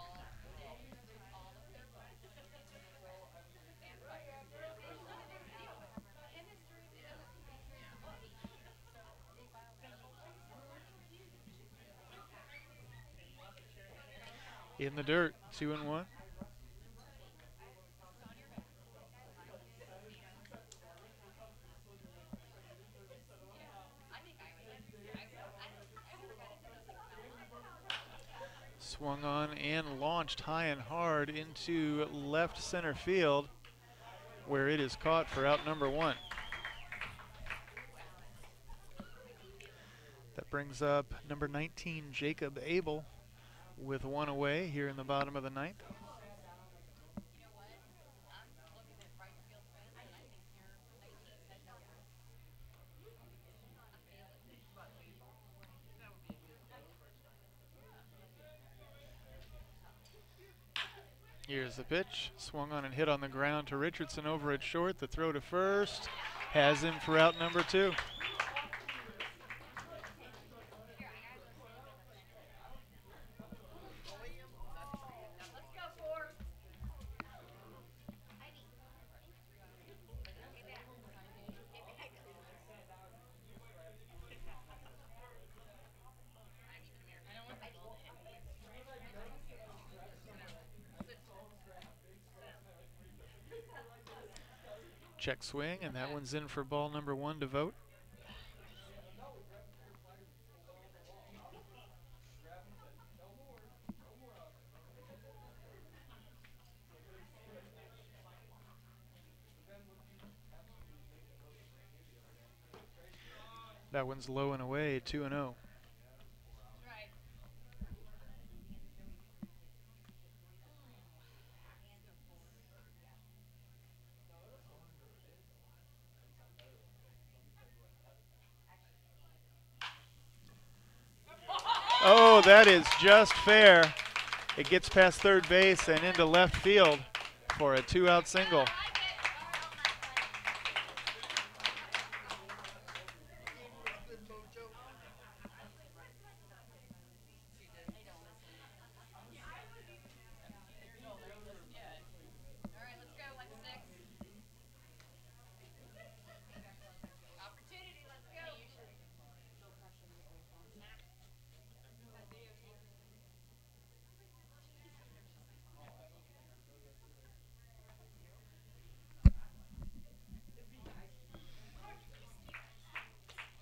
In the dirt, 2-1. Swung on and launched high and hard into left center field, where it is caught for out number 1. That brings up number 19, Jacob Abel, with 1 away here in the bottom of the 9th. Here's the pitch, swung on and hit on the ground to Richardson over at short. The throw to first has him for out number 2. Check swing, and that one's in for ball number 1 to Vogt. That one's low and away, 2-0. Oh, that is just fair. It gets past third base and into left field for a 2-out single.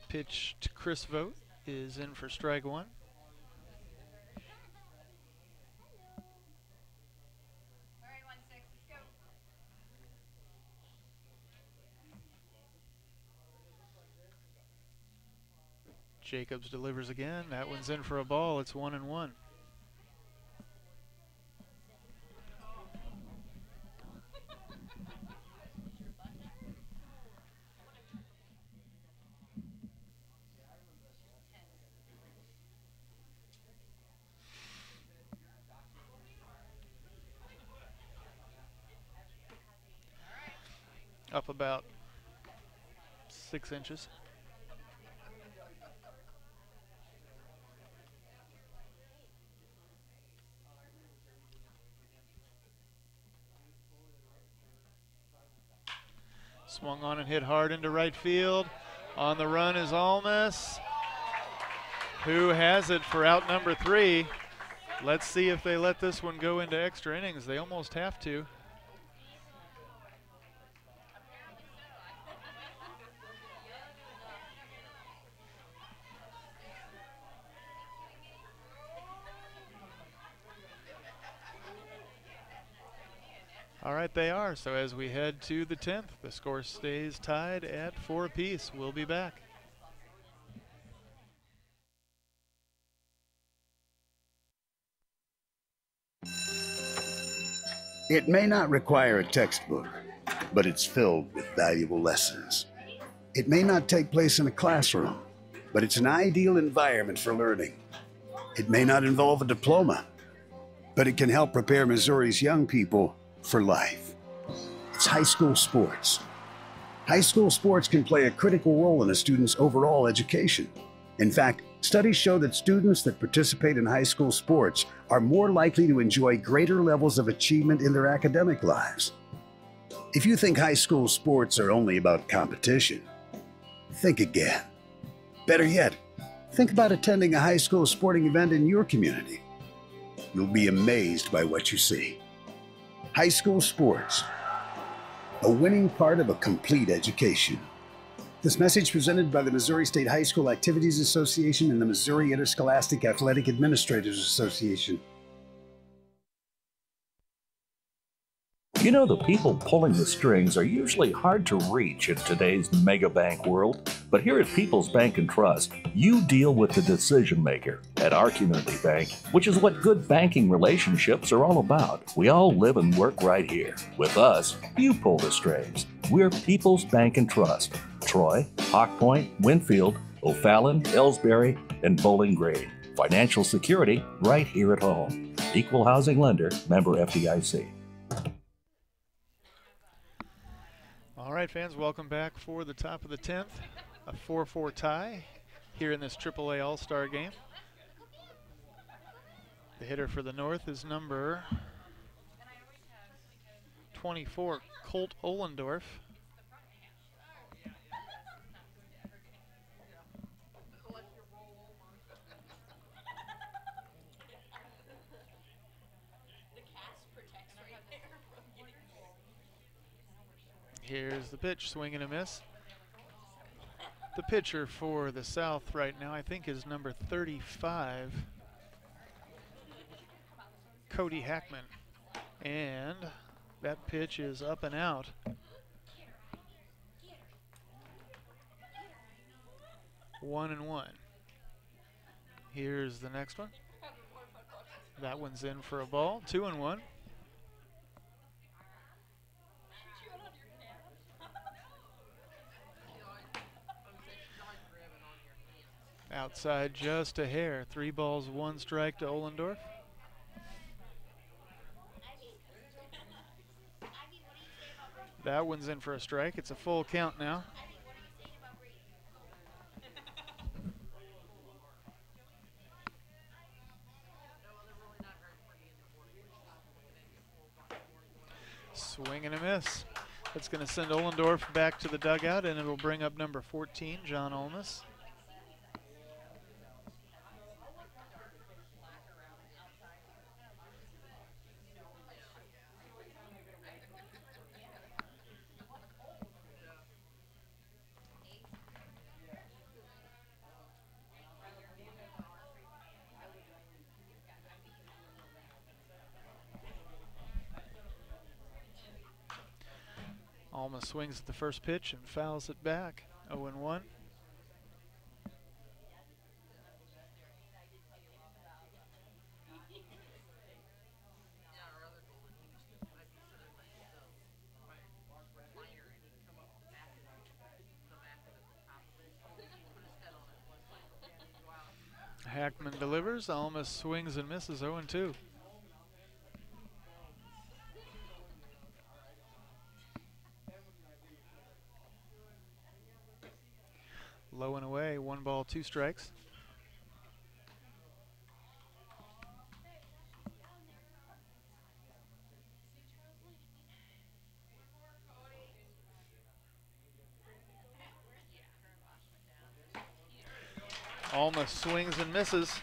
Pitch to Chris Vogt is in for strike 1. Jacobs delivers again. That one's in for a ball. It's 1-1. Up about 6 inches. Swung on and hit hard into right field. On the run is Almas, who has it for out number 3. Let's see if they let this one go into extra innings. They almost have to. All right, they are. So as we head to the 10th, the score stays tied at 4 apiece. We'll be back. It may not require a textbook, but it's filled with valuable lessons. It may not take place in a classroom, but it's an ideal environment for learning. It may not involve a diploma, but it can help prepare Missouri's young people for life. It's high school sports. High school sports can play a critical role in a student's overall education. In fact, studies show that students that participate in high school sports are more likely to enjoy greater levels of achievement in their academic lives. If you think high school sports are only about competition, think again. Better yet, think about attending a high school sporting event in your community. You'll be amazed by what you see. High school sports, a winning part of a complete education. This message presented by the Missouri State High School Activities Association and the Missouri Interscholastic Athletic Administrators Association. You know, the people pulling the strings are usually hard to reach in today's mega bank world. But here at People's Bank and Trust, you deal with the decision maker. At our community bank, which is what good banking relationships are all about, we all live and work right here. With us, you pull the strings. We're People's Bank and Trust. Troy, Hawk Point, Winfield, O'Fallon, Ellsbury, and Bowling Green. Financial security right here at home. Equal housing lender, member FDIC. All right, fans, welcome back for the top of the 10th. A 4-4 tie here in this AAA All-Star game. The hitter for the North is number 24, Colt Ohlendorf. Here's the pitch, swing and a miss. The pitcher for the South right now, I think, is number 35, Cody Hackman. And that pitch is up and out. One and one. Here's the next one. That one's in for a ball. 2-1. Outside just a hair. 3 balls, 1 strike to Ohlendorf. That one's in for a strike. It's a full count now. Swing and a miss. That's going to send Ohlendorf back to the dugout, and it'll bring up number 14, John Almas. Alma swings at the first pitch and fouls it back. 0-1. Bombers. Alma swings and misses 0-2. Low and away, 1 ball, 2 strikes. Alma swings and misses.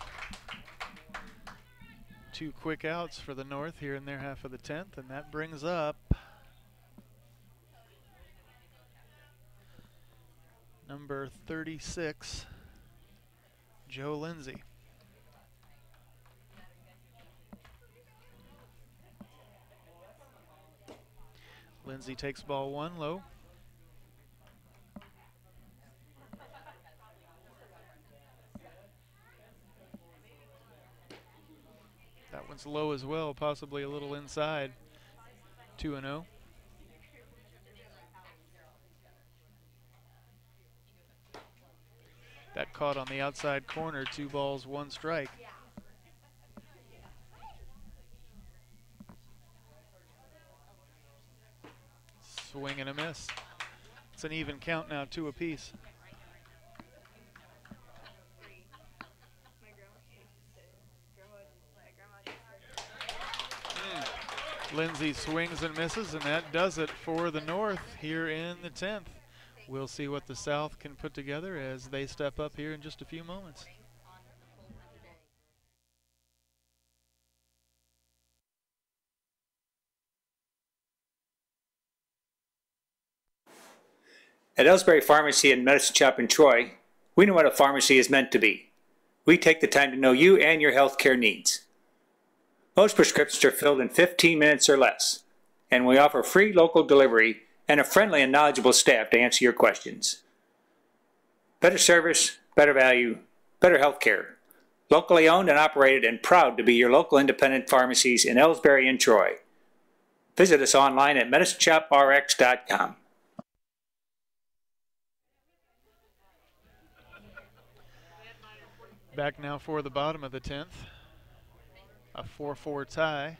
2 quick outs for the North here in their half of the 10th, and that brings up number 36, Joe Lindsay. Lindsay takes ball 1 low. That one's low as well, possibly a little inside. 2-0. That caught on the outside corner, 2 balls, 1 strike. Swing and a miss. It's an even count now, 2 apiece. Lindsay swings and misses, and that does it for the North here in the 10th. We'll see what the South can put together as they step up here in just a few moments. At Ellsbury Pharmacy and Medicine Shop in Troy, we know what a pharmacy is meant to be. We take the time to know you and your healthcare needs. Most prescriptions are filled in 15 minutes or less, and we offer free local delivery and a friendly and knowledgeable staff to answer your questions. Better service, better value, better healthcare. Locally owned and operated and proud to be your local independent pharmacies in Ellsbury and Troy. Visit us online at medicineshoprx.com. Back now for the bottom of the 10th. A 4-4 tie.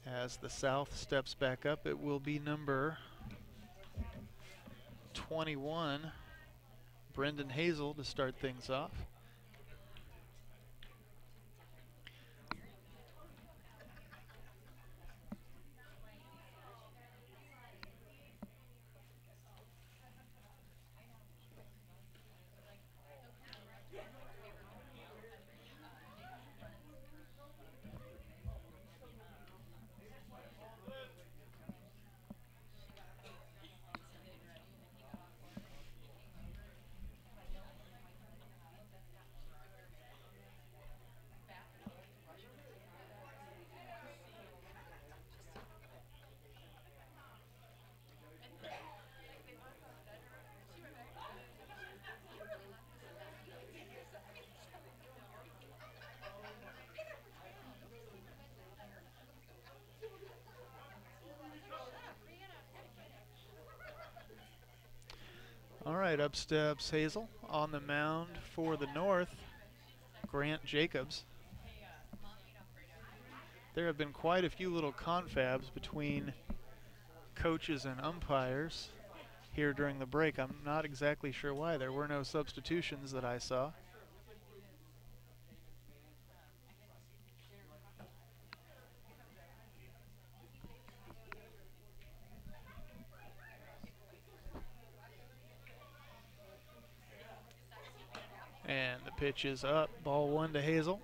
As the South steps back up, it will be number 21, Brendan Hazel, to start things off. All right, up steps Hazel. On the mound for the North, Grant Jacobs. There have been quite a few little confabs between coaches and umpires here during the break. I'm not exactly sure why. There were no substitutions that I saw. And the pitch is up. Ball 1 to Hazel.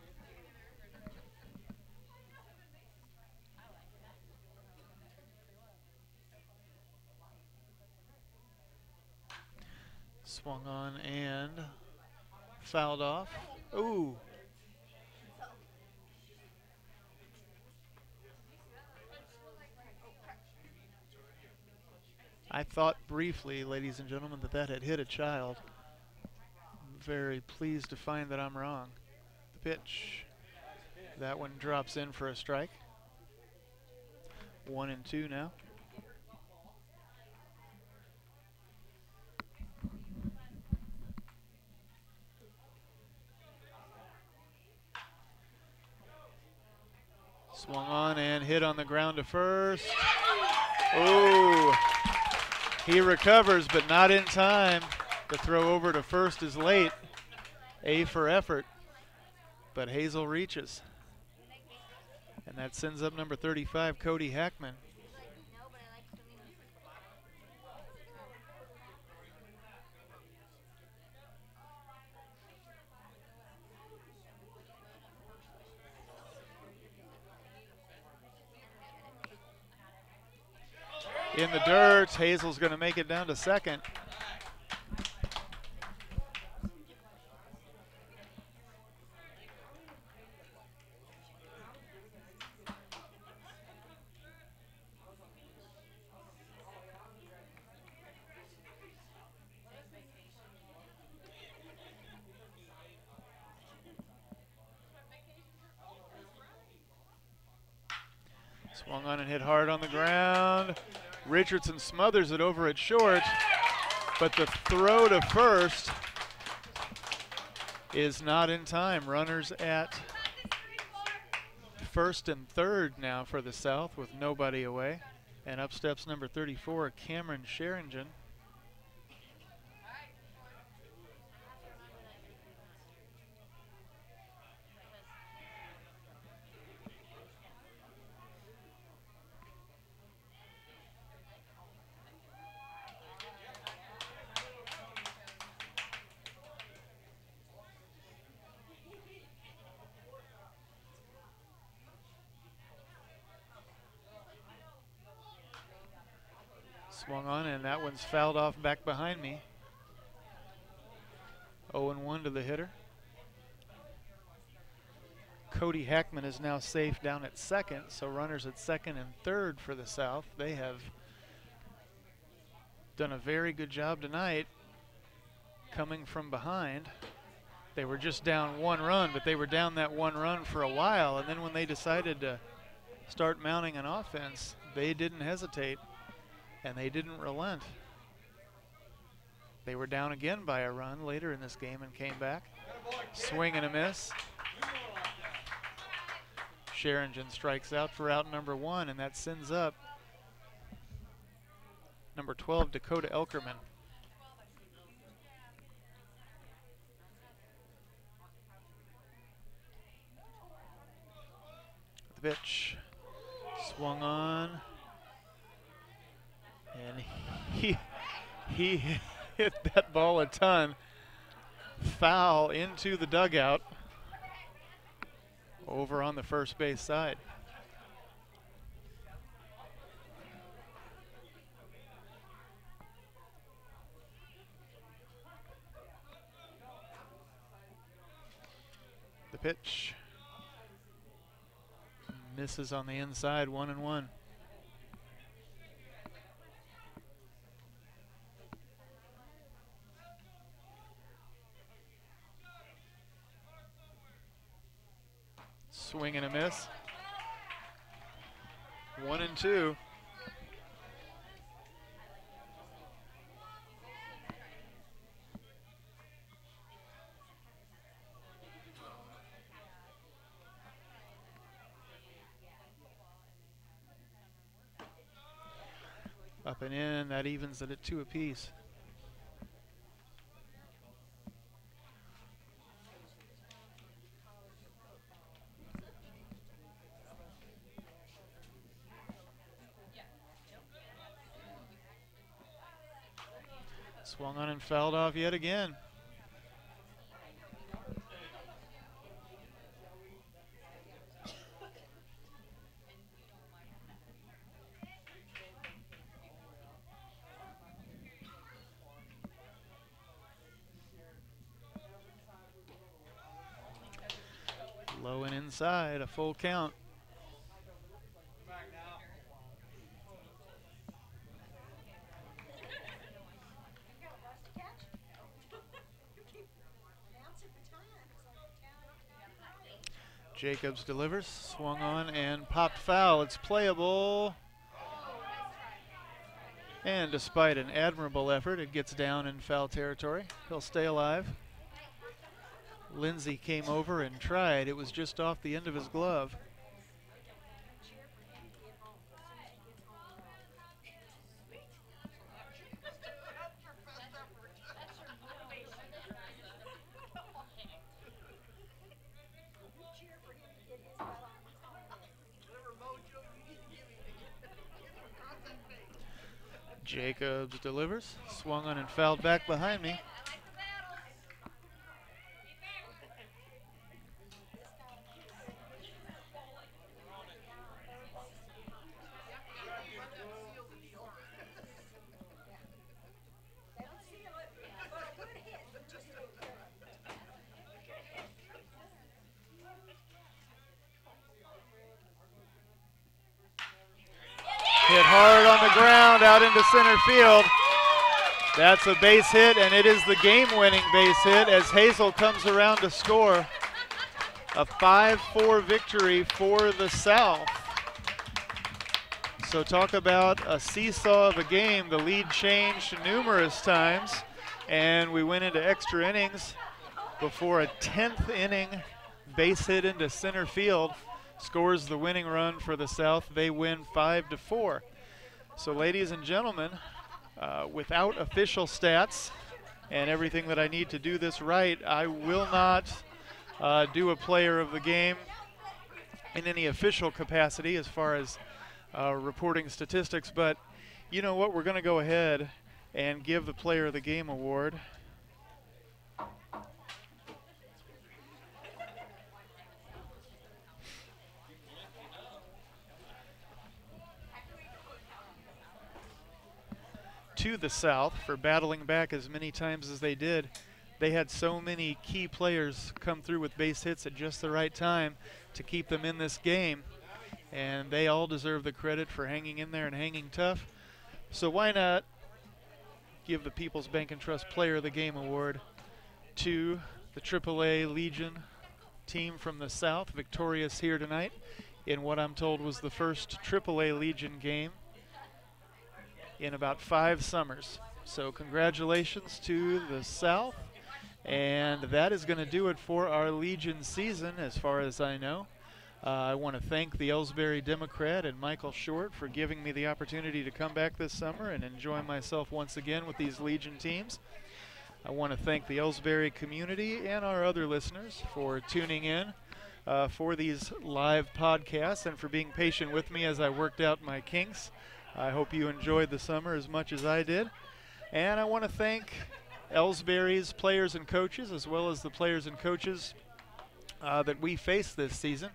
Swung on and fouled off. Ooh. I thought briefly, ladies and gentlemen, that that had hit a child. Very pleased to find that I'm wrong. The pitch. That one drops in for a strike. 1-2 now. Swung on and hit on the ground to first. Oh, he recovers, but not in time. The throw over to first is late. A for effort, but Hazel reaches. And that sends up number 35, Cody Hackman. In the dirt, Hazel's going to make it down to second. Swung on and hit hard on the ground. Richardson smothers it over at short, but the throw to first is not in time. Runners at first and third now for the South with nobody away. And up steps number 34, Cameron Sheringen. Swung on, and that one's fouled off back behind me. 0-1 to the hitter. Cody Hackman is now safe down at second, so runners at second and third for the South. They have done a very good job tonight coming from behind. They were just down one run, but they were down that one run for a while, and then when they decided to start mounting an offense, they didn't hesitate. And they didn't relent. They were down again by a run later in this game and came back. Swing and a miss. Sheringen strikes out for out number 1, and that sends up number 12, Dakota Elkerman. The pitch. Swung on. And he hit that ball a ton. Foul into the dugout over on the first base side. The pitch misses on the inside, 1-1. Swing and a miss. 1-2. Up and in, that evens it at 2 apiece. Swung on and fouled off yet again. Low and inside, a full count. Jacobs delivers, swung on and popped foul. It's playable. And despite an admirable effort, it gets down in foul territory. He'll stay alive. Lindsay came over and tried. It was just off the end of his glove. Jacobs delivers. Swung on and fouled back behind me. Hit hard on the ground out into center field. That's a base hit, and it is the game-winning base hit as Hazel comes around to score. A 5-4 victory for the South. So talk about a seesaw of a game. The lead changed numerous times, and we went into extra innings before a 10th inning base hit into center field scores the winning run for the South. They win 5-4. So ladies and gentlemen, without official stats and everything that I need to do this right, I will not do a player of the game in any official capacity as far as reporting statistics. But you know what, we're going to go ahead and give the player of the game award to the South for battling back as many times as they did. They had so many key players come through with base hits at just the right time to keep them in this game, and they all deserve the credit for hanging in there and hanging tough. So why not give the People's Bank and Trust Player of the Game award to the AAA Legion team from the South, victorious here tonight in what I'm told was the first AAA Legion game in about 5 summers. So congratulations to the South, and that is going to do it for our Legion season as far as I know. I want to thank the Ellsbury Democrat and Michael Short for giving me the opportunity to come back this summer and enjoy myself once again with these Legion teams. I want to thank the Ellsbury community and our other listeners for tuning in for these live podcasts and for being patient with me as I worked out my kinks. I hope you enjoyed the summer as much as I did. And I want to thank Ellsbury's players and coaches, as well as the players and coaches that we faced this season.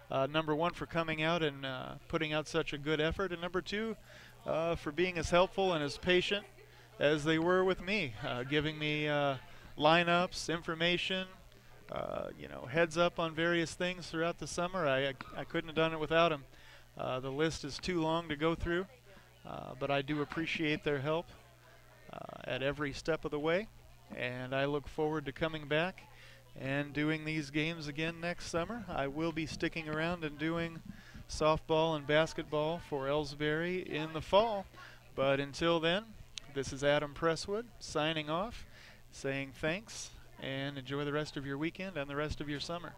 Number one, for coming out and putting out such a good effort, and number two, for being as helpful and as patient as they were with me, giving me lineups, information, heads up on various things throughout the summer. I couldn't have done it without them. The list is too long to go through, but I do appreciate their help at every step of the way, and I look forward to coming back and doing these games again next summer. I will be sticking around and doing softball and basketball for Ellsbury in the fall, but until then, this is Adam Presswood signing off, saying thanks, and enjoy the rest of your weekend and the rest of your summer.